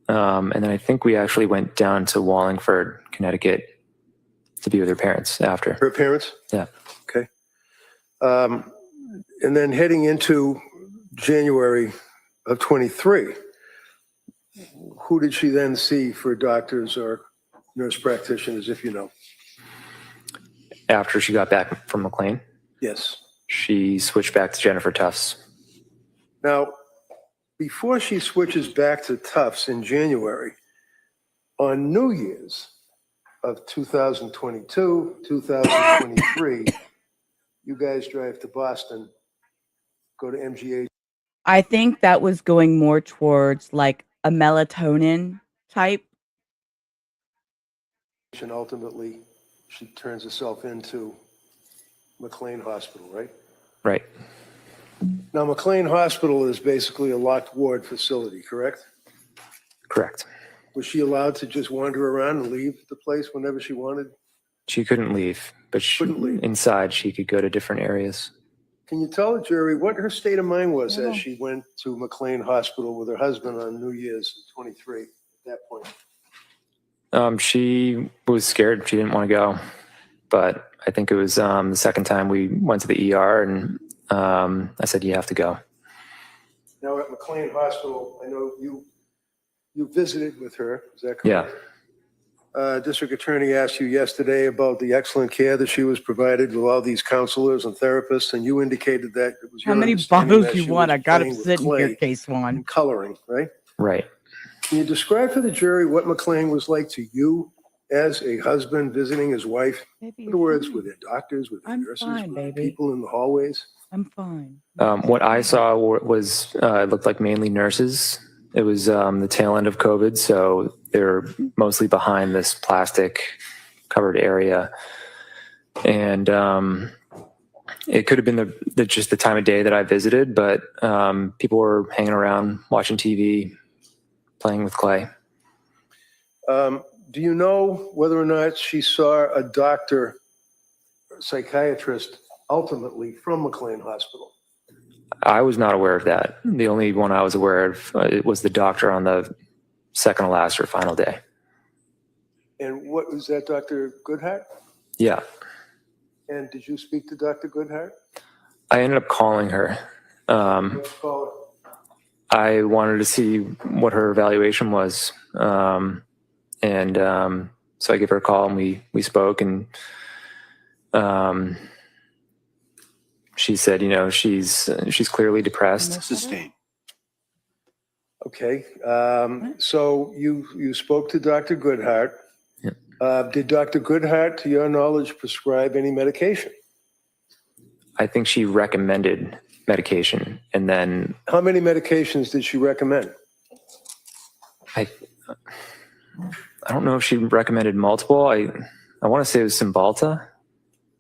And then I think we actually went down to Wallingford, Connecticut to be with her parents after. Her parents? Yeah. Okay. And then heading into January of 23. Who did she then see for doctors or nurse practitioners, if you know? After she got back from McLean, Yes. she switched back to Jennifer Tufts. Now, before she switches back to Tufts in January, on New Year's of 2022, 2023, you guys drive to Boston, go to MGH. I think that was going more towards like a melatonin type. And ultimately, she turns herself into McLean Hospital, right? Right. Now, McLean Hospital is basically a locked ward facility, correct? Correct. Was she allowed to just wander around and leave the place whenever she wanted? She couldn't leave, but Couldn't leave. inside she could go to different areas. Can you tell the jury what her state of mind was as she went to McLean Hospital with her husband on New Year's 23 at that point? She was scared. She didn't want to go, but I think it was the second time we went to the ER, and I said, "You have to go." Now at McLean Hospital, I know you visited with her. Is that correct? Yeah. District Attorney asked you yesterday about the excellent care that she was provided with all these counselors and therapists, and you indicated that it was How your many understanding bottles that you she want? was I got to playing with sit in clay here, case one. and coloring, right? Right. Can you describe for the jury what McLean was like to you as a husband visiting his wife? Baby, In other words, fine. with their doctors, with their I'm nurses, fine, with the baby. people in the hallways? I'm fine. What I saw was it looked like mainly nurses. It was the tail end of COVID, so they're mostly behind this plastic covered area, and it could have been just the time of day that I visited, but people were hanging around, watching TV, playing with clay. Do you know whether or not she saw a doctor, psychiatrist, ultimately from McLean Hospital? I was not aware of that. The only one I was aware of it was the doctor on the second to last or final day. And what was that, Dr. Goodhart? Yeah. And did you speak to Dr. Goodhart? I ended up calling her. Let's call her. I wanted to see what her evaluation was. So I gave her a call and we spoke, and she said, she's clearly depressed. Sustained. Okay. So you spoke to Dr. Goodhart. Yep. Did Dr. Goodhart, to your knowledge, prescribe any medication? I think she recommended medication, and then How many medications did she recommend? I don't know if she recommended multiple. I want to say it was Cymbalta,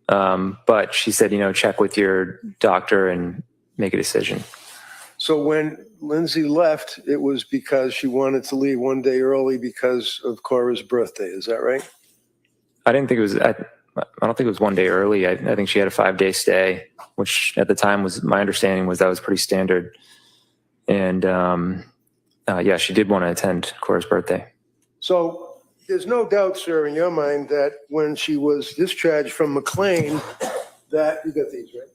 but she said, check with your doctor and make a decision. So when Lindsay left, it was because she wanted to leave one day early because of Cora's birthday. Is that right? I didn't think it was. I don't think it was one day early. I think she had a 5-day stay, which at the time was my understanding was that was pretty standard. And yeah, she did want to attend Cora's birthday. So there's no doubt, sir, in your mind that when she was discharged from McLean, that you got these, right?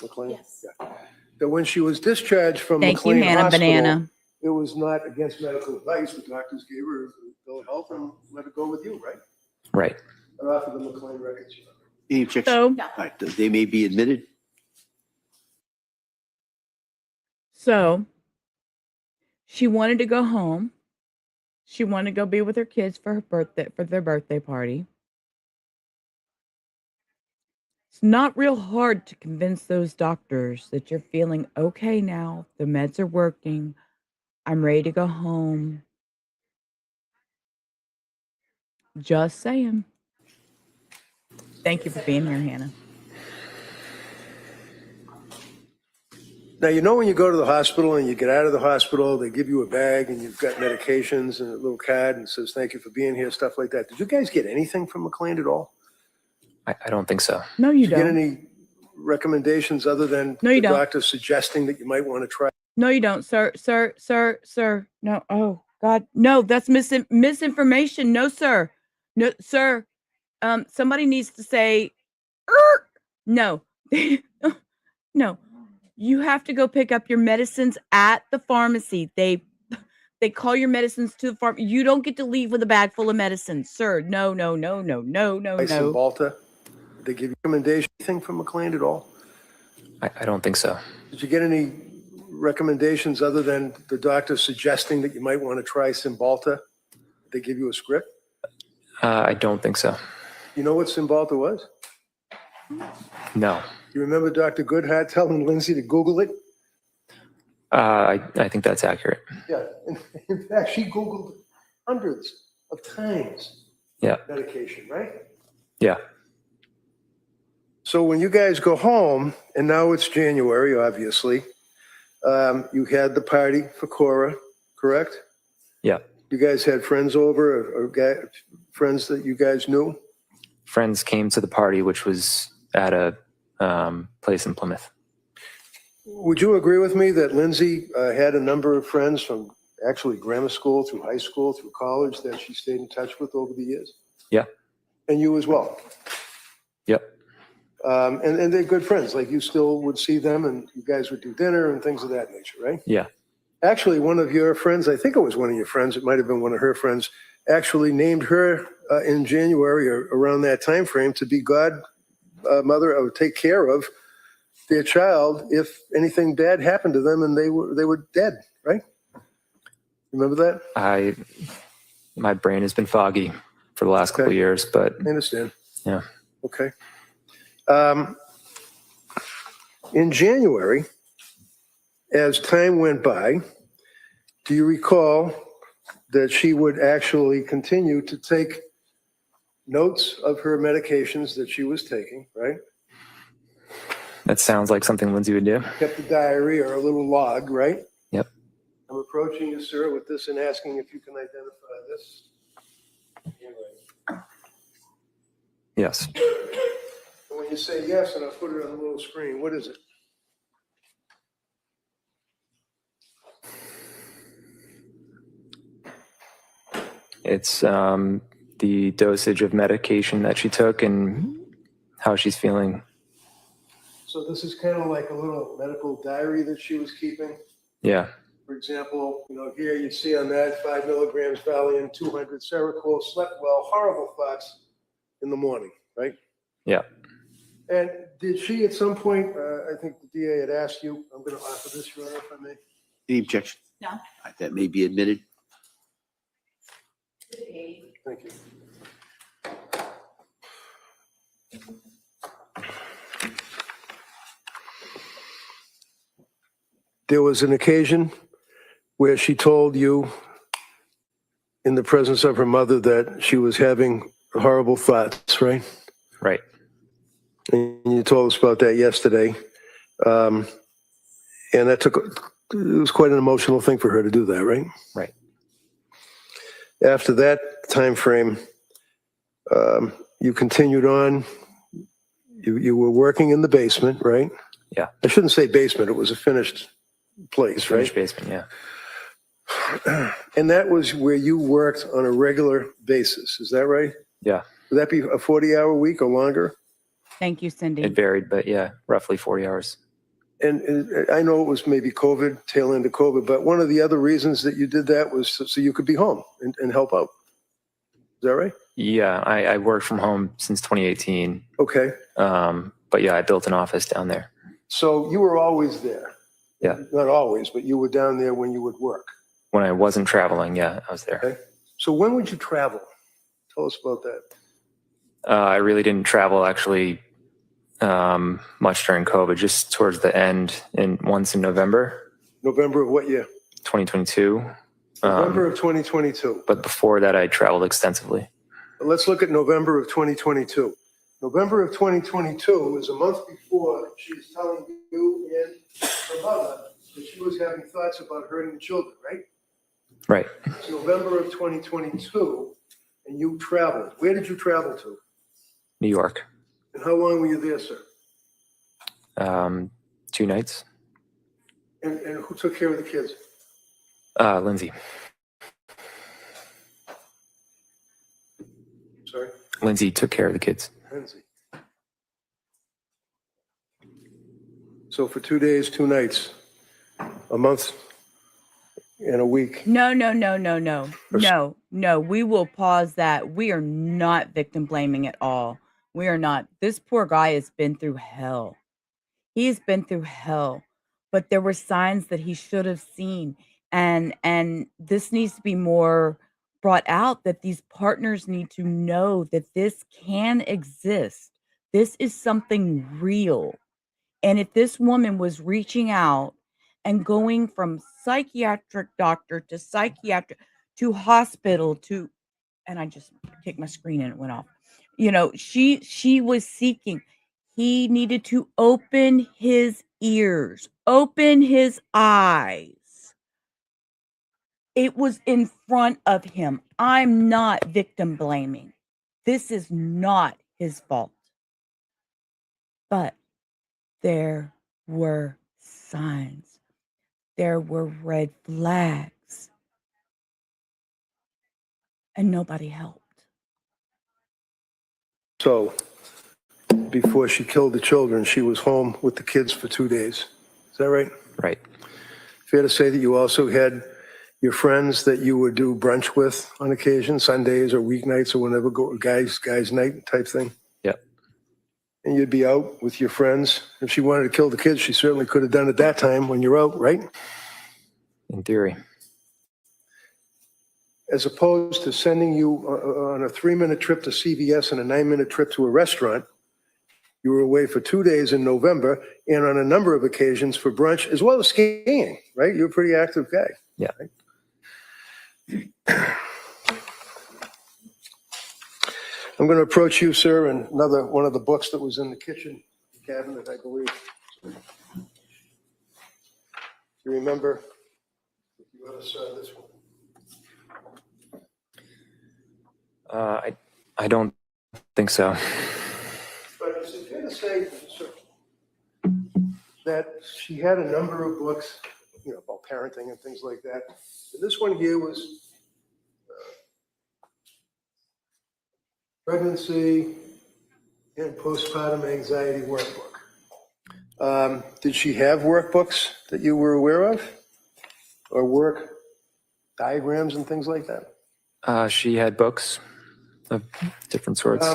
McLean? Yes. Yeah. That when she was discharged from Thank you, McLean Hannah Hospital, Banana. it was not against medical advice. The doctors gave her a bill of health and let her go with you, right? Right. Or off of the McLean records. Any objection? So, All right, they may be admitted. so she wanted to go home. She wanted to go be with her kids for their birthday party. It's not real hard to convince those doctors that you're feeling okay now. The meds are working. I'm ready to go home. Just saying. Thank you for being here, Hannah. Now, when you go to the hospital and you get out of the hospital, they give you a bag and you've got medications and a little card and says, thank you for being here, stuff like that. Did you guys get anything from McLean at all? I don't think so. No, you Did you get don't. any recommendations other than No, you the don't. doctor suggesting that you might want to try? No, you don't, sir. No, oh God, no, that's misinformation. No, sir. No, sir. Somebody needs to say, no, no. You have to go pick up your medicines at the pharmacy. They call your medicines to the farm. You don't get to leave with a bag full of medicine, sir. No, no, no, no, no, no, no. Balta, did they give you recommendation, anything from McLean at all? I don't think so. Did you get any recommendations other than the doctor suggesting that you might want to try Cymbalta? Did they give you a script? I don't think so. You know what Cymbalta was? No. You remember Dr. Goodhart telling Lindsay to Google it? I think that's accurate. Yeah, in fact, she Googled hundreds of times. Yeah. Medication, right? Yeah. So when you guys go home, and now it's January, obviously, you had the party for Cora, correct? Yeah. You guys had friends over, or friends that you guys knew? Friends came to the party, which was at a place in Plymouth. Would you agree with me that Lindsay had a number of friends from actually grammar school through high school through college that she stayed in touch with over the years? Yeah. And you as well? Yep. And they're good friends, like you still would see them and you guys would do dinner and things of that nature, right? Yeah. Actually, one of your friends, I think it was one of your friends, it might have been one of her friends, actually named her in January or around that time frame to be godmother or take care of their child if anything bad happened to them and they were dead, right? Remember that? My brain has been foggy for the last couple of years, but I understand. yeah. Okay. In January, as time went by, do you recall that she would actually continue to take notes of her medications that she was taking, right? That sounds like something Lindsay would do. Kept a diary or a little log, right? Yep. I'm approaching you, sir, with this and asking if you can identify this. Yes. And when you say yes, and I'll put it on the little screen, what is it? It's the dosage of medication that she took and how she's feeling. So this is kind of like a little medical diary that she was keeping. Yeah. For example, here you see on that 5 milligrams Valium, 200 Seroquel, slept well, horrible thoughts in the morning, right? Yeah. And did she at some point, I think the DA had asked you, I'm going to offer this, Your Honor, if I may. Any objection? No. That may be admitted. Thank you. There was an occasion where she told you in the presence of her mother that she was having horrible thoughts, right? Right. And you told us about that yesterday. And it was quite an emotional thing for her to do that, right? Right. After that time frame, you continued on. You were working in the basement, right? Yeah. I shouldn't say basement. It was a finished place, right? Finished basement, yeah. And that was where you worked on a regular basis. Is that right? Yeah. Would that be a 40-hour week or longer? Thank you, Cindy. It varied, but yeah, roughly 40 hours. And I know it was maybe COVID, tail end of COVID, but one of the other reasons that you did that was so you could be home and help out. Is that right? Yeah, I worked from home since 2018. Okay. But yeah, I built an office down there. So you were always there. Yeah. Not always, but you were down there when you would work. When I wasn't traveling, yeah, I was there. Okay. So when would you travel? Tell us about that. I really didn't travel actually much during COVID, just towards the end and once in November. November of what year? 2022. November of 2022. But before that, I traveled extensively. Let's look at November of 2022. November of 2022 is a month before she's telling you and her mother that she was having thoughts about hurting the children, right? Right. It's November of 2022, and you traveled. Where did you travel to? New York. And how long were you there, sir? 2 nights. And who took care of the kids? Lindsay. Sorry? Lindsay took care of the kids. Lindsay. So for 2 days, 2 nights, a month and a week. No. We will pause that. We are not victim blaming at all. We are not. This poor guy has been through hell. He's been through hell, but there were signs that he should have seen. And this needs to be more brought out, that these partners need to know that this can exist. This is something real. And if this woman was reaching out and going from psychiatric doctor to psychiatric to hospital to, and I just kicked my screen and it went off. You know, she was seeking. He needed to open his ears, open his eyes. It was in front of him. I'm not victim blaming. This is not his fault. But there were signs. There were red flags. And nobody helped. So before she killed the children, she was home with the kids for 2 days. Is that right? Right. Fair to say that you also had your friends that you would do brunch with on occasion, Sundays or weeknights or whenever, guys night type thing? Yep. And you'd be out with your friends. If she wanted to kill the kids, she certainly could have done it that time when you're out, right? In theory. As opposed to sending you on a 3-minute trip to CVS and a 9-minute trip to a restaurant. You were away for 2 days in November and on a number of occasions for brunch, as well as skiing, right? You're a pretty active guy. Yeah. Right? I'm going to approach you, sir, and another one of the books that was in the kitchen cabinet, I believe. You remember? You ever saw this one? I don't think so. But is it fair to say, sir, that she had a number of books, you know, about parenting and things like that? And this one here was pregnancy and postpartum anxiety workbook. Did she have workbooks that you were aware of? Or work diagrams and things like that? She had books of different sorts.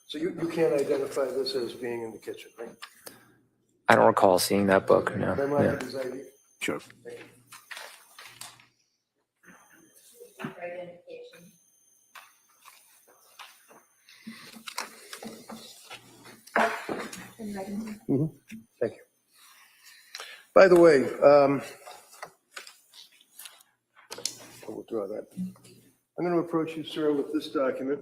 So you can't identify this as being in the kitchen, right? I don't recall seeing that book. No. Memoir Yeah. anxiety? Sure. Thank you. By the way, I'll withdraw that. I'm going to approach you, sir, with this document.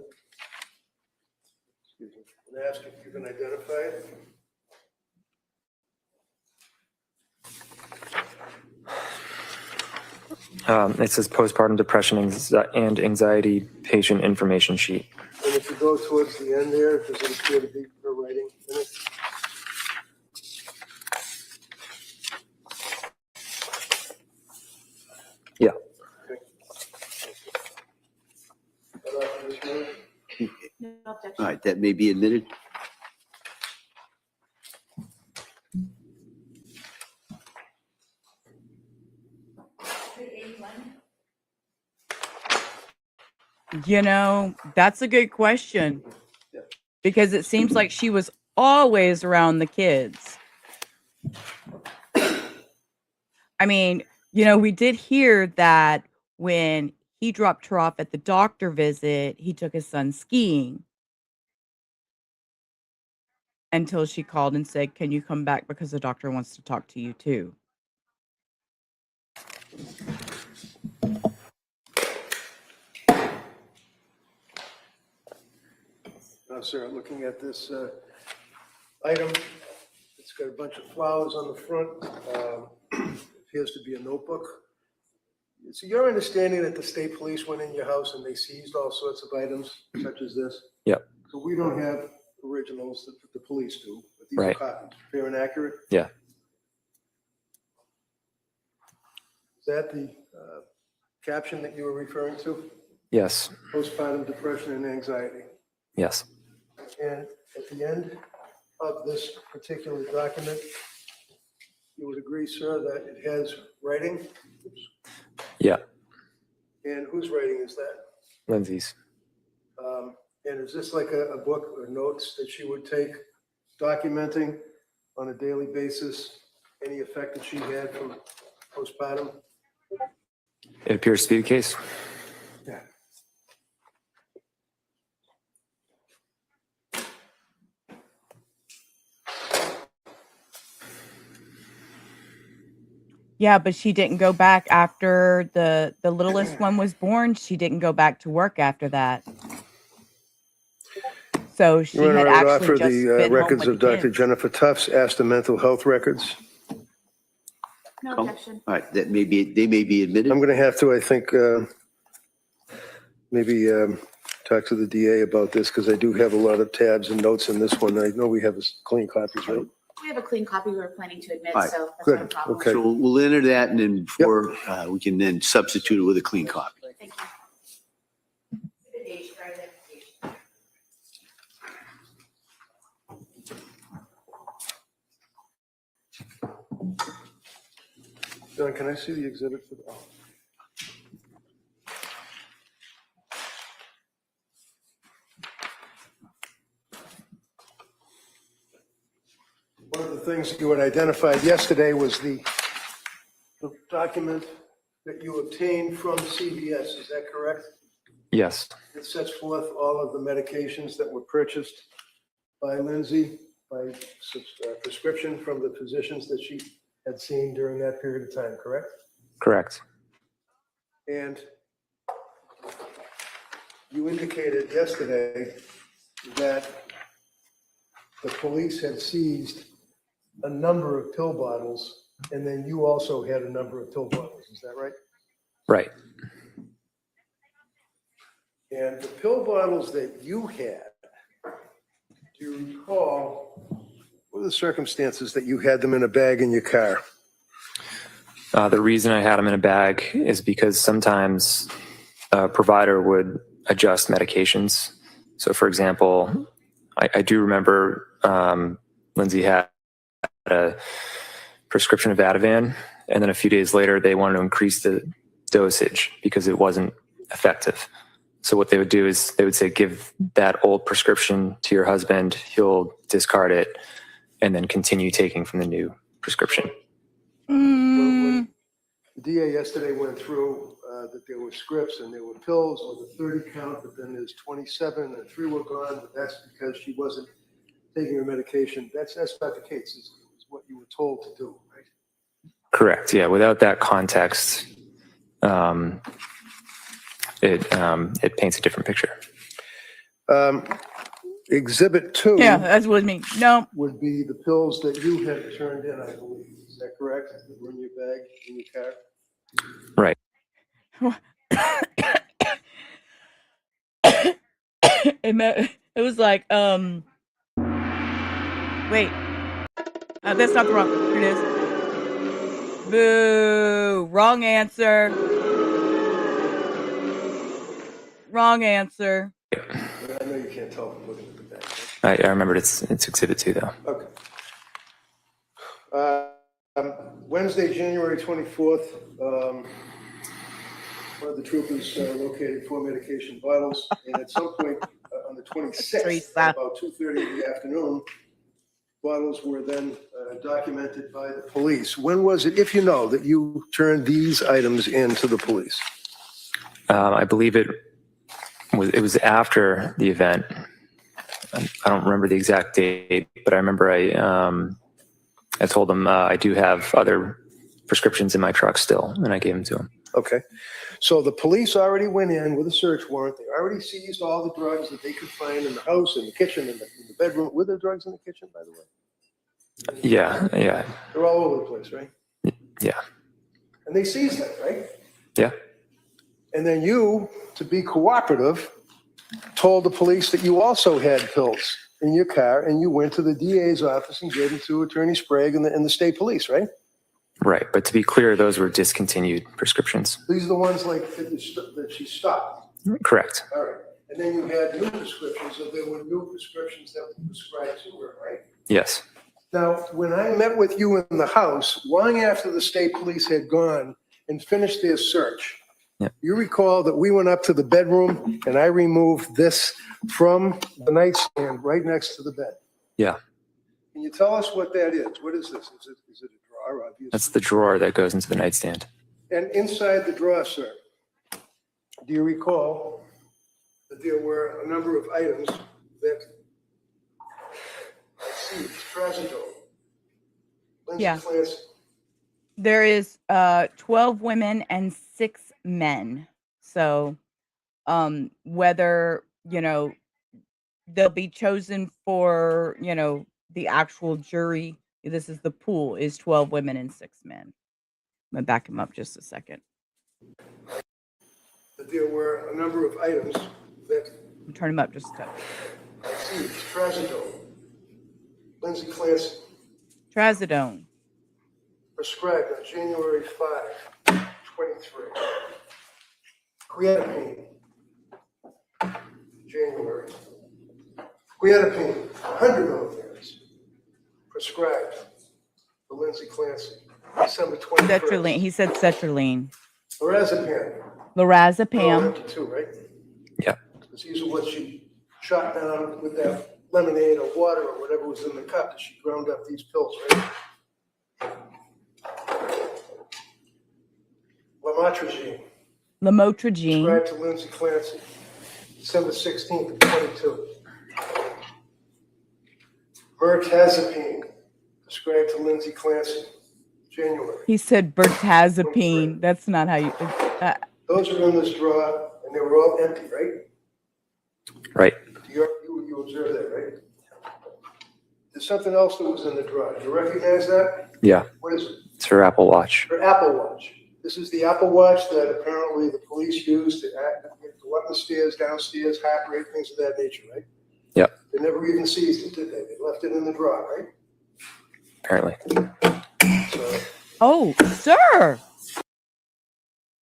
Excuse me. And ask if you can identify it. It says postpartum depression and anxiety patient information sheet. And if you go towards the end there, does it appear to be her writing in it? Yeah. Okay. No objection. All right, that may be admitted. You know, that's a good question. Because it seems like she was always around the kids. I mean, you know, we did hear that when he dropped her off at the doctor visit, he took his son skiing. Until she called and said, "Can you come back because the doctor wants to talk to you too?" Now, sir, looking at this item, it's got a bunch of flowers on the front. Appears to be a notebook. So your understanding that the state police went in your house and they seized all sorts of items such as this? Yep. So we don't have originals that the police do, but these Right. are copies. Fair and accurate? Yeah. Is that the caption that you were referring to? Yes. Postpartum depression and anxiety. Yes. And at the end of this particular document, you would agree, sir, that it has writing? Yeah, And whose writing is that? Lindsay's. And is this like a book or notes that she would take documenting on a daily basis any effect that she had from postpartum? It appears to be the case. Yeah. Yeah, but she didn't go back after the littlest one was born. She didn't go back to work after that. So she You want had to actually offer just the been home records with of the Dr. kids. Jennifer Tufts, ask the mental health records? No Come. objection. All right, they may be admitted. I'm going to have to, I think, maybe talk to the DA about this because I do have a lot of tabs and notes in this one. I know we have clean copies, right? We have a clean copy we were planning to admit, All right, so that's good, not a problem. okay. So we'll enter that and then before we can then substitute it with a clean copy. Thank you. John, can I see the exhibit for the? Oh. One of the things that you had identified yesterday was the document that you obtained from CVS, is that correct? Yes, It sets forth all of the medications that were purchased by Lindsay by prescription from the physicians that she had seen during that period of time, correct? correct. And you indicated yesterday that the police had seized a number of pill bottles, and then you also had a number of pill bottles, is that right? Right. And the pill bottles that you had, do you recall, what are the circumstances that you had them in a bag in your car? The reason I had them in a bag is because sometimes a provider would adjust medications. So, for example, I do remember Lindsay had a prescription of Ativan, and then a few days later, they wanted to increase the dosage because it wasn't effective. So what they would do is they would say, give that old prescription to your husband, he'll discard it, and then continue taking from the new prescription. When the DA yesterday went through that there were scripts and there were pills with a 30 count, but then there's 27 and 3 were gone, but that's because she wasn't taking her medication. That's not the case, is what you were told to do, right? Correct. Yeah. Without that context, it paints a different picture. Exhibit 2 Yeah, that's what it means. No, would be the pills that you had turned in, I believe. Is that correct? That were in your bag, in your car? Right. it was like, wait, that's not the wrong, here it is. Boo, wrong answer. Wrong answer. I know you can't tell from looking at the bag. I remembered it's exhibit 2 though. Okay. Wednesday, January 24th, one of the troopers located 4 medication bottles, and at some point on the 26th, Teresa. about 2:30 in the afternoon, bottles were then documented by the police. When was it, if you know, that you turned these items in to the police? I believe it was after the event. I don't remember the exact date, but I remember I told them I do have other prescriptions in my truck still, and I gave them to him. Okay. So the police already went in with a search warrant. They already seized all the drugs that they could find in the house, in the kitchen, in the bedroom. Were there drugs in the kitchen, by the way? Yeah. They're all over the place, right? Yeah. And they seized them, right? Yeah. And then you, to be cooperative, told the police that you also had pills in your car, and you went to the DA's office and gave them to Attorney Sprague and the state police, right? Right. But to be clear, those were discontinued prescriptions. These are the ones like that she stopped. Correct. All right. And then you had new prescriptions, so there were new prescriptions that were prescribed to her, right? Yes. Now, when I met with you in the house, long after the state police had gone and finished their search, Yep. you recall that we went up to the bedroom and I removed this from the nightstand right next to the bed. Yeah. Can you tell us what that is? What is this? Is it a drawer, obviously? That's the drawer that goes into the nightstand. And inside the drawer, sir, do you recall that there were a number of items that, I see, trazodone. Lindsay Yeah. Clancy. There is 12 women and 6 men. So whether, they'll be chosen for, the actual jury. This is the pool is 12 women and 6 men. I'm gonna back him up just a second. That there were a number of items that, Turn him up just a touch. I see, trazodone. Lindsay Clancy Trazodone. prescribed on January 5, 23. Creatinine, January. Creatinine, 100 milligrams, prescribed for Lindsay Clancy, December 21st. Cetraline. He said cetraline. Lorazepam. Lorazepam. Too, right? Yeah. Because these are what she shot down with that lemonade or water or whatever was in the cup that she ground up these pills, right? Lamotrigine, Lamotrigine. prescribed to Lindsay Clancy, December 16th, 22. Mirtazapine, prescribed to Lindsay Clancy, January. He said bertazepine. That's not how you. Those are in this drawer, and they were all empty, right? Right. You observed that, right? There's something else that was in the drawer. Do you recognize that? Yeah. What is it? It's her Apple Watch. Her Apple Watch. This is the Apple Watch that apparently the police used to go up the stairs, downstairs, heart rate, things of that nature, right? Yep. They never even seized it, did they? They left it in the drawer, right? Apparently. So, Oh, sir.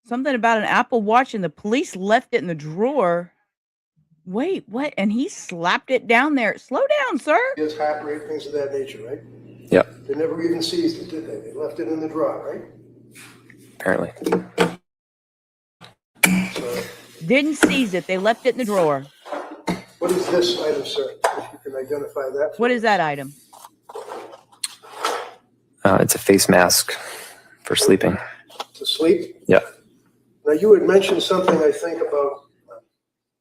Something about an Apple Watch and the police left it in the drawer. Wait, what? And he slapped it down there. Slow down, sir. here's heart rate, things of that nature, right? Yep. They never even seized it, did they? They left it in the drawer, right? Apparently. So, Didn't seize it. They left it in the drawer. what is this item, sir? If you can identify that. What is that item? It's a face mask for sleeping. To sleep? Yeah. Now, you had mentioned something, I think, about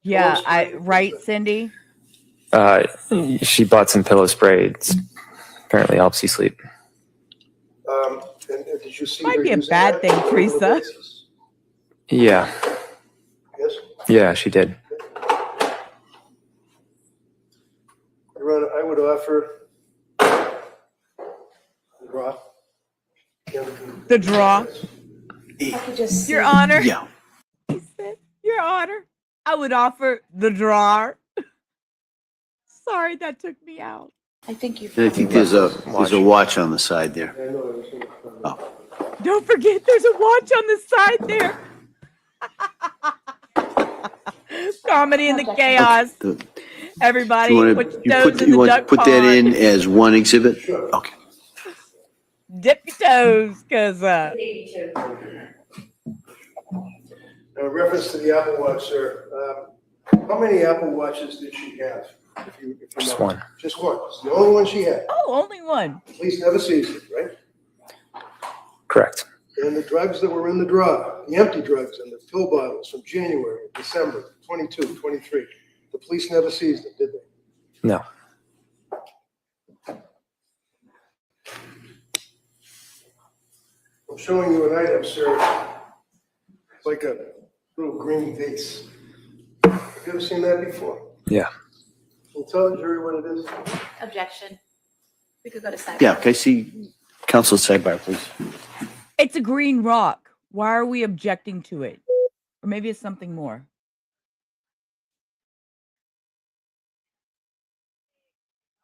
Yeah, spray. right, Cindy? She bought some pillow spray. It's apparently helps you sleep. And did you see Might her be a using bad that thing, on a regular Teresa. basis? Yeah. Yes? Yeah, she did. Your Honor, I would offer the draw. The draw. Your Honor. Yeah. He said, Your Honor, I would offer the drawer. Sorry, that took me out. I think you. I think there's a watch on the side there. I know it was in the front. Don't forget, there's a watch on the side there. Comedy in the chaos. The- Everybody, You put want your to toes in the put duck that pond. in as one exhibit? Sure. Okay. Dip your toes, because Now, in reference to the Apple Watch, sir, how many Apple Watches did she have? If you Just know? one. Just one. It's the only one she had. oh, only one. Police never seized it, right? Correct. And the drugs that were in the drawer, the empty drugs and the pill bottles from January, December, 22, 23, the police never seized it, did they? No. I'm showing you an item, sir. It's like a little green vase. Have you ever seen that before? Yeah. Can you tell the jury what it is? Objection. We could go to second. Yeah, can I see counsel sidebar, please? It's a green rock. Why are we objecting to it? Or maybe it's something more.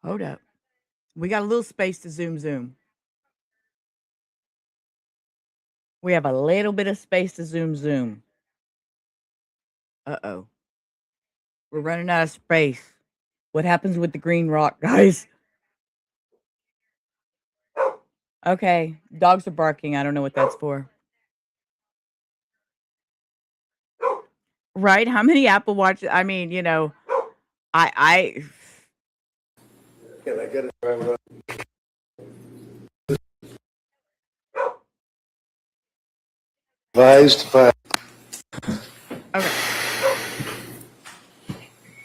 Hold up. We got a little space to zoom. We have a little bit of space to zoom. Uh-oh. We're running out of space. What happens with the green rock, guys? Okay, dogs are barking. I don't know what that's for. Right? How many Apple Watches? I mean, you know, I Can I get it? Advised by. okay.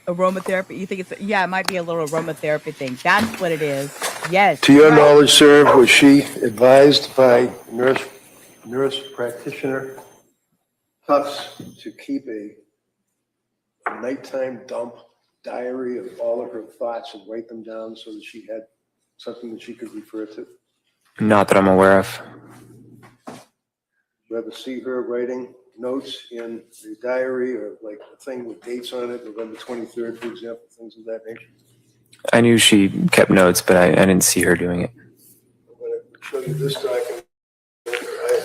Aromatherapy. You think it's yeah? It might be a little aromatherapy thing. That's what it is. Yes. To your right. knowledge, sir, was she advised by nurse practitioner Tufts to keep a nighttime dump diary of all of her thoughts and write them down so that she had something that she could refer to? Not that I'm aware of. You ever see her writing notes in the diary or like a thing with dates on it, November 23rd, for example, things of that nature? I knew she kept notes, but I didn't see her doing it. I'm going to show you this document. I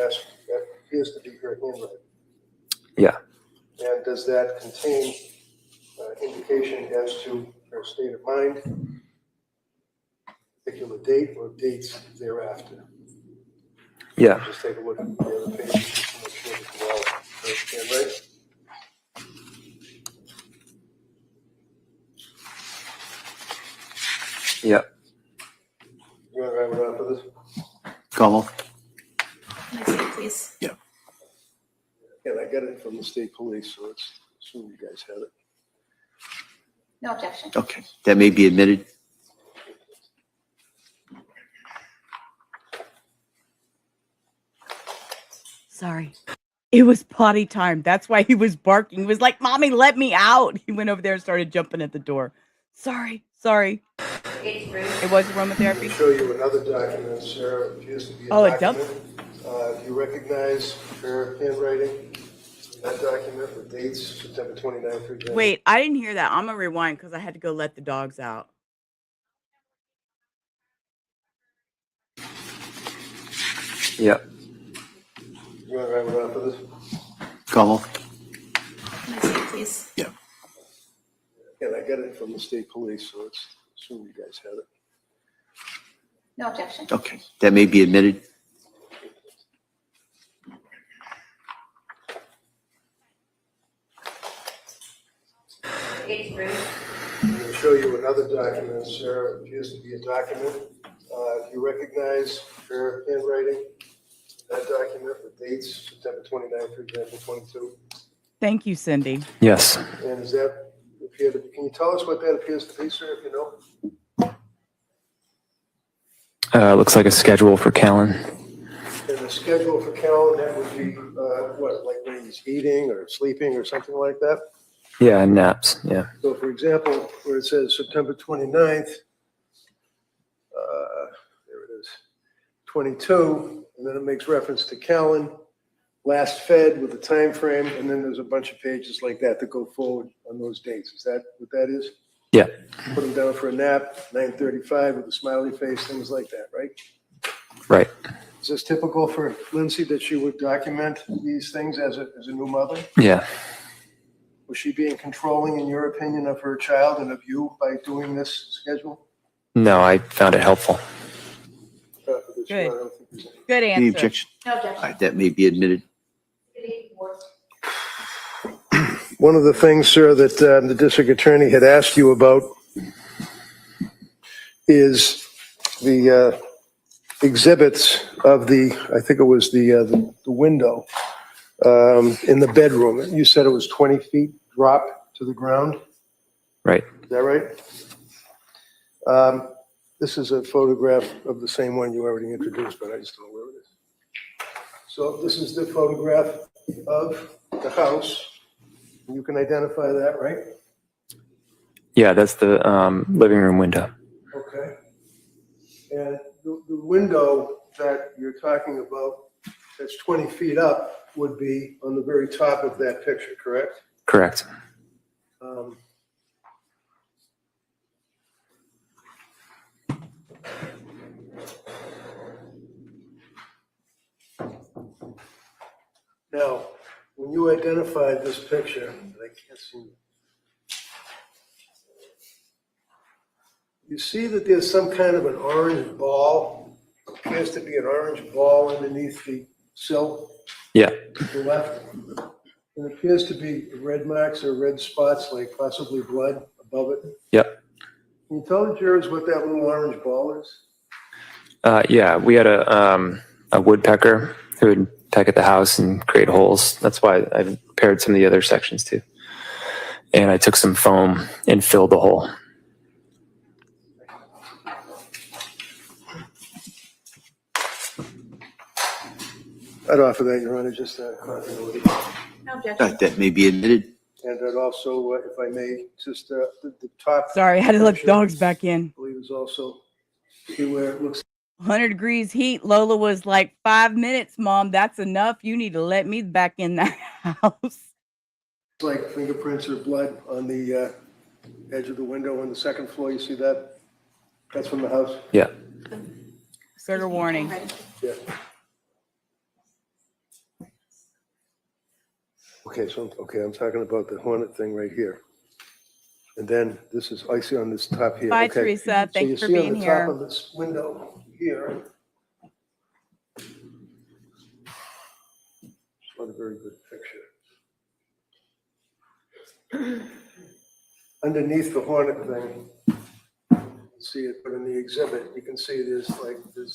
asked, that appears to be her handwriting. Yeah. And does that contain indication as to her state of mind, particular date or dates thereafter? Yeah. Just take a look at the other page just to make sure that they're all her handwriting. Yeah. You want to write it down for this? Como? Can I see it, please? Yeah. And I got it from the state police, so let's assume you guys have it. No objection. Okay, that may be admitted. Sorry. It was potty time. That's why he was barking. He was like, "Mommy, let me out." He went over there and started jumping at the door. Sorry. It was aromatherapy. I'll show you another document, Sarah. It appears to be a Oh, a document. Do you recognize her handwriting? That document with dates, September 29th, for example. Wait, I didn't hear that. I'm gonna rewind because I had to go let the dogs out. Yeah. You want to write it down for this? Como? Can I see it, please? Yeah. And I got it from the state police, so let's assume you guys have it. No objection. Okay, that may be admitted. I'm going to show you another document, Sarah. It appears to be a document. Do you recognize her handwriting? That document with dates, September 29th, for example, 22. Thank you, Cindy. Yes. And does that appear to be, can you tell us what that appears to be, sir, if you know? Looks like a schedule for Callan. And the schedule for Callan, that would be, what, like when he's eating or sleeping or something like that? Yeah, naps. Yeah. So for example, where it says September 29th, there it is, 22, and then it makes reference to Callan, last fed with the time frame, and then there's a bunch of pages like that go forward on those dates. Is that what that is? Yeah. Put him down for a nap, 9:35 with a smiley face, things like that, right? Right. Is this typical for Lindsay that she would document these things as a new mother? Yeah. Was she being controlling, in your opinion, of her child and of you by doing this schedule? No, I found it helpful. Good. Good Any answer. objection? No All objection. right, that may be admitted. One of the things, sir, that the district attorney had asked you about is the exhibits of the, I think it was the window in the bedroom. You said it was 20 feet drop to the ground. Right. Is that right? This is a photograph of the same one you already introduced, but I just don't know where it is. So this is the photograph of the house. You can identify that, right? Yeah, that's the living room window. Okay. And the window that you're talking about that's 20 feet up would be on the very top of that picture, correct? Correct. Now, when you identified this picture, and I can't see it. You see that there's some kind of an orange ball, appears to be an orange ball underneath the sill Yeah. to the left. It appears to be red marks or red spots, like possibly blood above it. Yep. Can you tell the jurors what that little orange ball is? Yeah, we had a woodpecker who would peck at the house and create holes. That's why I repaired some of the other sections too. And I took some foam and filled the hole. I'd offer that, Your Honor, just continuity. No objection. That may be admitted. And I'd also, if I may, just the top. Sorry, I had to let the section, dogs back in. I believe is also, see where it looks 100 degrees heat. Lola was like, 5 minutes, Mom. That's enough. You need to let me back in the house. like fingerprints or blood on the edge of the window on the second floor. You see that? That's from the house? Yeah. Trigger warning. Yeah. Okay, I'm talking about the Hornet thing right here. And then this is, I see on this top here. Bye, okay. Teresa. So you Thanks for see on being the here. top of this window here. It's not a very good picture. Underneath the Hornet thing, you see it, but in the exhibit, you can see there's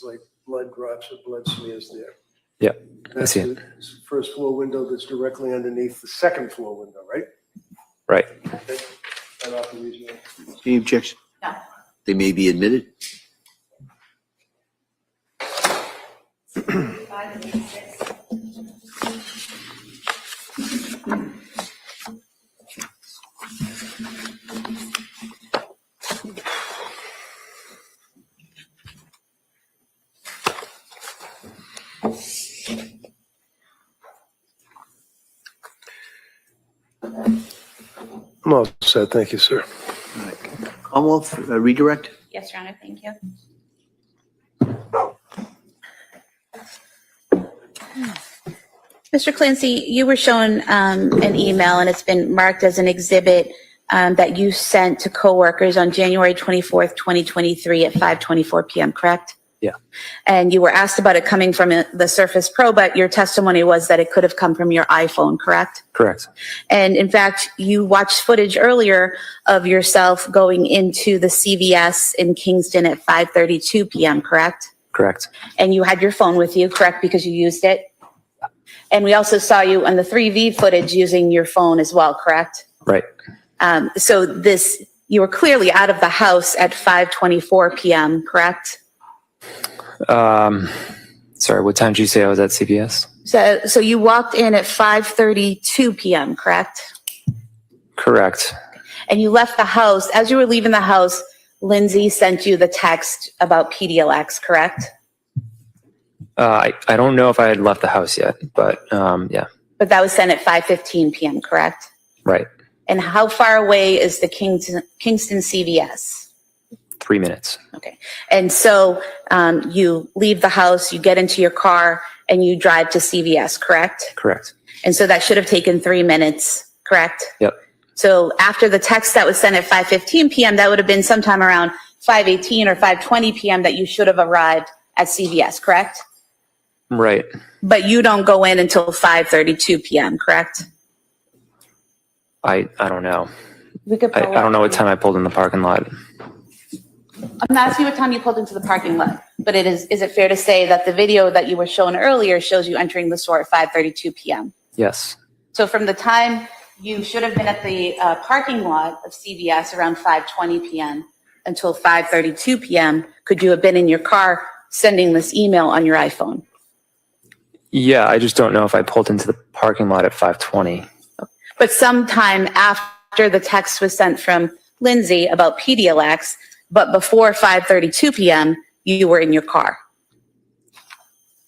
like blood drops or blood smears there. Yeah. That's see it. the first floor window that's directly underneath the second floor window, right? Right. Okay. I'd offer these, Your Honor. Any objection? No. They may be admitted. I'm all set. Thank you, sir. Commonwealth, redirect? Yes, Your Honor, thank you. Mr. Clancy, you were shown an email, and it's been marked as an exhibit that you sent to coworkers on January 24th, 2023 at 5:24 p.m., correct? Yeah. And you were asked about it coming from the Surface Pro, but your testimony was that it could have come from your iPhone, correct? Correct. And in fact, you watched footage earlier of yourself going into the CVS in Kingston at 5:32 p.m., correct? Correct. And you had your phone with you, correct, because you used it? And we also saw you on the 3V footage using your phone as well, correct? Right. So you were clearly out of the house at 5:24 p.m., correct? Sorry, what time did you say I was at CVS? So you walked in at 5:32 p.m., correct? Correct. And you left the house. As you were leaving the house, Lindsay sent you the text about PDLX, correct? I don't know if I had left the house yet, but yeah. But that was sent at 5:15 p.m., correct? Right. And how far away is the Kingston CVS? 3 minutes. Okay. And so you leave the house, you get into your car, and you drive to CVS, correct? Correct. And so that should have taken 3 minutes, correct? Yep. So after the text that was sent at 5:15 p.m., that would have been sometime around 5:18 or 5:20 p.m. that you should have arrived at CVS, correct? Right. But you don't go in until 5:32 p.m., correct? I don't know. We could I don't know what time I pulled in the parking lot. I'm asking you what time you pulled into the parking lot, but is it fair to say that the video that you were shown earlier shows you entering the store at 5:32 p.m.? Yes. So from the time you should have been at the parking lot of CVS around 5:20 p.m. until 5:32 p.m., could you have been in your car sending this email on your iPhone? Yeah, I just don't know if I pulled into the parking lot at 5:20. But sometime after the text was sent from Lindsay about PDLX, but before 5:32 p.m., you were in your car.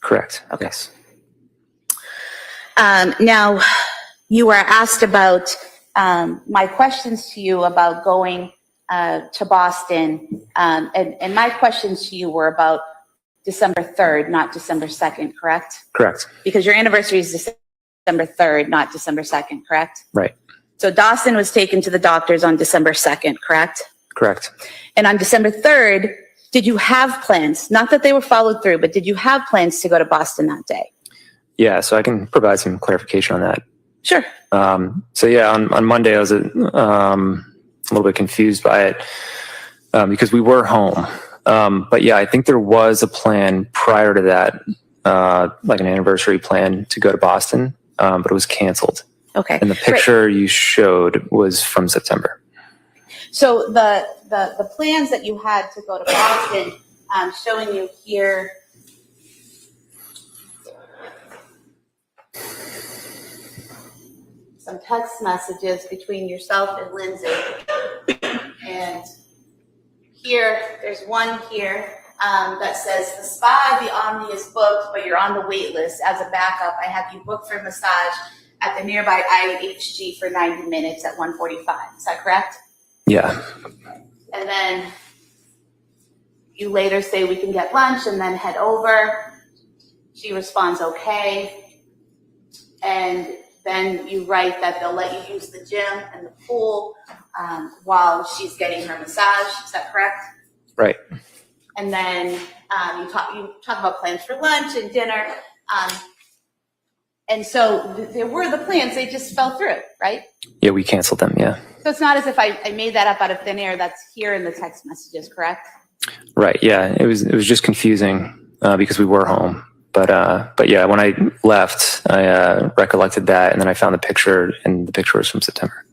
Correct. Okay. Yes. Now, you were asked about my questions to you about going to Boston, and my questions to you were about December 3rd, not December 2nd, correct? Correct. Because your anniversary is December 3rd, not December 2nd, correct? Right. So Dawson was taken to the doctors on December 2nd, correct? Correct. And on December 3rd, did you have plans? Not that they were followed through, but did you have plans to go to Boston that day? Yeah, so I can provide some clarification on that. Sure. So yeah, on Monday I was a little bit confused by it because we were home. But yeah, I think there was a plan prior to that, like an anniversary plan to go to Boston, but it was canceled. Okay. And the picture you showed was from September. So the plans that you had to go to Boston, showing you here. Some text messages between yourself and Lindsay. And here, there's one here that says, the spa, the Omni is booked, but you're on the wait list. As a backup, I have you booked for massage at the nearby IHG for 90 minutes at 1:45. Is that correct? Yeah. And then you later say we can get lunch and then head over. She responds, okay. And then you write that they'll let you use the gym and the pool while she's getting her massage. Is that correct? Right. And then you talk about plans for lunch and dinner. And so there were the plans, they just fell through, right? Yeah, we canceled them. Yeah. So it's not as if I made that up out of thin air. That's here in the text messages, correct? Right. Yeah. It was just confusing because we were home. But yeah, when I left, I recollected that, and then I found the picture, and the picture was from September.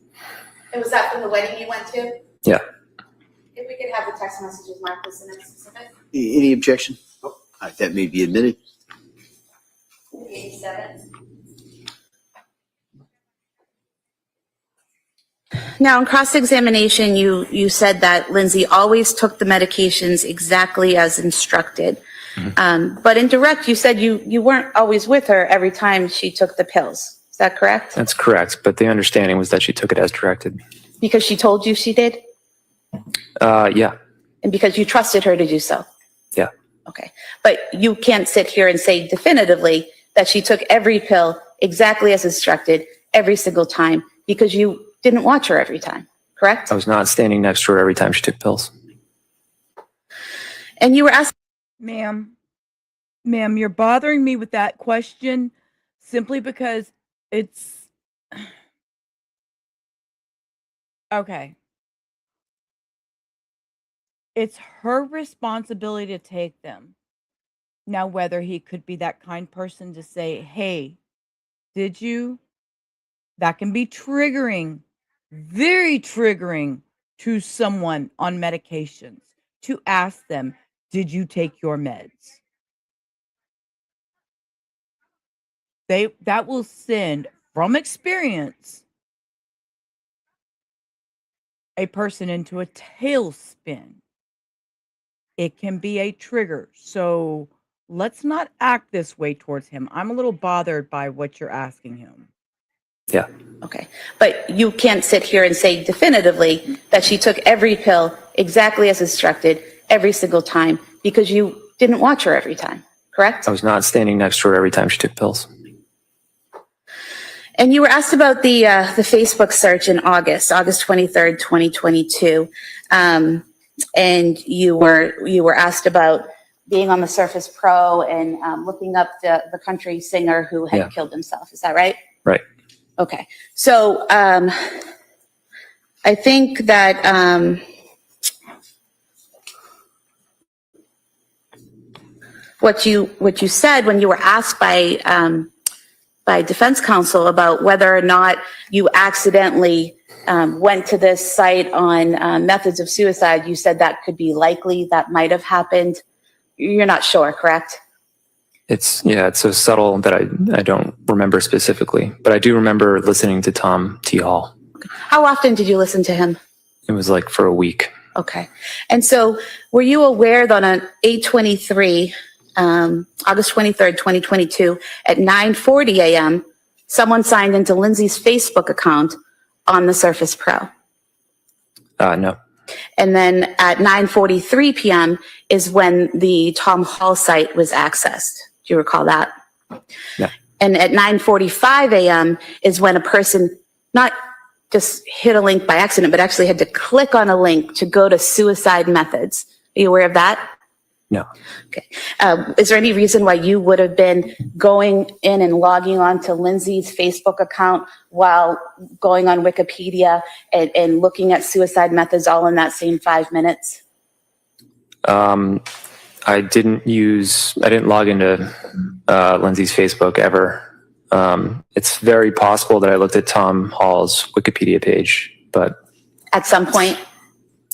And was that from the wedding you went to? Yeah. If we could have the text messages marked with the specific. Any objection? All right, that may be admitted. 87. Now, in cross-examination, you said that Lindsay always took the medications exactly as instructed. But in direct, you said you weren't always with her every time she took the pills. Is that correct? That's correct. But the understanding was that she took it as directed. Because she told you she did? Yeah. And because you trusted her to do so? Yeah. Okay. But you can't sit here and say definitively that she took every pill exactly as instructed every single time because you didn't watch her every time, correct? I was not standing next to her every time she took pills. And you were asked. Ma'am, you're bothering me with that question simply because it's okay. It's her responsibility to take them. Now, whether he could be that kind person to say, hey, did you? That can be triggering, very triggering to someone on medications to ask them, did you take your meds? That will send, from experience, a person into a tailspin. It can be a trigger. So let's not act this way towards him. I'm a little bothered by what you're asking him. Yeah. Okay. But you can't sit here and say definitively that she took every pill exactly as instructed every single time because you didn't watch her every time, correct? I was not standing next to her every time she took pills. And you were asked about the Facebook search in August 23rd, 2022. And you were asked about being on the Surface Pro and looking up the country singer who had killed himself. Is that right? Right. Okay. So I think that what you said when you were asked by defense counsel about whether or not you accidentally went to this site on methods of suicide, you said that could be likely, that might have happened. You're not sure, correct? It's so subtle that I don't remember specifically, but I do remember listening to Tom T. Hall. How often did you listen to him? It was like for a week. Okay. And so were you aware that on 8/23, August 23rd, 2022, at 9:40 a.m., someone signed into Lindsay's Facebook account on the Surface Pro? No. And then at 9:43 p.m. is when the Tom Hall site was accessed. Do you recall that? Yeah. And at 9:45 a.m. is when a person, not just hit a link by accident, but actually had to click on a link to go to suicide methods. Are you aware of that? No. Okay. Is there any reason why you would have been going in and logging on to Lindsay's Facebook account while going on Wikipedia and looking at suicide methods all in that same 5 minutes? I didn't log into Lindsay's Facebook ever. It's very possible that I looked at Tom Hall's Wikipedia page, but At some point?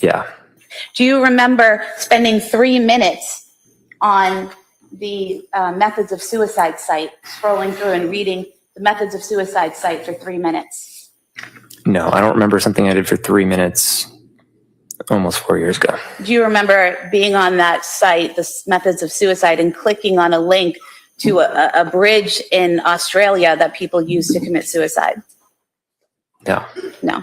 yeah. Do you remember spending 3 minutes on the methods of suicide site, scrolling through and reading the methods of suicide site for 3 minutes? No, I don't remember something I did for 3 minutes almost 4 years ago. Do you remember being on that site, the methods of suicide, and clicking on a link to a bridge in Australia that people use to commit suicide? No. No.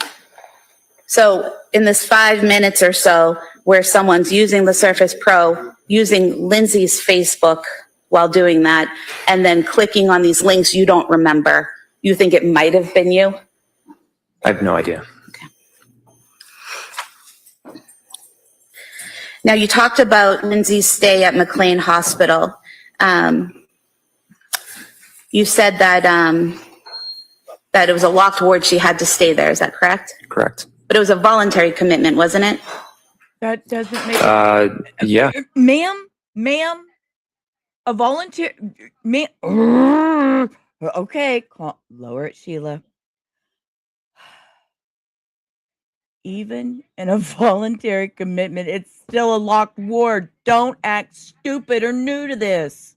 So in this 5 minutes or so where someone's using the Surface Pro, using Lindsay's Facebook while doing that, and then clicking on these links you don't remember, you think it might have been you? I have no idea. Now, you talked about Lindsay's stay at McLean Hospital. You said that it was a locked ward. She had to stay there. Is that correct? Correct. But it was a voluntary commitment, wasn't it? That doesn't make Yeah. Ma'am, a volunteer, ma'am. Okay, lower it, Sheila. Even in a voluntary commitment, it's still a locked ward. Don't act stupid or new to this.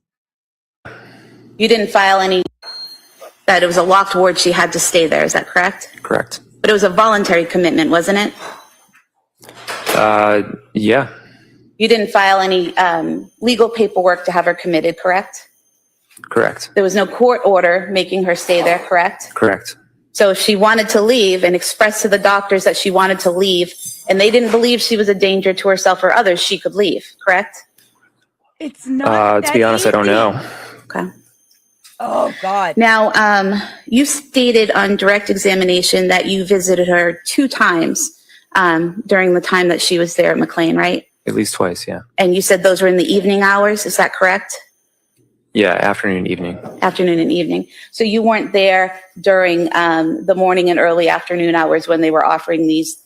You didn't file any, that it was a locked ward. She had to stay there. Is that correct? Correct. But it was a voluntary commitment, wasn't it? Yeah. You didn't file any legal paperwork to have her committed, correct? Correct. There was no court order making her stay there, correct? Correct. So if she wanted to leave and expressed to the doctors that she wanted to leave, and they didn't believe she was a danger to herself or others, she could leave, correct? It's not To be honest, I don't know. Okay. Oh, God. Now, you stated on direct examination that you visited her 2 times during the time that she was there at McLean, right? At least twice, yeah. And you said those were in the evening hours, is that correct? Yeah, afternoon, evening. Afternoon and evening. So you weren't there during the morning and early afternoon hours when they were offering these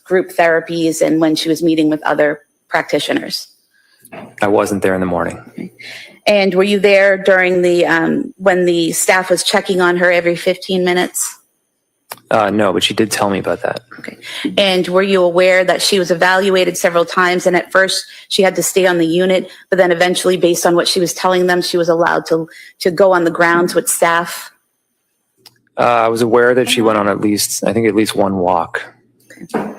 group therapies and when she was meeting with other practitioners? I wasn't there in the morning. Okay. And were you there during the when the staff was checking on her every 15 minutes? No, but she did tell me about that. Okay. And were you aware that she was evaluated several times and at first she had to stay on the unit, but then eventually based on what she was telling them, she was allowed to go on the grounds with staff? I was aware that she went on at least one walk. Okay.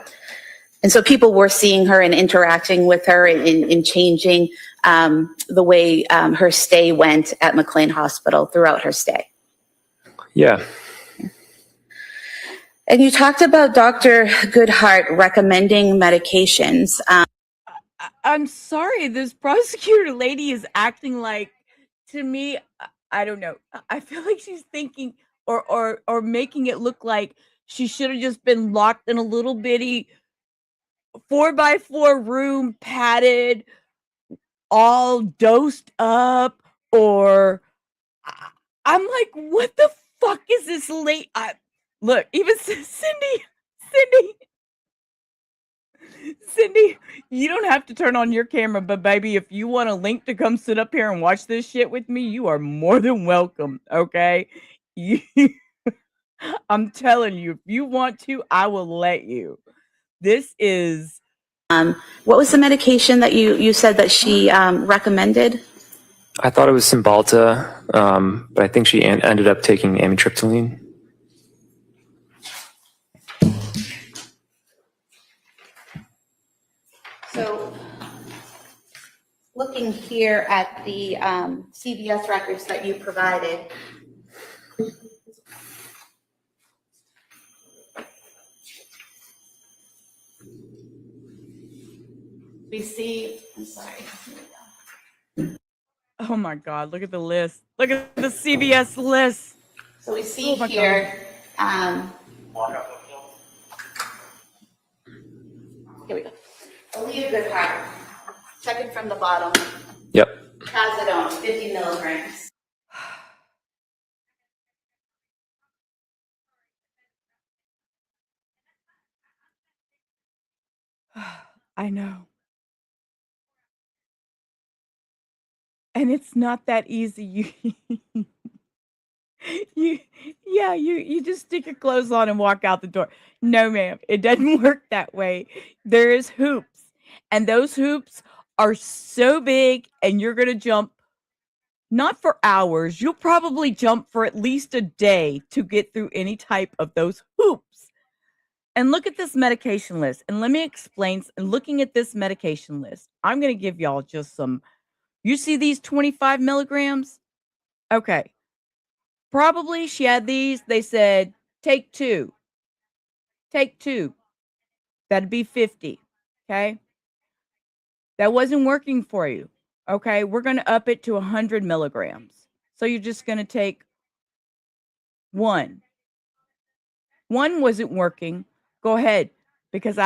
And so people were seeing her and interacting with her and changing the way her stay went at McLean Hospital throughout her stay. Yeah. And you talked about Dr. Goodhart recommending medications. I'm sorry, this prosecutor lady is acting like, to me, I don't know. I feel like she's thinking or making it look like she should have just been locked in a little bitty 4x4 room, padded, all dosed up, or I'm like, what the fuck is this late? Look, even Cindy, you don't have to turn on your camera, but baby, if you want a link to come sit up here and watch this shit with me, you are more than welcome, okay? I'm telling you, if you want to, I will let you. This is... What was the medication that you said that she recommended? I thought it was Cymbalta, but I think she ended up taking amitriptyline. So looking here at the CVS records that you provided, we see, I'm sorry. Here we go. Oh my God, look at the list. Look at the CVS list. So we see Oh my here, Here we go. Aaliyah Goodheart, second from the bottom. Yep. Trazodone, 50 milligrams. I know. And it's not that easy. You just stick your clothes on and walk out the door. No, ma'am, it doesn't work that way. There is hoops, and those hoops are so big, and you're gonna jump not for hours. You'll probably jump for at least a day to get through any type of those hoops. And look at this medication list, and let me explain. And looking at this medication list, I'm gonna give y'all just some. You see these 25 milligrams? Okay. Probably she had these. They said, take 2. Take 2. That'd be 50. Okay. That wasn't working for you. Okay. We're going to up it to 100 milligrams. So you're just going to take 1. 1 wasn't working. Go ahead. Because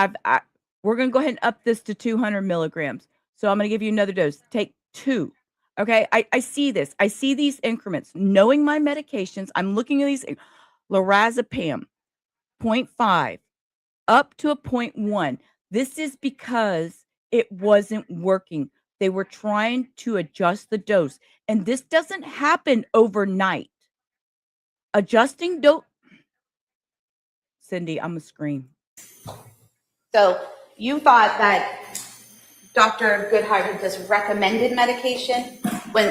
we're going to go ahead and up this to 200 milligrams. So I'm going to give you another dose. Take 2. Okay, I see this. I see these increments. Knowing my medications, I'm looking at these. Lorazepam, 0.5, up to a 0.1. This is because it wasn't working. They were trying to adjust the dose. And this doesn't happen overnight. Adjusting dose. Cindy, I'm going to scream. So you thought that Dr. Goodheart had just recommended medication when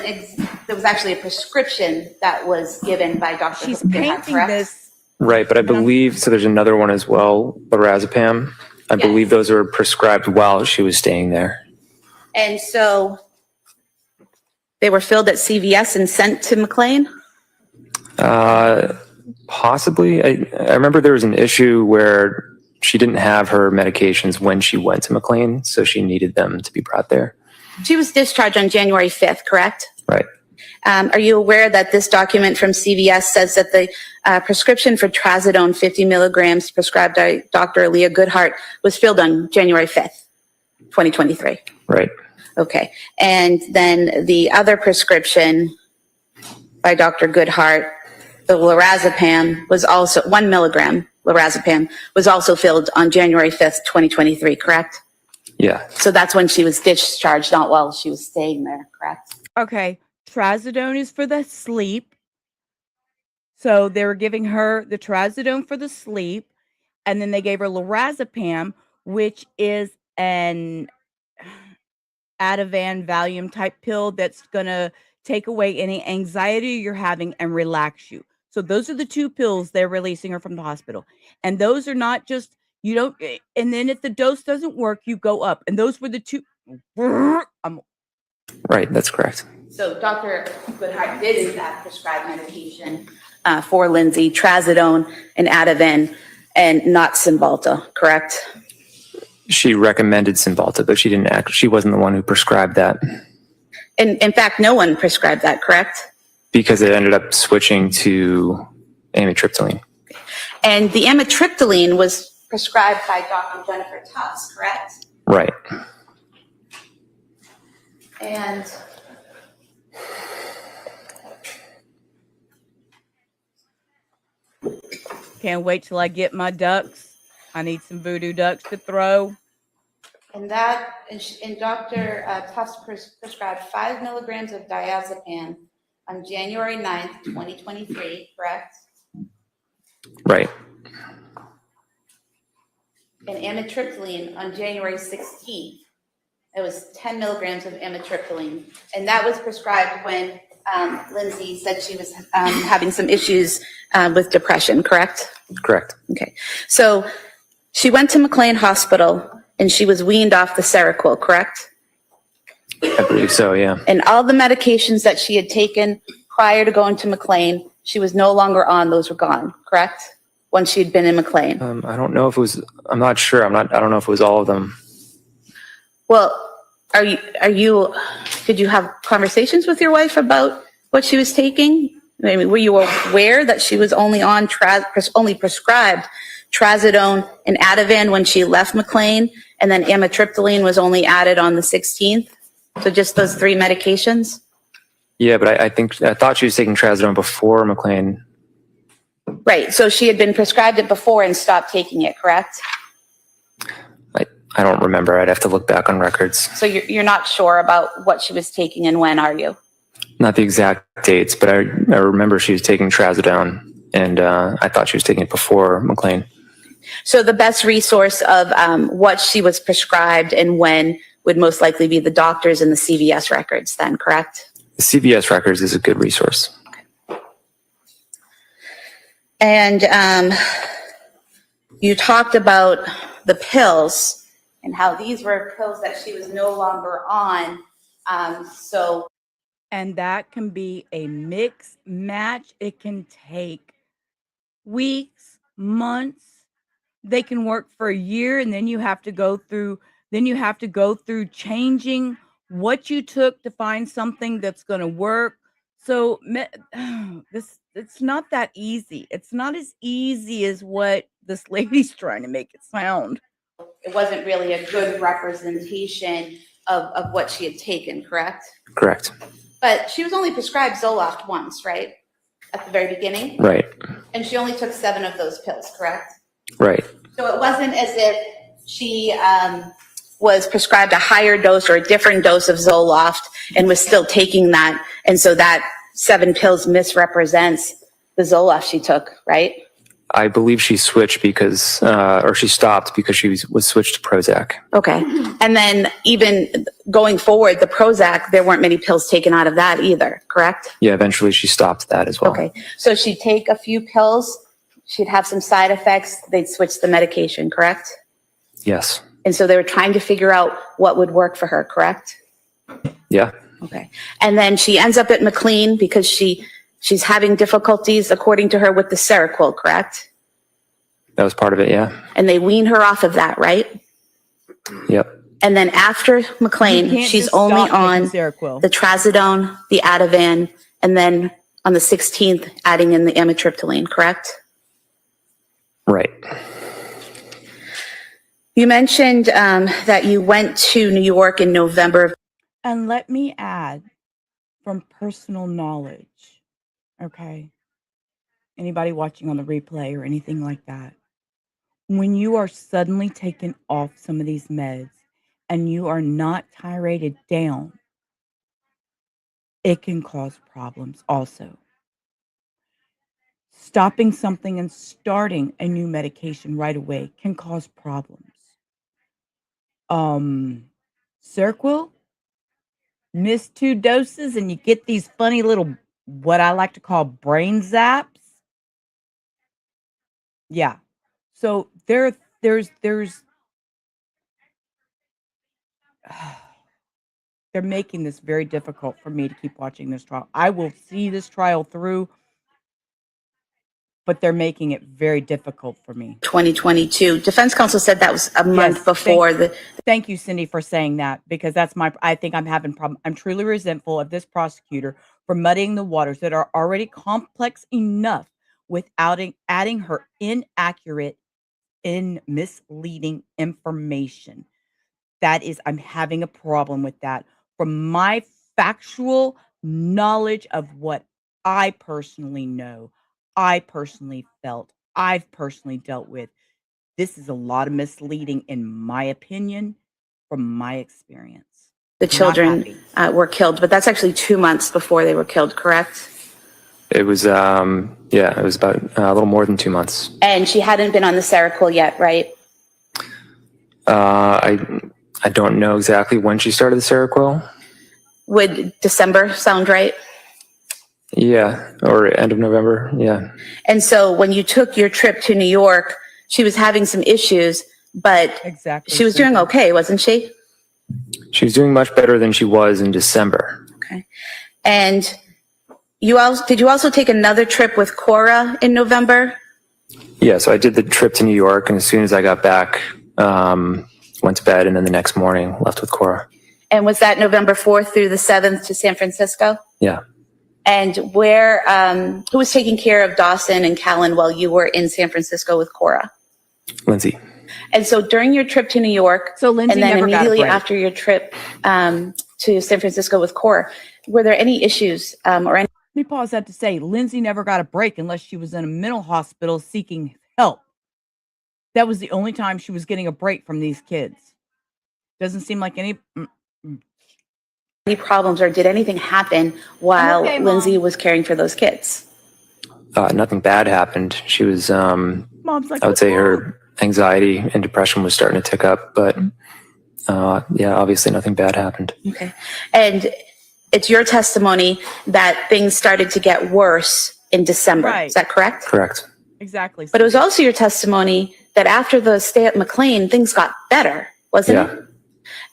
there was actually a prescription that was given by Dr. She's Goodheart, painting correct? this. Right, but I believe, so there's another one as well, lorazepam. I Yes. believe those were prescribed while she was staying there. And so they were filled at CVS and sent to McLean? Possibly. I remember there was an issue where she didn't have her medications when she went to McLean, so she needed them to be brought there. She was discharged on January 5th, correct? Right. Are you aware that this document from CVS says that the prescription for Trazodone 50 milligrams prescribed by Dr. Aaliyah Goodheart was filled on January 5th, 2023? Right. Okay. And then the other prescription by Dr. Goodheart, the lorazepam, was also 1 milligram lorazepam was also filled on January 5th, 2023, correct? Yeah. So that's when she was discharged, not while she was staying there, correct? Okay. Trazodone is for the sleep. So they were giving her the trazodone for the sleep. And then they gave her lorazepam, which is an Ativan Valium type pill that's going to take away any anxiety you're having and relax you. So those are the 2 pills they're releasing her from the hospital. And those are not just, you don't, and then if the dose doesn't work, you go up. And those were the 2. Right, that's correct. So Dr. Goodheart did in fact prescribe medication for Lindsay, trazodone and Ativan, and not Cymbalta, correct? She recommended Cymbalta, but she wasn't the one who prescribed that. And in fact, no one prescribed that, correct? Because it ended up switching to amitriptyline. And the amitriptyline was prescribed by Dr. Jennifer Tufts, correct? Right. And Can't wait till I get my ducks. I need some voodoo ducks to throw. And Dr. Tufts prescribed 5 milligrams of diazepam on January 9th, 2023, correct? Right. And amitriptyline on January 16th. It was 10 milligrams of amitriptyline. And that was prescribed when Lindsay said she was having some issues with depression, correct? Correct. Okay. So she went to McLean Hospital and she was weaned off the Seroquel, correct? I believe so, yeah. And all the medications that she had taken prior to going to McLean, she was no longer on. Those were gone, correct? Once she'd been in McLean. I don't know if it was, I'm not sure. I don't know if it was all of them. Well, did you have conversations with your wife about what she was taking? I mean, were you aware that she was only on only prescribed trazodone, and Ativan when she left McLean, and then amitriptyline was only added on the 16th. So just those 3 medications? Yeah, but I thought she was taking trazodone before McLean. Right, so she had been prescribed it before and stopped taking it, correct? I don't remember. I'd have to look back on records. So you're not sure about what she was taking and when, are you? Not the exact dates, but I remember she was taking trazodone, and I thought she was taking it before McLean. So the best resource of what she was prescribed and when would most likely be the doctors and the CVS records then, correct? The CVS records is a good resource. And you talked about the pills and how these were pills that she was no longer on. And that can be a mix match. It can take weeks, months. They can work for a year, and then you have to go through changing what you took to find something that's going to work. So it's not that easy. It's not as easy as what this lady's trying to make it sound. it wasn't really a good representation of what she had taken, correct? Correct. But she was only prescribed Zoloft once, right? At the very beginning? Right. And she only took 7 of those pills, correct? Right. So it wasn't as if she was prescribed a higher dose or a different dose of Zoloft and was still taking that. And so that 7 pills misrepresents the Zoloft she took, right? I believe she switched because, or she stopped because she was switched to Prozac. Okay. And then even going forward, the Prozac, there weren't many pills taken out of that either, correct? Yeah, eventually she stopped that as well. Okay. So she'd take a few pills, she'd have some side effects, they'd switch the medication, correct? Yes. And so they were trying to figure out what would work for her, correct? Yeah. Okay. And then she ends up at McLean because she's having difficulties, according to her, with the Seroquel, correct? That was part of it, yeah. And they wean her off of that, right? Yep. And then after You McLean, can't she's just only stop on taking Seroquel. the trazodone, the Ativan, and then on the 16th, adding in the amitriptyline, correct? Right. You mentioned that you went to New York in November. And let me add, from personal knowledge, okay? Anybody watching on the replay or anything like that, when you are suddenly taken off some of these meds and you are not titrated down, it can cause problems also. Stopping something and starting a new medication right away can cause problems. Seroquel, miss 2 doses and you get these funny little, what I like to call brain zaps. Yeah. So there's they're making this very difficult for me to keep watching this trial. I will see this trial through, but they're making it very difficult for me. 2022. Defense counsel said that was a month Yes, before the. Thank you, Cindy, for saying that, because I think I'm having problem. I'm truly resentful of this prosecutor for muddying the waters that are already complex enough without adding her inaccurate and misleading information. I'm having a problem with that. From my factual knowledge of what I personally know, I personally felt, I've personally dealt with, this is a lot of misleading, in my opinion, from my experience. The Not children happy. were killed, but that's actually 2 months before they were killed, correct? It was, it was about a little more than 2 months. And she hadn't been on the Seroquel yet, right? I don't know exactly when she started the Seroquel. Would December sound right? Yeah, or end of November, yeah. And so when you took your trip to New York, she was having some issues, but Exactly. she was doing okay, wasn't she? She was doing much better than she was in December. Okay. And did you also take another trip with Cora in November? Yeah, so I did the trip to New York, and as soon as I got back, went to bed, and then the next morning left with Cora. And was that November 4th through the 7th to San Francisco? Yeah. And who was taking care of Dawson and Callan while you were in San Francisco with Cora? Lindsay. And so during your trip to New York, So Lindsay and then never got a immediately break. after your trip to San Francisco with Cora, were there any issues or any Let me pause that to say Lindsay never got a break unless she was in a mental hospital seeking help. That was the only time she was getting a break from these kids. Doesn't seem like any. problems, or did anything happen while okay, Mom. Lindsay was caring for those kids? Nothing bad happened. She was, Mom's like, I would say her anxiety and depression was starting to tick up, but yeah, obviously nothing bad happened. Okay. And it's your testimony that things started to get worse in December. Right. Is that correct? Correct. Exactly. But it was also your testimony that after the stay at McLean, things got better, wasn't Yeah. it?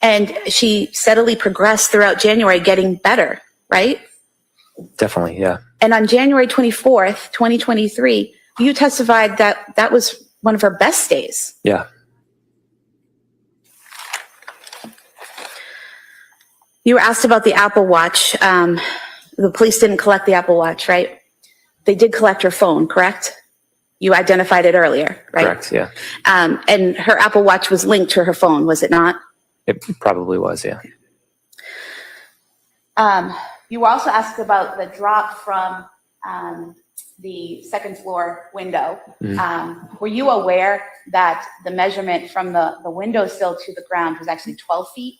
And she steadily progressed throughout January, getting better, right? Definitely, yeah. And on January 24th, 2023, you testified that that was one of her best days. Yeah. You were asked about the Apple Watch. The police didn't collect the Apple Watch, right? They did collect her phone, correct? You identified it earlier, right? Correct, yeah. And her Apple Watch was linked to her phone, was it not? It probably was, yeah. You were also asked about the drop from the second floor window. Were you aware that the measurement from the windowsill to the ground was actually 12 feet?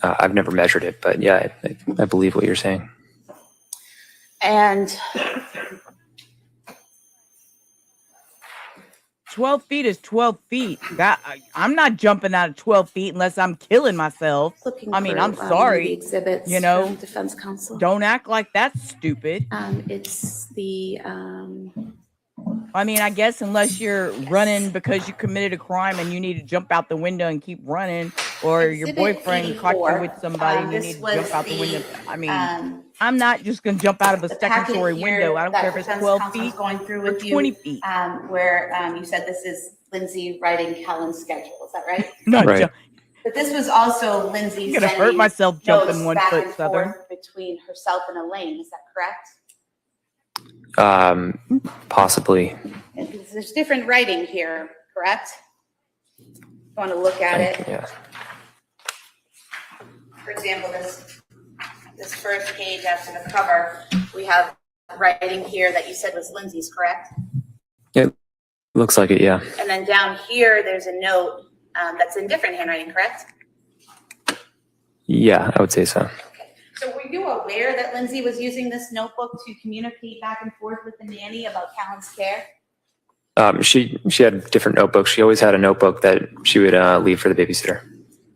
I've never measured it, but yeah, I believe what you're saying. And 12 feet is 12 feet. I'm not jumping out of 12 feet unless I'm killing myself. I mean, I'm sorry. Exhibits You know, from Defense Counsel. Don't act like that's stupid. It's the I mean, I guess unless you're running because you committed a crime and you need to jump out the window and keep running, or your Exhibit boyfriend caught 84, you with somebody and you this need to was jump out the the, window. I mean, I'm not just going to jump out of a the second packet story here window. I don't that care if it's Defense 12 Counsel was feet going through or with 20 you, feet. where you said this is Lindsay writing Callan's schedule. Is that right? Not Right. But this was also Lindsay I'm going to hurt sending myself jumping notes 1 back foot and southern. forth between herself and Elaine. Is that correct? Possibly. And there's different writing here, correct? You want to look at it. Yeah. For example, this first page after the cover, we have writing here that you said was Lindsay's, correct? It looks like it, yeah. And then down here, there's a note that's in different handwriting, correct? Yeah, I would say so. Okay. So were you aware that Lindsay was using this notebook to communicate back and forth with the nanny about Callan's care? She had different notebooks. She always had a notebook that she would leave for the babysitter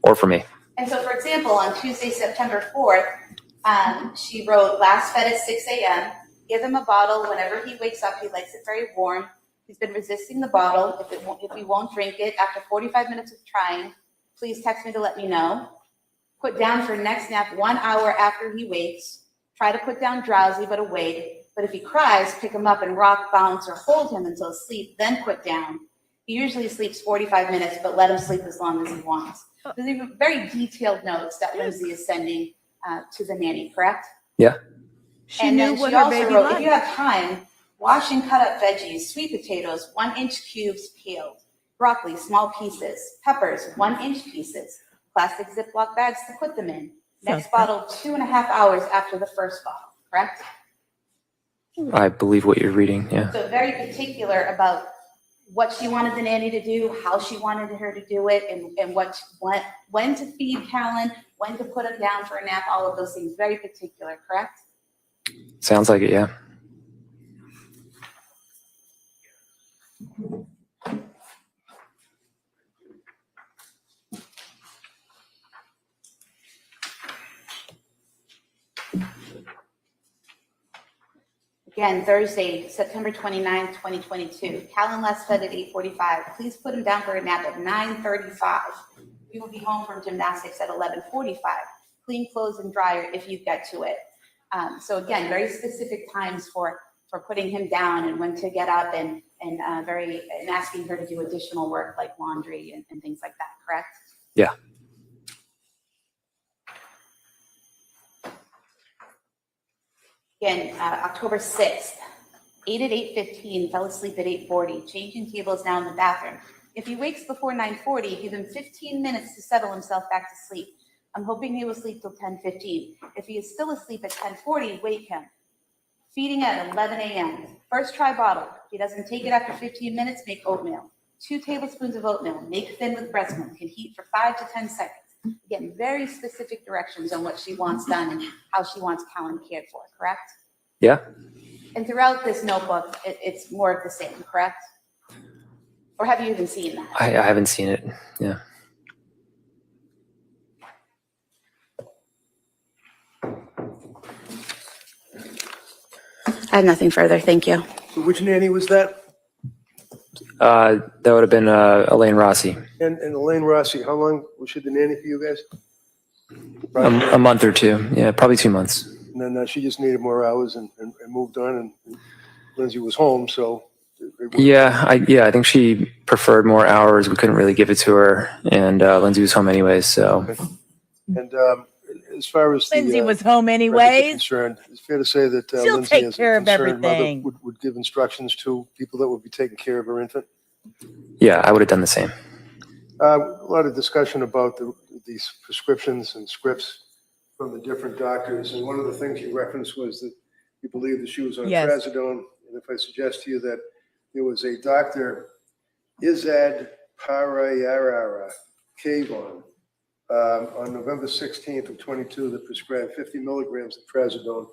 or for me. And so, for example, on Tuesday, September 4th, she wrote, last fed at 6 a.m., give him a bottle whenever he wakes up. He likes it very warm. He's been resisting the bottle. If he won't drink it, after 45 minutes of trying, please text me to let me know. Put down for next nap 1 hour after he wakes. Try to put down drowsy but awake. But if he cries, pick him up and rock, bounce, or hold him until asleep, then put down. He usually sleeps 45 minutes, but let him sleep as long as he wants. These are very detailed notes that Lindsay is sending to the nanny, correct? Yeah. She knew what her baby wrote, liked. if you have time, wash and cut up veggies, sweet potatoes, 1-inch cubes peeled, broccoli, small pieces, peppers, 1-inch pieces, plastic Ziploc bags to put them in. Next bottle 2.5 hours after the first bottle, correct? I believe what you're reading, yeah. So very particular about what she wanted the nanny to do, how she wanted her to do it, and when to feed Callan, when to put him down for a nap, all of those things. Very particular, correct? Sounds like it, yeah. Again, Thursday, September 29th, 2022. Callan last fed at 8:45. Please put him down for a nap at 9:35. We will be home from gymnastics at 11:45. Clean clothes and dryer if you get to it. So again, very specific times for putting him down and when to get up and asking her to do additional work like laundry and things like that, correct? Yeah. Again, October 6th, ate at 8:15, fell asleep at 8:40, changing tables now in the bathroom. If he wakes before 9:40, give him 15 minutes to settle himself back to sleep. I'm hoping he will sleep till 10:15. If he is still asleep at 10:40, wake him. Feeding at 11 a.m. First try bottle. If he doesn't take it after 15 minutes, make oatmeal. 2 tablespoons of oatmeal. Make thin with breast milk. Can heat for 5 to 10 seconds. Again, very specific directions on what she wants done and how she wants Callan cared for, correct? Yeah. And throughout this notebook, it's more of the same, correct? Or have you even seen that? I haven't seen it. Yeah. I have nothing further. Thank you. So which nanny was that? That would have been Elaine Rossi. And Elaine Rossi, how long was she the nanny for you guys? A month or two. Yeah, probably 2 months. And then she just needed more hours and moved on, and Lindsay was home, so. Yeah, I think she preferred more hours. We couldn't really give it to her, and Lindsay was home anyways. So. And as far as Lindsay the was home records are anyways. concerned, it's fair to say that She'll Lindsay, take as a care of concerned mother, everything. would give instructions to people that would be taking care of her infant. Yeah, I would have done the same. A lot of discussion about these prescriptions and scripts from the different doctors, and one of the things you referenced was that you believe that she was on Yes. trazodone. And if I suggest to you that there was a Dr. Izad Parayarara Kavon on November 16th of 22 that prescribed 50 milligrams of trazodone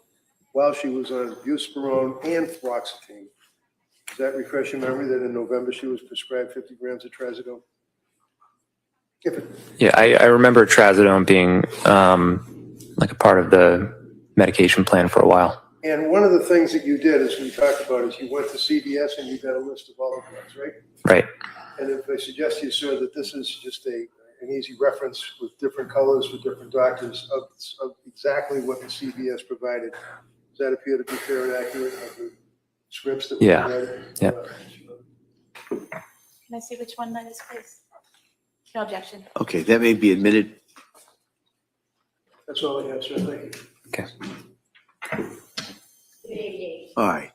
while she was on buspirone and fluoxetine. Does that refresh your memory that in November she was prescribed 50 grams of trazodone? Yeah, I remember trazodone being like a part of the medication plan for a while. And one of the things that you did, as we talked about, is you went to CVS and you got a list of all the drugs, right? Right. And if I suggest to you, sir, that this is just an easy reference with different colors for different doctors of exactly what the CVS provided, does that appear to be fair and accurate of the scripts that were provided? Yeah. Can I see which one that is, please? No objection. Okay, that may be admitted. That's all I have, sir. Thank you. Okay. All right.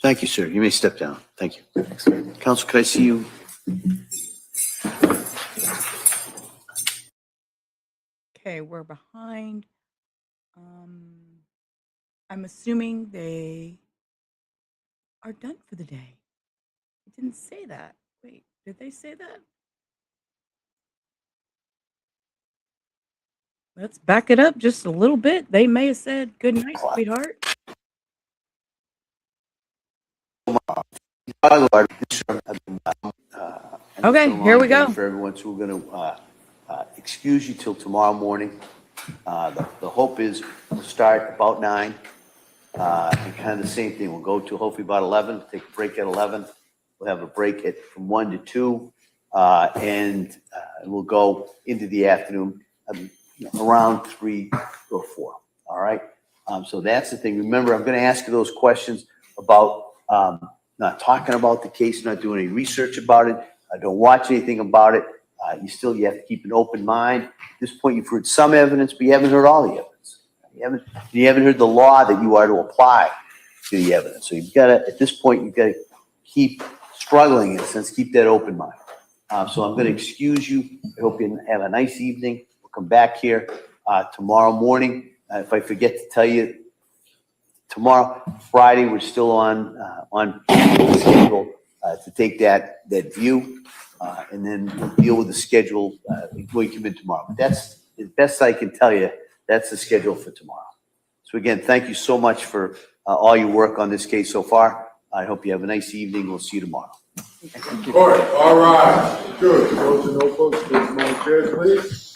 Thank you, sir. You may step down. Thank you. Counsel, could I see you? Okay, we're behind. I'm assuming they are done for the day. It didn't say that. Wait, did they say that? Let's back it up just a little bit. They may have said good night, sweetheart. Okay, here we go. For everyone, so we're going to excuse you till tomorrow morning. The hope is we'll start about 9. And kind of the same thing. We'll go to hopefully about 11, take a break at 11. We'll have a break from 1 to 2, and we'll go into the afternoon around 3 or 4. All right. So that's the thing. Remember, I'm going to ask you those questions about not talking about the case, not doing any research about it. Don't watch anything about it. You have to keep an open mind. At this point, you've heard some evidence, but you haven't heard all the evidence. You haven't heard the law that you are to apply to the evidence. So you've got to, at this point, you've got to keep struggling in a sense, keep that open mind. So I'm going to excuse you. I hope you have a nice evening. We'll come back here tomorrow morning. If I forget to tell you, tomorrow, Friday, we're still on schedule to take that view, and then we'll deal with the schedule before you come in tomorrow. But that's as best I can tell you. That's the schedule for tomorrow. So again, thank you so much for all your work on this case so far. I hope you have a nice evening. We'll see you tomorrow. All right. Good. Close the notebooks. Please move on chairs, please.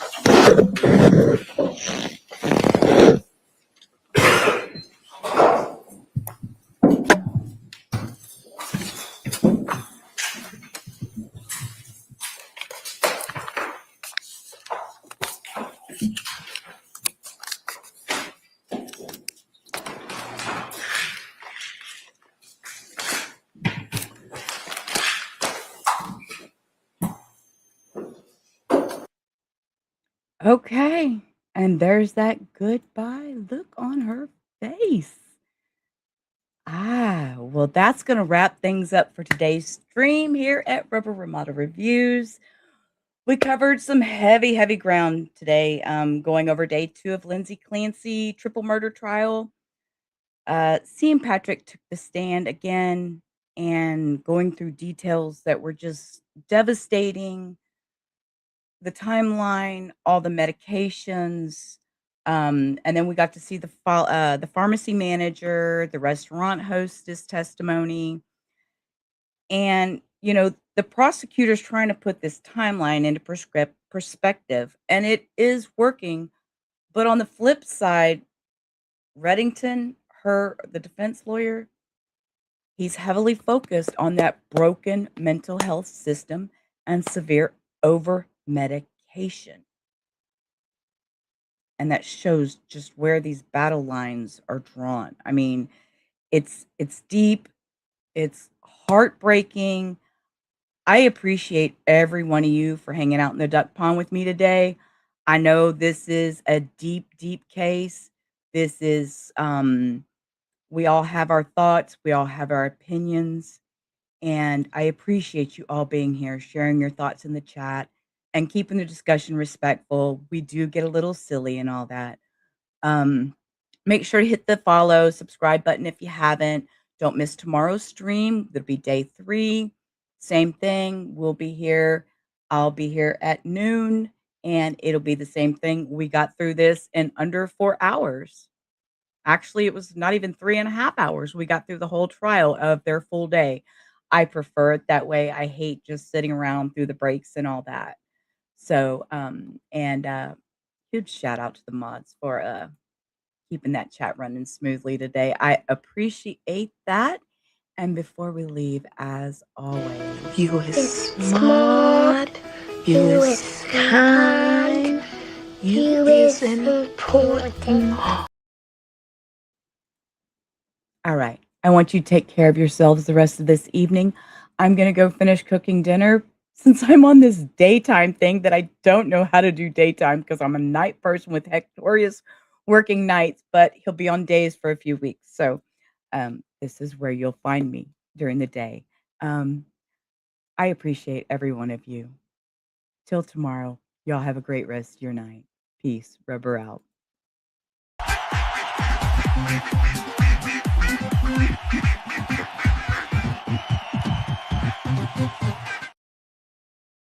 Okay, and there's that goodbye look on her face. Well, that's going to wrap things up for today's stream here at Rubber Remodel Reviews. We covered some heavy, heavy ground today, going over day 2 of Lindsay Clancy triple murder trial. Seeing Patrick took the stand again and going through details that were just devastating. The timeline, all the medications, and then we got to see the pharmacy manager, the restaurant hostess testimony, and the prosecutor's trying to put this timeline into perspective, and it is working. But on the flip side, Reddington, the defense lawyer, he's heavily focused on that broken mental health system and severe over medication. And that shows just where these battle lines are drawn. I mean, it's deep, it's heartbreaking. I appreciate every one of you for hanging out in the duck pond with me today. I know this is a deep, deep case. This is we all have our thoughts, we all have our opinions, and I appreciate you all being here, sharing your thoughts in the chat, and keeping the discussion respectful. We do get a little silly and all that. Make sure to hit the follow, subscribe button if you haven't. Don't miss tomorrow's stream. It'll be day 3. Same thing. We'll be here. I'll be here at noon, and it'll be the same thing. We got through this in under 4 hours. Actually, it was not even 3.5 hours. We got through the whole trial of their full day. I prefer it that way. I hate just sitting around through the breaks and all that. So, huge shout out to the mods for keeping that chat running smoothly today. I appreciate that. And before we leave, as always, You is smart, you is kind, you is important. all right. I want you to take care of yourselves the rest of this evening. I'm going to go finish cooking dinner since I'm on this daytime thing that I don't know how to do daytime because I'm a night person with Hectorius working nights, but he'll be on days for a few weeks. So this is where you'll find me during the day. I appreciate every one of you. Till tomorrow, y'all have a great rest of your night. Peace. Rubber out.